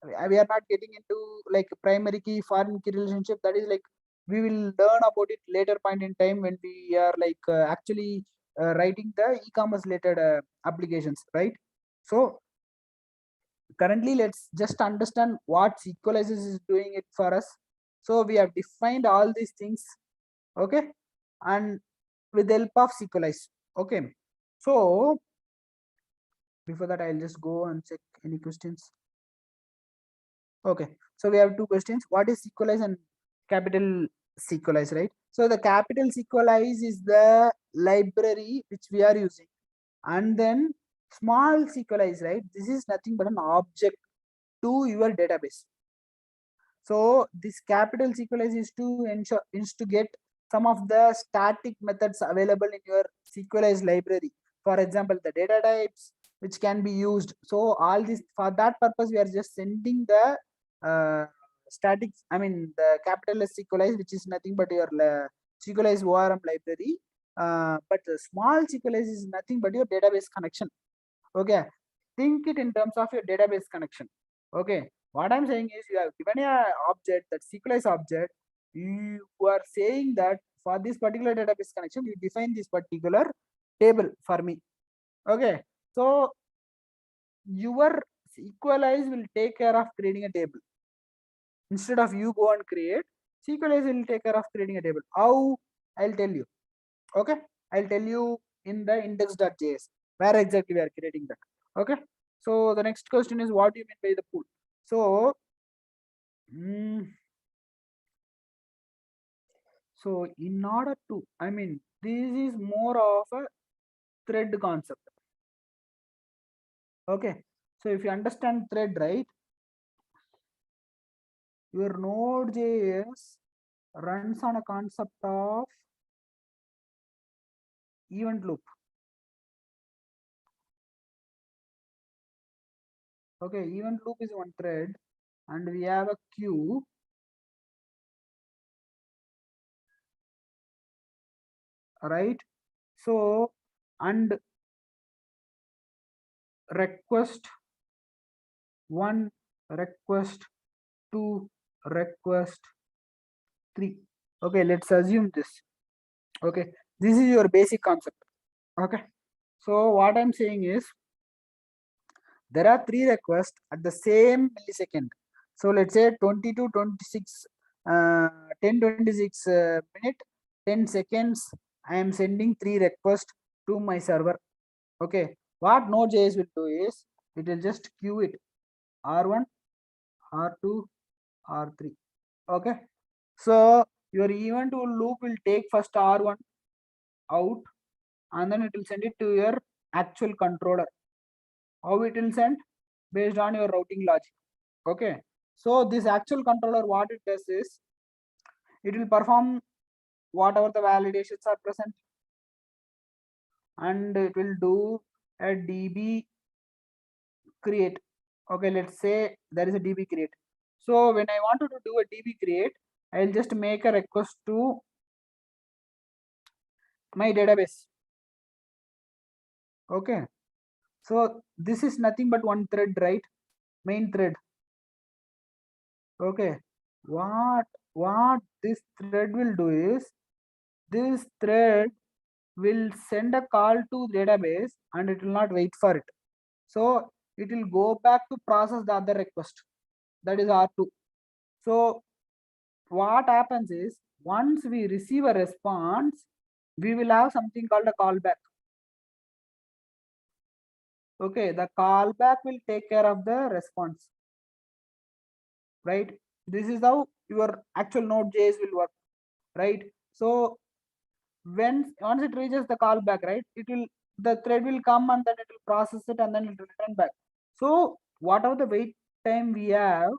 We are not getting into like primary key, foreign key relationship. That is like we will learn about it later point in time when we are like actually writing the e-commerce related applications, right? So currently let's just understand what Sequelizes is doing it for us. So we have defined all these things, okay, and with the help of Sequelize, okay. So before that I'll just go and check any questions. Okay, so we have two questions. What is Sequelize and capital Sequelize, right? So the capital Sequelize is the library which we are using, and then small Sequelize, right? This is nothing but an object to your database. So this capital Sequelize is to ensure is to get some of the static methods available in your Sequelize library. For example, the data types which can be used. So all this, for that purpose, we are just sending the static. I mean the capital Sequelize, which is nothing but your Sequelize ORM library. But the small Sequelize is nothing but your database connection. Okay, think it in terms of your database connection. Okay, what I'm saying is you have given a object, that Sequelize object, you are saying that for this particular database connection you define this particular table for me. Okay, so your Sequelize will take care of creating a table. Instead of you go and create, Sequelize will take care of creating a table. How? I'll tell you. Okay, I'll tell you in the index.js where exactly we are creating that. Okay, so the next question is, what do you mean by the pool? So so in order to, I mean, this is more of a thread concept. Okay, so if you understand thread, right, your Node.js runs on a concept of event loop. Okay, event loop is one thread, and we have a queue. Right, so and request 1, request 2, request 3. Okay, let's assume this. Okay, this is your basic concept. Okay, so what I'm saying is, there are 3 requests at the same millisecond. So let's say 20 to 26 10 26 minute 10 seconds, I am sending 3 requests to my server. Okay, what Node.js will do is, it will just queue it R1, R2, R3. Okay, so your event loop will take first R1 out, and then it will send it to your actual controller. How it will send? Based on your routing logic. Okay, so this actual controller, what it does is, it will perform whatever the validations are present, and it will do a db create. Okay, let's say there is a db create. So when I wanted to do a db create, I'll just make a request to my database. Okay, so this is nothing but one thread, right? Main thread. Okay, what this thread will do is, this thread will send a call to database, and it will not wait for it. So it will go back to process the other request, that is R2. So what happens is, once we receive a response, we will have something called a callback. Okay, the callback will take care of the response. Right, this is how your actual Node.js will work. Right, so once it reaches the callback, right, it will, the thread will come, and then it will process it, and then it will return back. So whatever the wait time we have,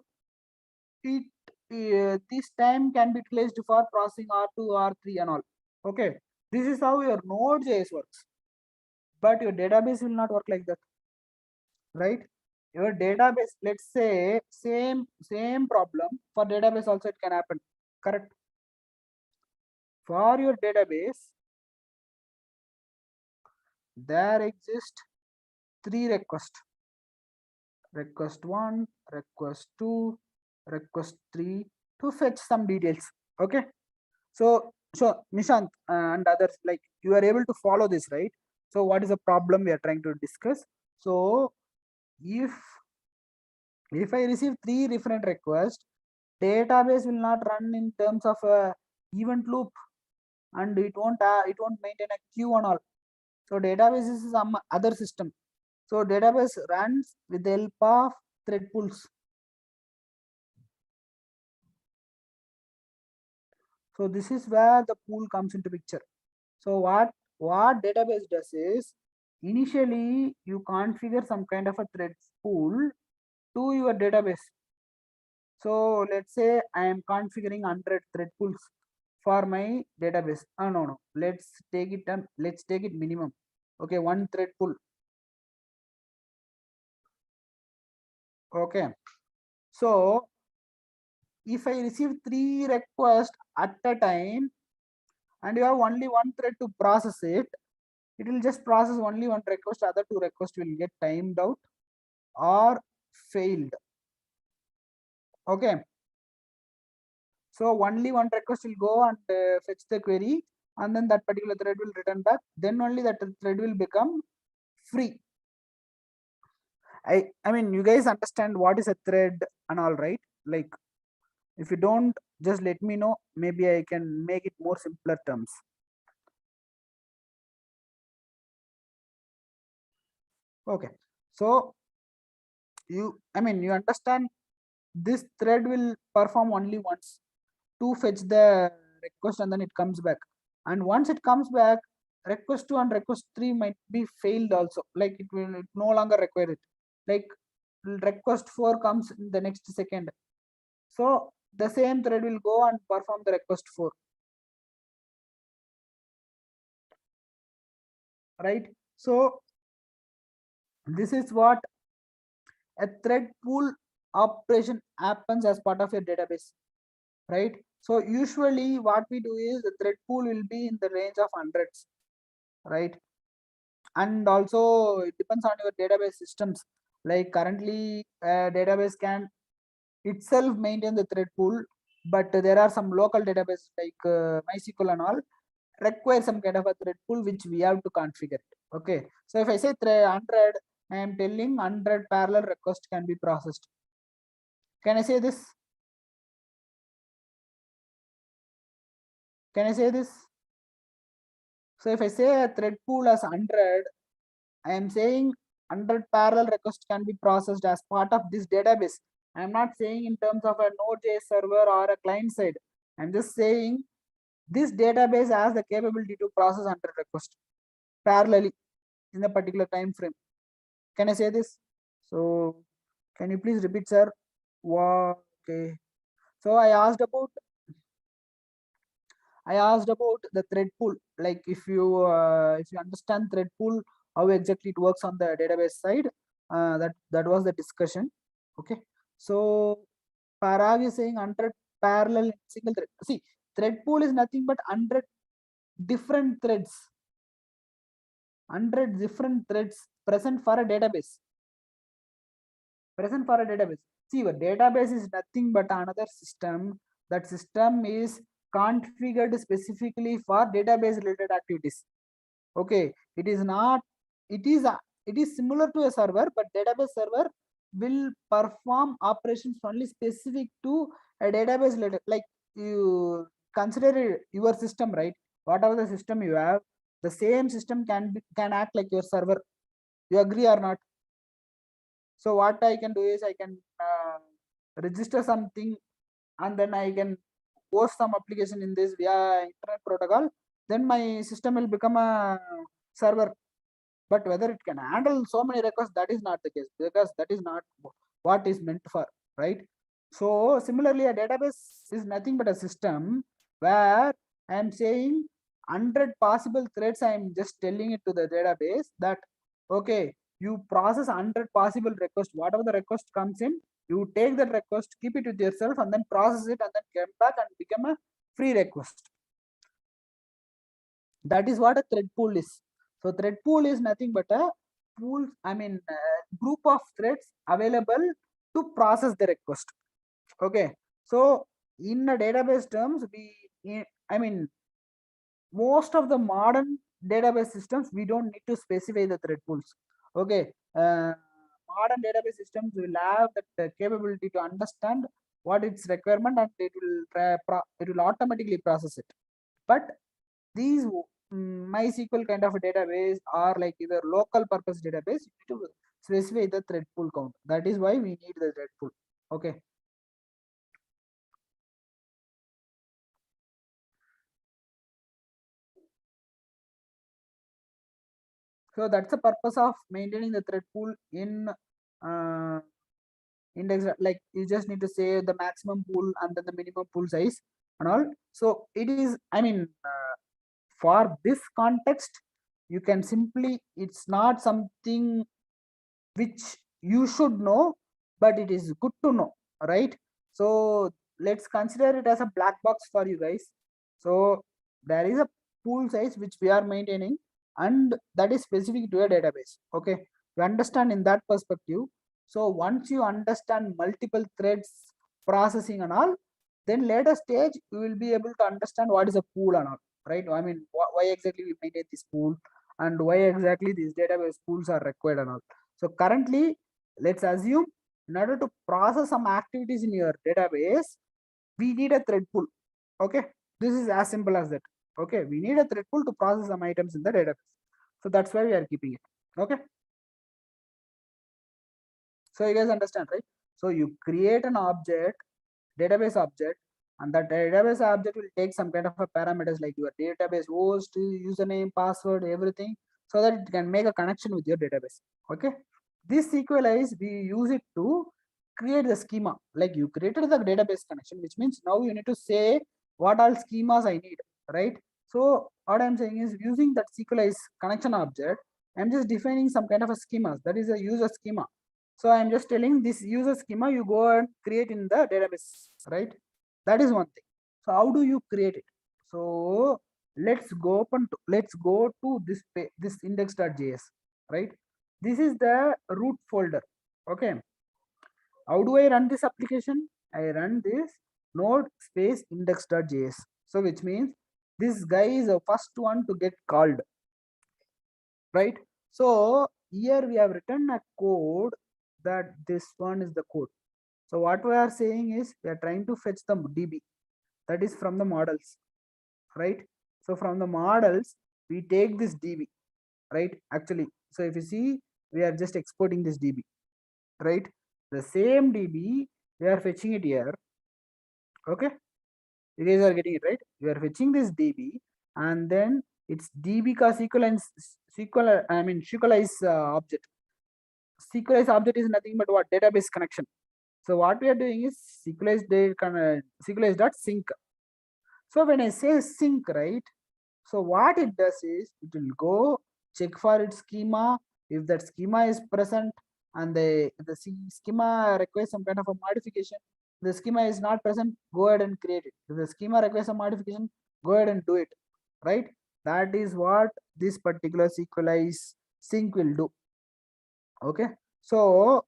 it this time can be utilized for processing R2, R3 and all. Okay, this is how your Node.js works, but your database will not work like that. Right, your database, let's say, same problem for database also it can happen. Correct, for your database there exist 3 requests: request 1, request 2, request 3, to fetch some details. Okay, so Nishant and others, like, you are able to follow this, right? So what is the problem we are trying to discuss? So if I receive 3 different requests, database will not run in terms of a event loop, and it won't maintain a queue and all. So database is some other system. So database runs with the help of thread pools. So this is where the pool comes into picture. So what database does is, initially you configure some kind of a thread pool to your database. So let's say I am configuring 100 thread pools for my database. Oh, no, let's take it minimum. Okay, 1 thread pool. Okay, so if I receive 3 requests at a time, and you have only 1 thread to process it, it will just process only 1 request. Other 2 requests will get timed out or failed. Okay, so only 1 request will go and fetch the query, and then that particular thread will return back. Then only that thread will become free. I mean, you guys understand what is a thread and all, right? Like, If you don't, just let me know. Maybe I can make it more simpler terms. Okay. So you understand this thread will perform only once to fetch the request and then it comes back. And once it comes back, request 2 and request 3 might be failed also. Like it no longer require it. Like request 4 comes in the next second. So the same thread will go and perform the request 4. Right? So this is what a thread pool operation happens as part of your database, right? So usually what we do is the thread pool will be in the range of hundreds, right? And also it depends on your database systems. Like currently database can itself maintain the thread pool, but there are some local database like MySQL and all require some kind of a thread pool which we have to configure. Okay, so if I say thread 100, I am telling 100 parallel request can be processed. Can I say this? Can I say this? So if I say a thread pool as 100, I am saying 100 parallel requests can be processed as part of this database. I am not saying in terms of a Node.js server or a client side. I'm just saying this database has the capability to process 100 requests parallelly in a particular time frame. Can I say this? So can you please repeat, sir? Wow. Okay. So I asked about the thread pool. Like if you understand thread pool, how exactly it works on the database side. That was the discussion. Okay. So Parag is saying 100 parallel single thread. See, thread pool is nothing but 100 different threads. 100 different threads present for a database. Present for a database. See, a database is nothing but another system. That system is configured specifically for database related activities. Okay, it is not, it is it is similar to a server, but database server will perform operations only specific to a database related. Like you consider your system, right? Whatever the system you have, the same system can act like your server. You agree or not? So what I can do is I can register something and then I can post some application in this via internet protocol. Then my system will become a server. But whether it can handle so many requests, that is not the case, because that is not what is meant for, right? So similarly, a database is nothing but a system where I am saying 100 possible threads. I am just telling it to the database that okay, you process 100 possible requests. Whatever the request comes in, you take that request, keep it with yourself, and then process it, and then come back and become a free request. That is what a thread pool is. So thread pool is nothing but a pool, group of threads available to process the request. Okay, so in a database terms, most of the modern database systems, we don't need to specify the thread pools. Okay, modern database systems will have that capability to understand what its requirement, and it will automatically process it. But these MySQL kind of a database are like either local purpose database, you need to specify the thread pool count. That is why we need the thread pool. Okay. So that's the purpose of maintaining the thread pool in index. Like you just need to say the maximum pool and then the minimum pool size and all. So it is, for this context, you can simply, it's not something which you should know, but it is good to know, right? So let's consider it as a black box for you guys. So there is a pool size which we are maintaining, and that is specific to a database. Okay, you understand in that perspective. So once you understand multiple threads processing and all, then later stage you will be able to understand what is a pool and all, right? Why exactly we maintain this pool, and why exactly these database pools are required and all. So currently, let's assume in order to process some activities in your database, we need a thread pool. Okay, this is as simple as that. Okay, we need a thread pool to process some items in the database. So that's why we are keeping it. Okay, so you guys understand, right? So you create an object, database object, and that database object will take some kind of a parameters like your database host, username, password, everything, so that it can make a connection with your database. Okay, this Sequelize, we use it to create the schema. Like you created the database connection, which means now you need to say what all schemas I need, right? So what I'm saying is, using that Sequelize connection object, I'm just defining some kind of a schema. That is a user schema. So I'm just telling this user schema, you go and create in the database, right? That is one thing. So how do you create it? So let's go to this index.js, right? This is the root folder. Okay. How do I run this application? I run this node space index.js. So which means this guy is the first one to get called, right? So here we have written a code that this one is the code. So what we are saying is we are trying to fetch the DB, that is from the models, right? So from the models, we take this DB, right? Actually, so if you see, we are just exporting this DB, right? The same DB, we are fetching it here. Okay, you guys are getting it, right? We are fetching this DB, and then it's DB ka Sequelize object. Sequelize object is nothing but what? Database connection. So what we are doing is Sequelize.sync. So when I say sync, right? So what it does is it will go check for its schema. If that schema is present and the schema requires some kind of a modification, the schema is not present, go ahead and create it. If the schema requires a modification, go ahead and do it, right? That is what this particular Sequelize sync will do. Okay, so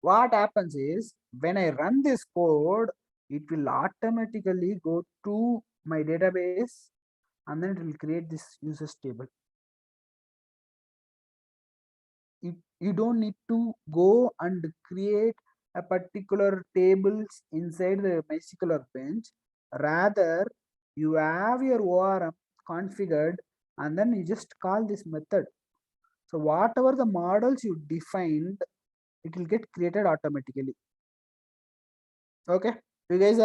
what happens is when I run this code, it will automatically go to my database and then it will create this users table. You don't need to go and create a particular tables inside the MySQL bench. Rather, you have your ORM configured and then you just call this method. So whatever the models you defined, it will get created automatically. Okay, you guys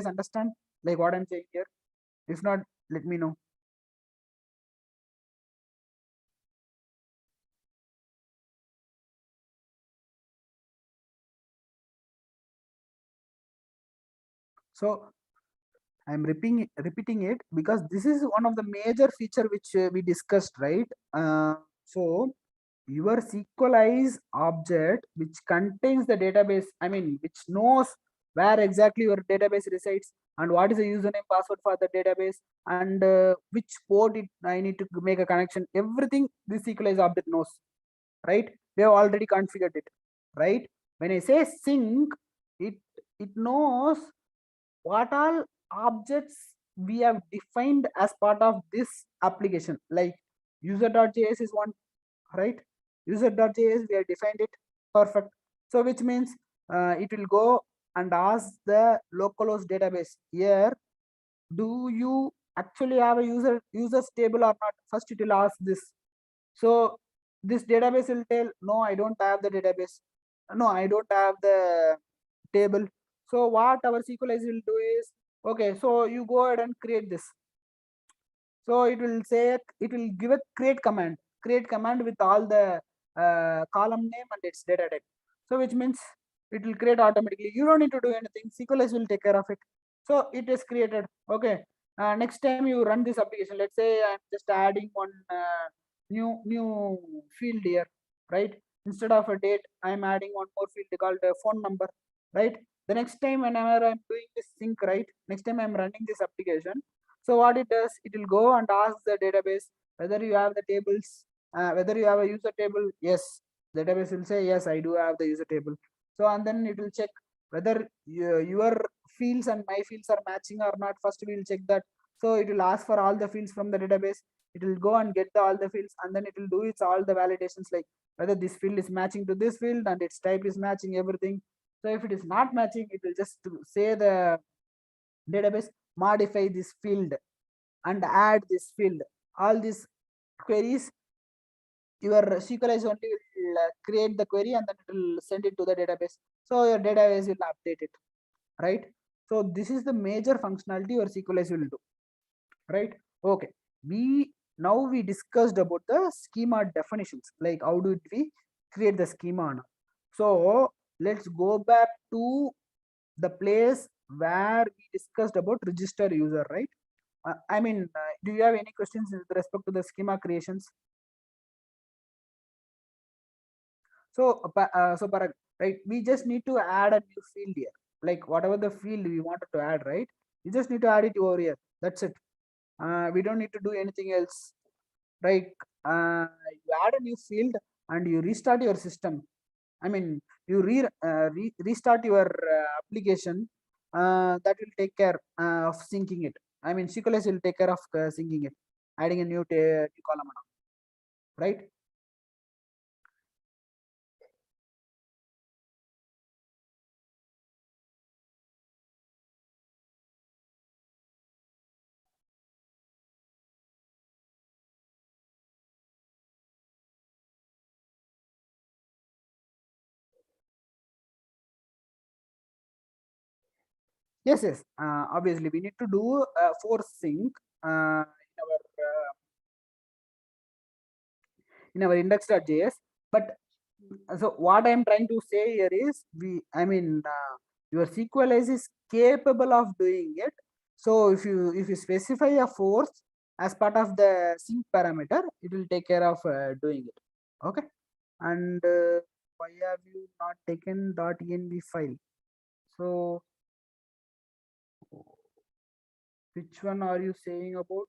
understand like what I'm saying here? If not, let me know. So I'm repeating it because this is one of the major feature which we discussed, right? So your Sequelize object which contains the database, I mean, which knows where exactly your database resides and what is the username password for the database and which port I need to make a connection. Everything this Sequelize object knows, right? We have already configured it, right? When I say sync, it it knows what all objects we have defined as part of this application. Like user.js is one, right? User.js, we have defined it. Perfect. So which means it will go and ask the localhost database here, do you actually have a users table or not? First it will ask this. So this database will tell, no, I don't have the database, no, I don't have the table. So what our Sequelize will do is, okay, so you go ahead and create this. So it will say, it will give a create command with all the column name and its data type. So which means it will create automatically. You don't need to do anything. Sequelize will take care of it. So it is created. Okay. Next time you run this application, let's say I'm just adding one new field here, right? Instead of a date, I'm adding one more field called a phone number, right? The next time whenever I'm doing this sync, right? Next time I'm running this application, so what it does, it will go and ask the database whether you have the tables, whether you have a user table. Yes, the database will say, yes, I do have the user table. So, and then it will check whether your fields and my fields are matching or not. First, we will check that. So it will ask for all the fields from the database. It will go and get all the fields and then it will do its all the validations like whether this field is matching to this field and its type is matching everything. So if it is not matching, it will just say the database, modify this field and add this field. All these queries, your Sequelize only will create the query and then it will send it to the database. So your database will update it, right? So this is the major functionality your Sequelize will do, right? Okay. We discussed about the schema definitions, like how do we create the schema now. So let's go back to the place where we discussed about register user, right? Do you have any questions with respect to the schema creations? Parag, right? We just need to add a new field here, like whatever the field we wanted to add, right? You just need to add it over here. That's it. We don't need to do anything else, right? You add a new field and you restart your system. I mean, you restart your application. That will take care of syncing it. I mean, Sequelize will take care of syncing it, adding a new column, right? Yes, yes. Obviously, we need to do force sync in our index.js. But so what I'm trying to say here is your Sequelize is capable of doing it. So if you specify a force as part of the sync parameter, it will take care of doing it. Okay. And why have you not taken .env file? So which one are you saying about?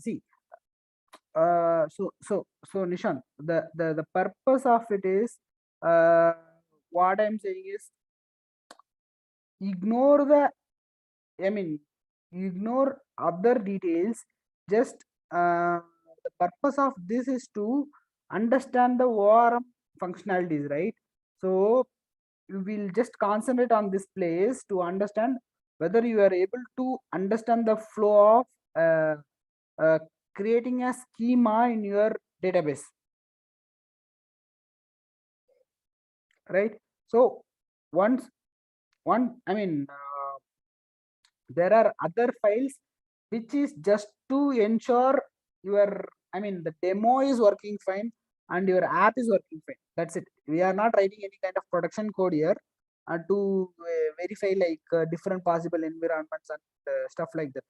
See, so Nishan, the purpose of it is, uh, what I'm saying is, ignore the, I mean, ignore other details. Just the purpose of this is to understand the ORM functionalities, right? So you will just concentrate on this place to understand whether you are able to understand the flow of uh, uh, creating a schema in your database, right? So once one I mean there are other files which is just to ensure your, the demo is working fine and your app is working fine. That's it. We are not writing any kind of production code here to verify like different possible environments and stuff like that,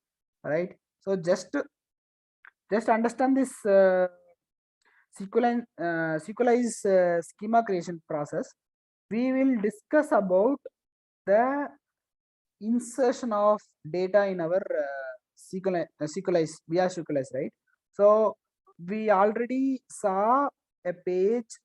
right? So just understand this Sequelize schema creation process. We will discuss about the insertion of data in our Sequelize, right? So we already saw a page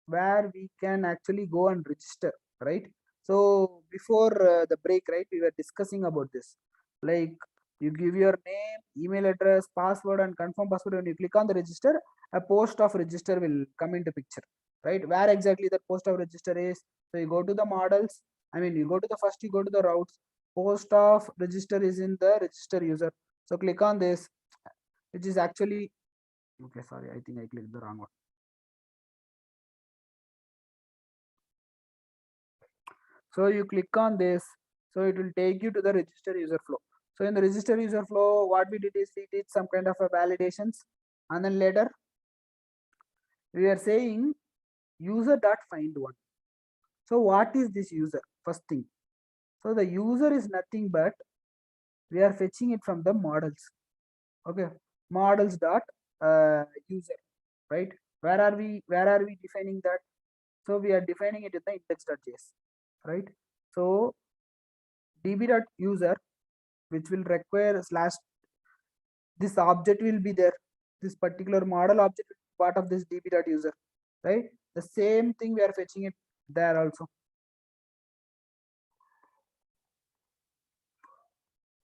where we can actually go and register, right? So before the break, right, we were discussing about this. Like, you give your name, email address, password, and confirm password. When you click on the register, a post of register will come into picture, right? Where exactly that post of register is? So you go to the models. You go to the first, you go to the routes. Post of register is in the register user. So click on this, which is actually, okay, sorry, I think I clicked the wrong one. So you click on this, so it will take you to the register user flow. So in the register user flow, what we did is we did some kind of a validations, and then later we are saying user dot find one. So what is this user? First thing. So the user is nothing but we are fetching it from the models. Okay, models dot user, right? Where are we defining that? So we are defining it in the index.js, right? So db.user, which will require slash, this object will be there, this particular model object part of this db.user, right? The same thing we are fetching it there also,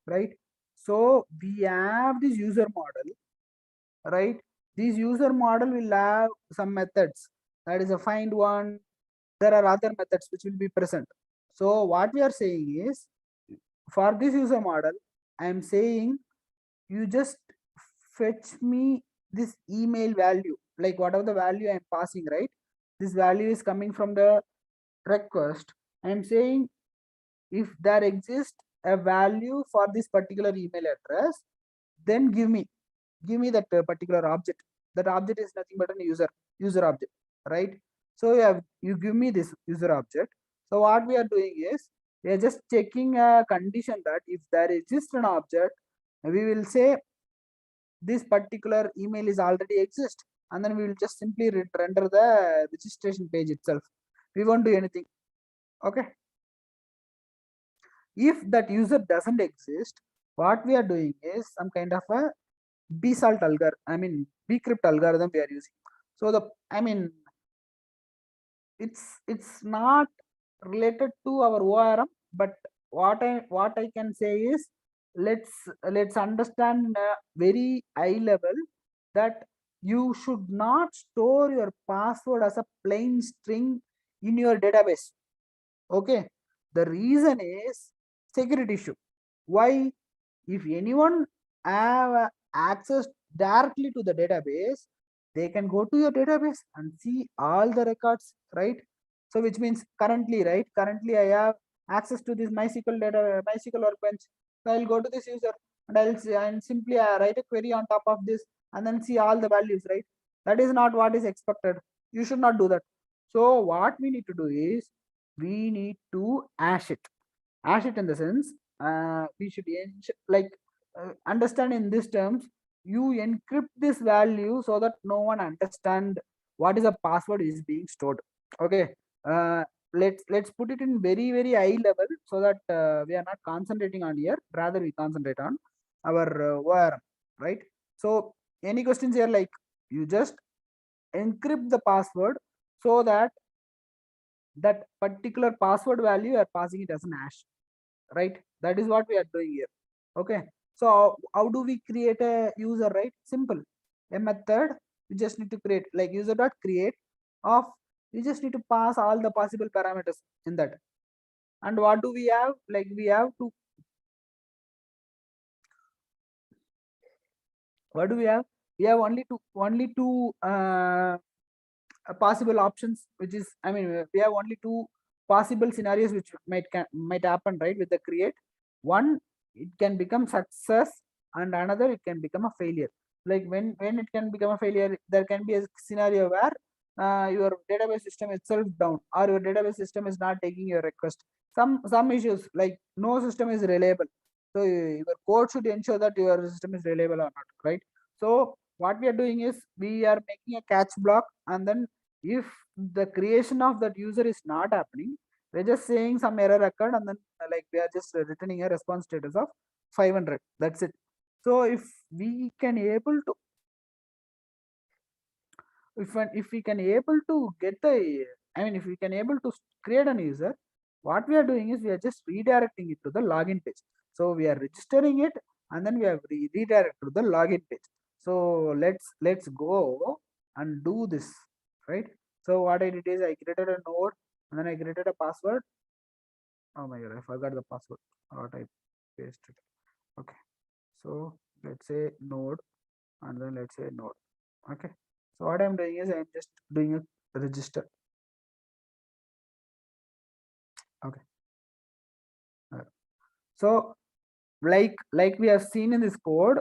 right? So we have this user model, right? This user model will have some methods, that is a find one. There are other methods which will be present. So what we are saying is, for this user model, I am saying you just fetch me this email value, like whatever the value I am passing, right? This value is coming from the request. I am saying if there exists a value for this particular email address, then give me that particular object. That object is nothing but an user object, right? So you give me this user object. So what we are doing is, we are just checking a condition that if there exists an object, we will say this particular email is already exist, and then we will just simply render the registration page itself. We won't do anything. Okay. If that user doesn't exist, what we are doing is some kind of a bsalt algorithm, I mean bcrypt algorithm we are using. So it's not related to our ORM, but what I can say is, let's understand very high level that you should not store your password as a plain string in your database. Okay, the reason is security issue. Why? If anyone have access directly to the database, they can go to your database and see all the records, right? So which means currently, right? Currently I have access to this MySQL data, MySQL workbench. So I'll go to this user and and simply write a query on top of this and then see all the values, right? That is not what is expected. You should not do that. So what we need to do is, we need to hash it in the sense, we should like understand in these terms. You encrypt this value so that no one understand what is a password is being stored. Okay. uh, let's put it in very very high level, so that we are not concentrating on here, rather we concentrate on our ORM, right? So any questions here, like you just encrypt the password so that that particular password value you are passing it as an hash, right? That is what we are doing here. Okay. So how do we create a user, right? Simple. A method, you just need to create, like user dot create of, you just need to pass all the possible parameters in that. And what do we have, like we have to, what do we have only two possible options, which is, I mean, we have only two possible scenarios which might happen, right? With the create one, it can become success, and another it can become a failure. Like when it can become a failure, there can be a scenario where your database system itself down, or your database system is not taking your request. Some issues, like no system is reliable. So your code should ensure that your system is reliable or not, right? So what we are doing is, we are making a catch block, and then if the creation of that user is not happening, we're just saying some error occurred, and then like we are just returning a response status of 500. That's it. So if we can able to, if we can able to get the, I mean, if we can able to create an user, what we are doing is, we are just redirecting it to the login page. So we are registering it, and then we have redirect to the login page. So let's go and do this, right? So what I did is, I created a node, and then I created a password. Oh my god, I forgot the password. What I pasted. Okay. So let's say node, and then let's say node. Okay. So what I'm doing is, I'm just doing a register. Okay. So like we have seen in this code,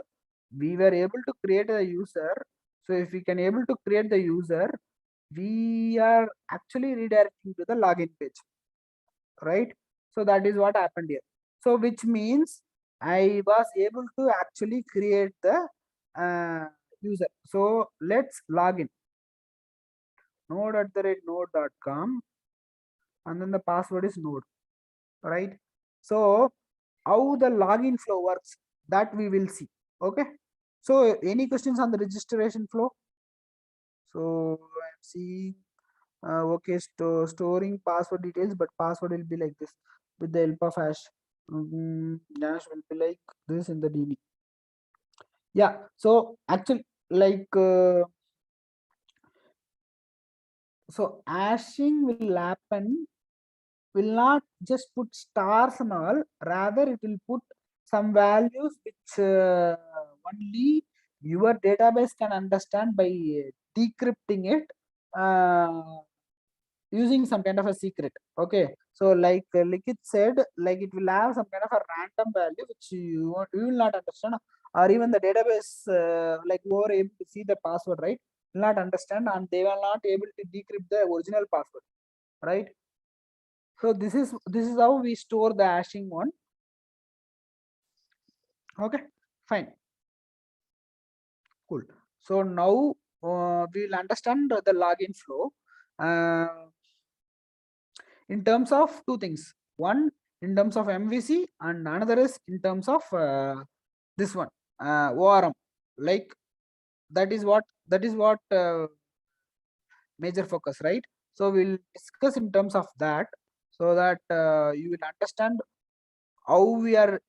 we were able to create a user. So if we can able to create the user, we are actually redirecting to the login page, right? So that is what happened here. So which means I was able to actually create the user. So let's log in, node@node.com, and then the password is node, right? So how the login flow works, that we will see. Okay. So any questions on the registration flow? So I'm seeing okay, storing password details, but password will be like this with the help of hash. Hash will be like this in the DB. Yeah. So actually, like so hashing will happen. Will not just put stars and all. Rather, it will put some values which only your database can understand by decrypting it. Using some kind of a secret. Okay, so like Likit said, like it will have some kind of a random value which you will not understand, or even the database like who are able to see the password, right, will not understand, and they will not able to decrypt the original password, right? So this is how we store the hashing one. Okay, fine, cool. So now we will understand the login flow uh, in terms of two things. One in terms of MVC, and another is in terms of this one, ORM. Like that is what major focus, right? So we'll discuss in terms of that, so that you will understand how we are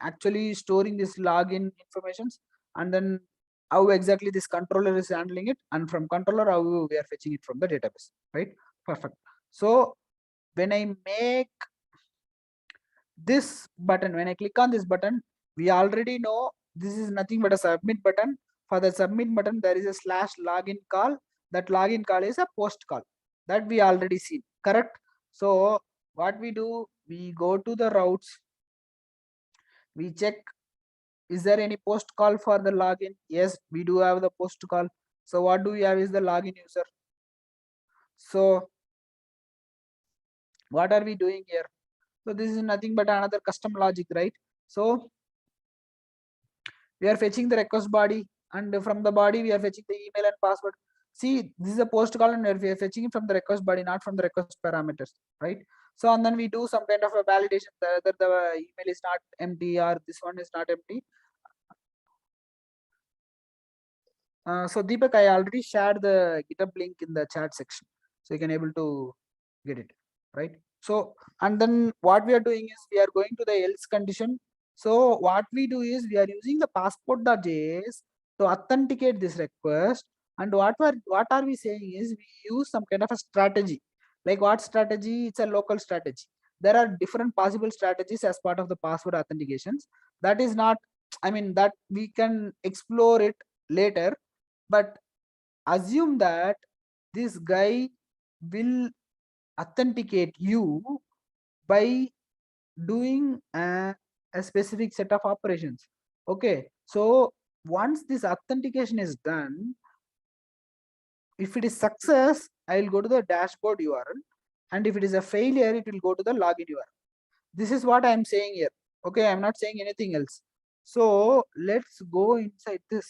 actually storing this login informations, and then how exactly this controller is handling it, and from controller how we are fetching it from the database, right? Perfect. So when I make this button, when I click on this button, we already know this is nothing but a submit button. For the submit button, there is a slash login call. That login call is a post call that we already see, correct? So what we do, we go to the routes, we check, is there any post call for the login? Yes, we do have the post call. So what do we have is the login user. So what are we doing here? So this is nothing but another custom logic, right? So we are fetching the request body, and from the body we are fetching the email and password. See, this is a post call, and we are fetching it from the request body, not from the request parameters, right? So and then we do some kind of a validation whether the email is not empty or this one is not empty. So Deepak, I already shared the GitHub link in the chat section, so you can able to get it, right? So and then what we are doing is we are going to the else condition. So what we do is we are using the passport.js to authenticate this request. And what are we saying is we use some kind of a strategy. Like what strategy? It's a local strategy. There are different possible strategies as part of the password authentications. That is not, I mean, that we can explore it later, but assume that this guy will authenticate you by doing a specific set of operations. Okay, so once this authentication is done, if it is success, I will go to the dashboard URL, and if it is a failure, it will go to the login URL. This is what I am saying here. Okay, I am not saying anything else. So let's go inside this.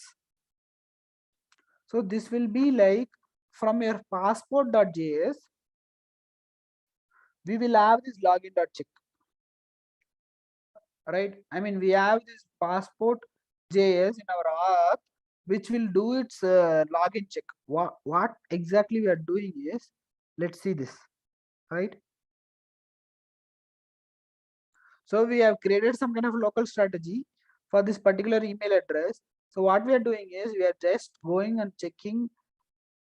So this will be like from your passport.js, we will have this login.check, right? I mean, we have this passport.js in our auth, which will do its login check. What exactly we are doing is, let's see this, right? So we have created some kind of local strategy for this particular email address. So what we are doing is we are just going and checking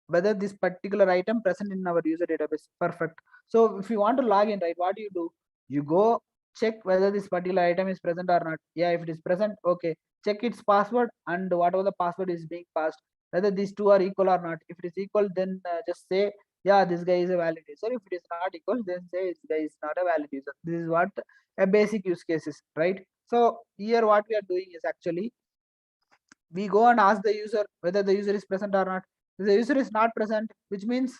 whether this particular item present in our user database. Perfect. So if you want to log in, right, what do? You go check whether this particular item is present or not. Yeah, if it is present, okay, check its password, and whatever the password is being passed, whether these two are equal or not. If it is equal, then just say, yeah, this guy is a valid user. If it is not equal, then say this guy is not a valid user. This is what a basic use case is, right? So here what we are doing is actually we go and ask the user whether the user is present or not. If the user is not present, which means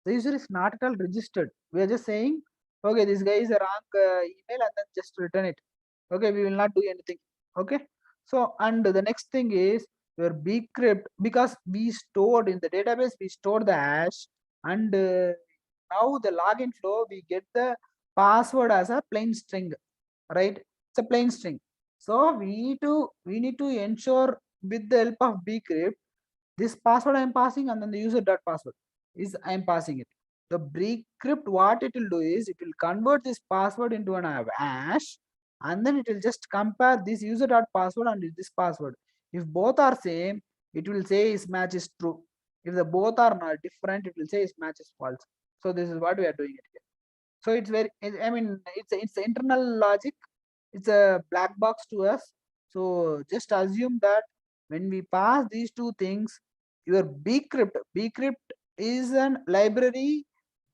the user is not at all registered. We are just saying, okay, this guy is a wrong email, and then just return it. Okay, we will not do anything. Okay, so and the next thing is your bcrypt, because we stored in the database, we stored the hash, and now the login flow we get the password as a plain string, right? It's a plain string. So we need to ensure with the help of bcrypt this password I am passing, and then the user dot password is I am passing it. The decrypt, what it will do is it will convert this password into an hash, and then it will just compare this user dot password and this password. If both are same, it will say is match is true. If the both are not different, it will say is match is false. So this is what we are doing it here. So it's very, I mean, it's internal logic. It's a black box to us. So just assume that when we pass these two things, your bcrypt is an library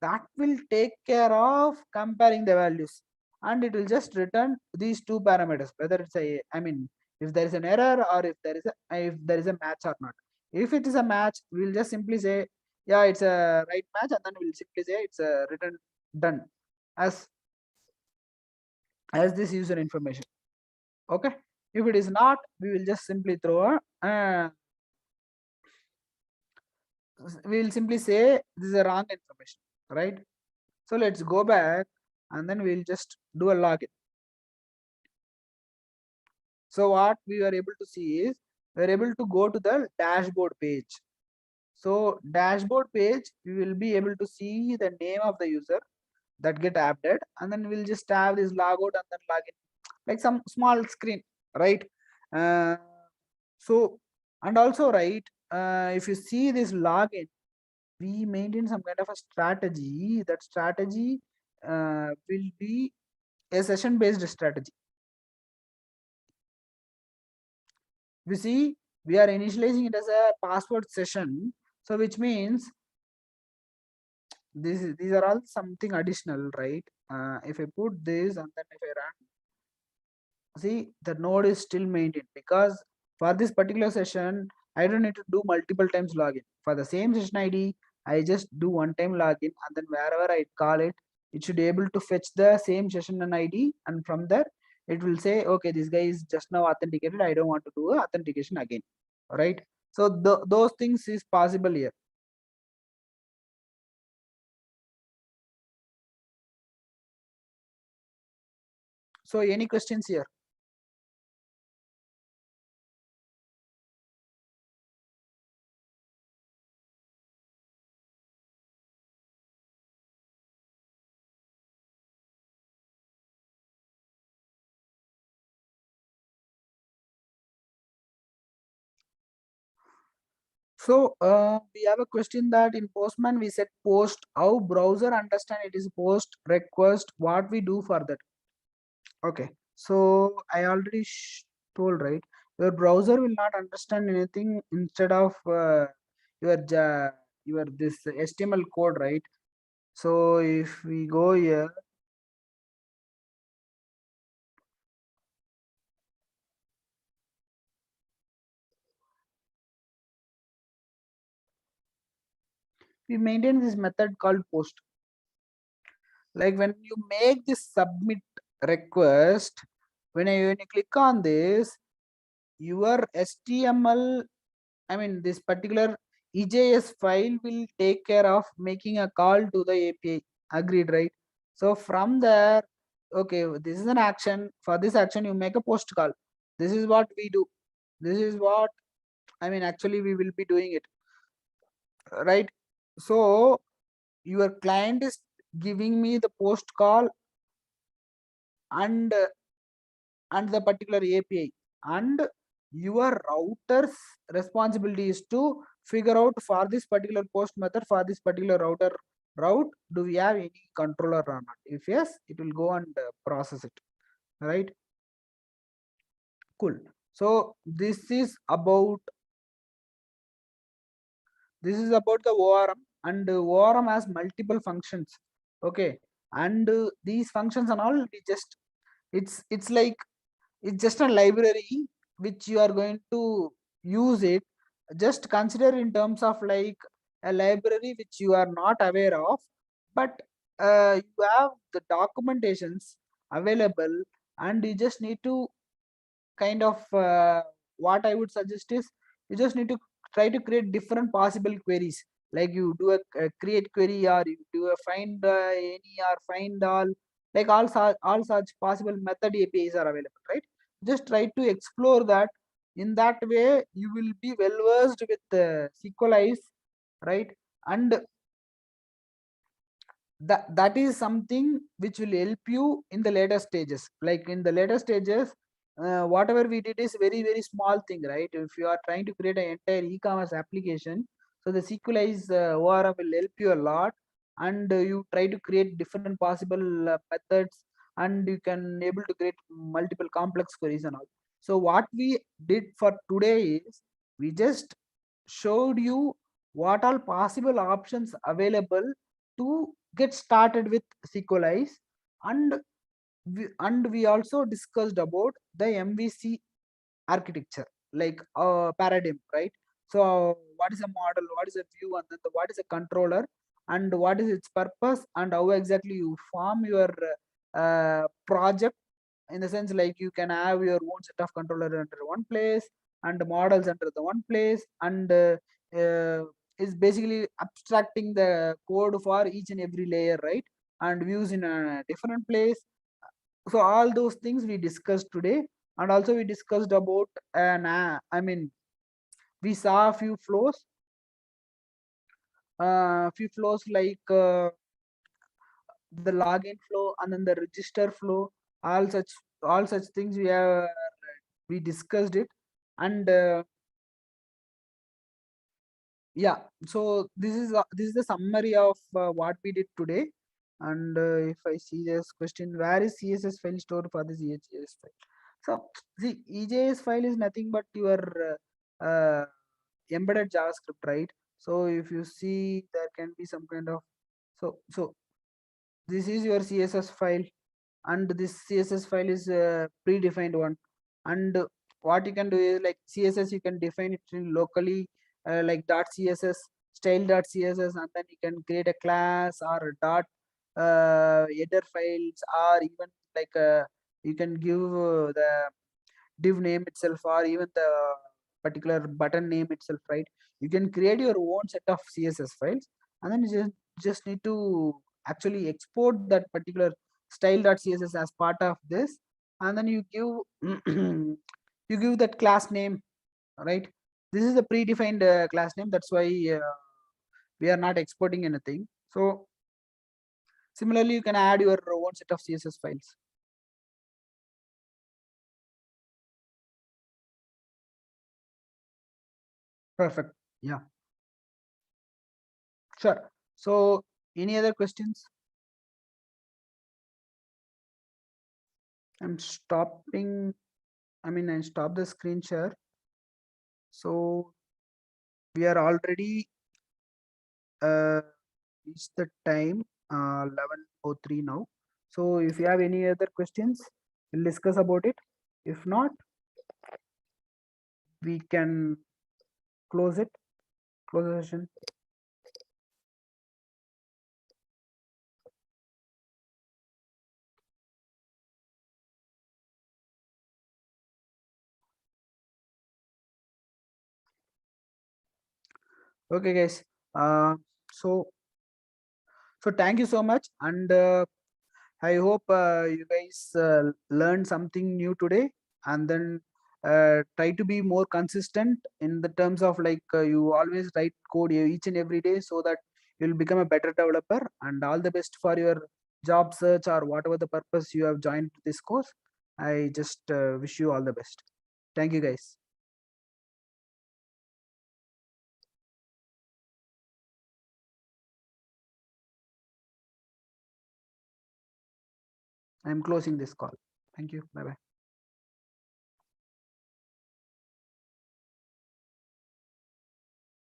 that will take care of comparing the values, and it will just return these two parameters, whether it's a, I mean, if there is an error or if there is a match or not. If it is a match, we'll just simply say, yeah, it's a right match, and then we'll simply say it's a return done as this user information. Okay, if it is not, we will just simply throw a we will simply say this is a wrong information, right? So let's go back, and then we'll just do a login. So what we are able to see is we are able to go to the dashboard page. So dashboard page, we will be able to see the name of the user that get added, and then we'll just have this logout and then login, like some small screen, right? uh, so, and also, right, if you see this login, we maintain some kind of a strategy. That strategy will be a session based strategy. We see we are initializing it as a password session, so which means these are all something additional, right? If I put this and then if I run, see the node is still maintained, because for this particular session I don't need to do multiple times login. For the same session ID, I just do one time login, and then wherever I call it, it should be able to fetch the same session and ID, and from there it will say, okay, this guy is just now authenticated, I don't want to do authentication again, right? So those things is possible here. So any questions here? So we have a question that in Postman we said post, how browser understand it is post request, what we do for that. Okay, so I already told, right, your browser will not understand anything instead of your your this HTML code, right? So if we go here, we maintain this method called post. Like when you make this submit request, when you click on this, your HTML, I mean this particular EJS file will take care of making a call to the API. Agreed, right? So from there, okay, this is an action. For this action, you make a post call. This is what we do. This is what, I mean, actually we will be doing it, right? So your client is giving me the post call and the particular API, and your router's responsibility is to figure out for this particular post method, for this particular router route, do we have any controller or not? If yes, it will go and process it, right? Cool. So this is about the ORM, and ORM has multiple functions. Okay, and these functions and all, we just, it's like, it's just a library which you are going to use it. Just consider in terms of like a library which you are not aware of, but you have the documentations available, and you just need to kind of what I would suggest is you just need to try to create different possible queries. Like you do a create query, or you do a find any, or find all, like all such possible method APIs are available, right? Just try to explore that, in that way you will be well versed with Sequelize, right? And that is something which will help you in the later stages. Like in the later stages, whatever we did is very very small thing, right? If you are trying to create an entire e-commerce application, so the Sequelize ORM will help you a lot. And you try to create different possible methods, and you can able to create multiple complex queries and all. So what we did for today is we just showed you what all possible options available to get started with Sequelize. And we also discussed about the MVC architecture, like paradigm, right? So what is a model, what is a view, and then what is a controller, and what is its purpose, and how exactly you form your project. In the sense, like you can have your own set of controller under one place and models under the one place, and is basically abstracting the code for each and every layer, right? And views in a different place. So all those things we discussed today. And also we discussed about an I mean, we saw a few flows like the login flow and then the register flow. All such things we discussed it. And yeah, so this is the summary of what we did today. And if I see this question, where is CSS file stored for this EJS file? So the EJS file is nothing but your embedded JavaScript, right? So if you see, there can be some kind of, so this is your CSS file, and this CSS file is a predefined one. And what you can do is, like CSS you can define it in locally, like .css, style.css, and then you can create a class or a dot header files, or even like you can give the div name itself, or even the particular button name itself, right? You can create your own set of CSS files, and then you just need to actually export that particular style.css as part of this. And then you give you give that class name, right? This is a predefined class name, that's why we are not exporting anything. So similarly, you can add your own set of CSS files. Perfect. Yeah, sure. So any other questions? I'm stopping. I mean, I stop the screen share. So we are already reached the time 11:03 now. So if you have any other questions, we'll discuss about it. If not, we can close it. Close the session. Okay, guys. Uh, so thank you so much, and I hope you guys learned something new today. And then try to be more consistent in the terms of, like you always write code each and every day, so that you'll become a better developer. And all the best for your job search, or whatever the purpose you have joined this course. I just wish you all the best. Thank you, guys. I'm closing this call. Thank you. Bye bye.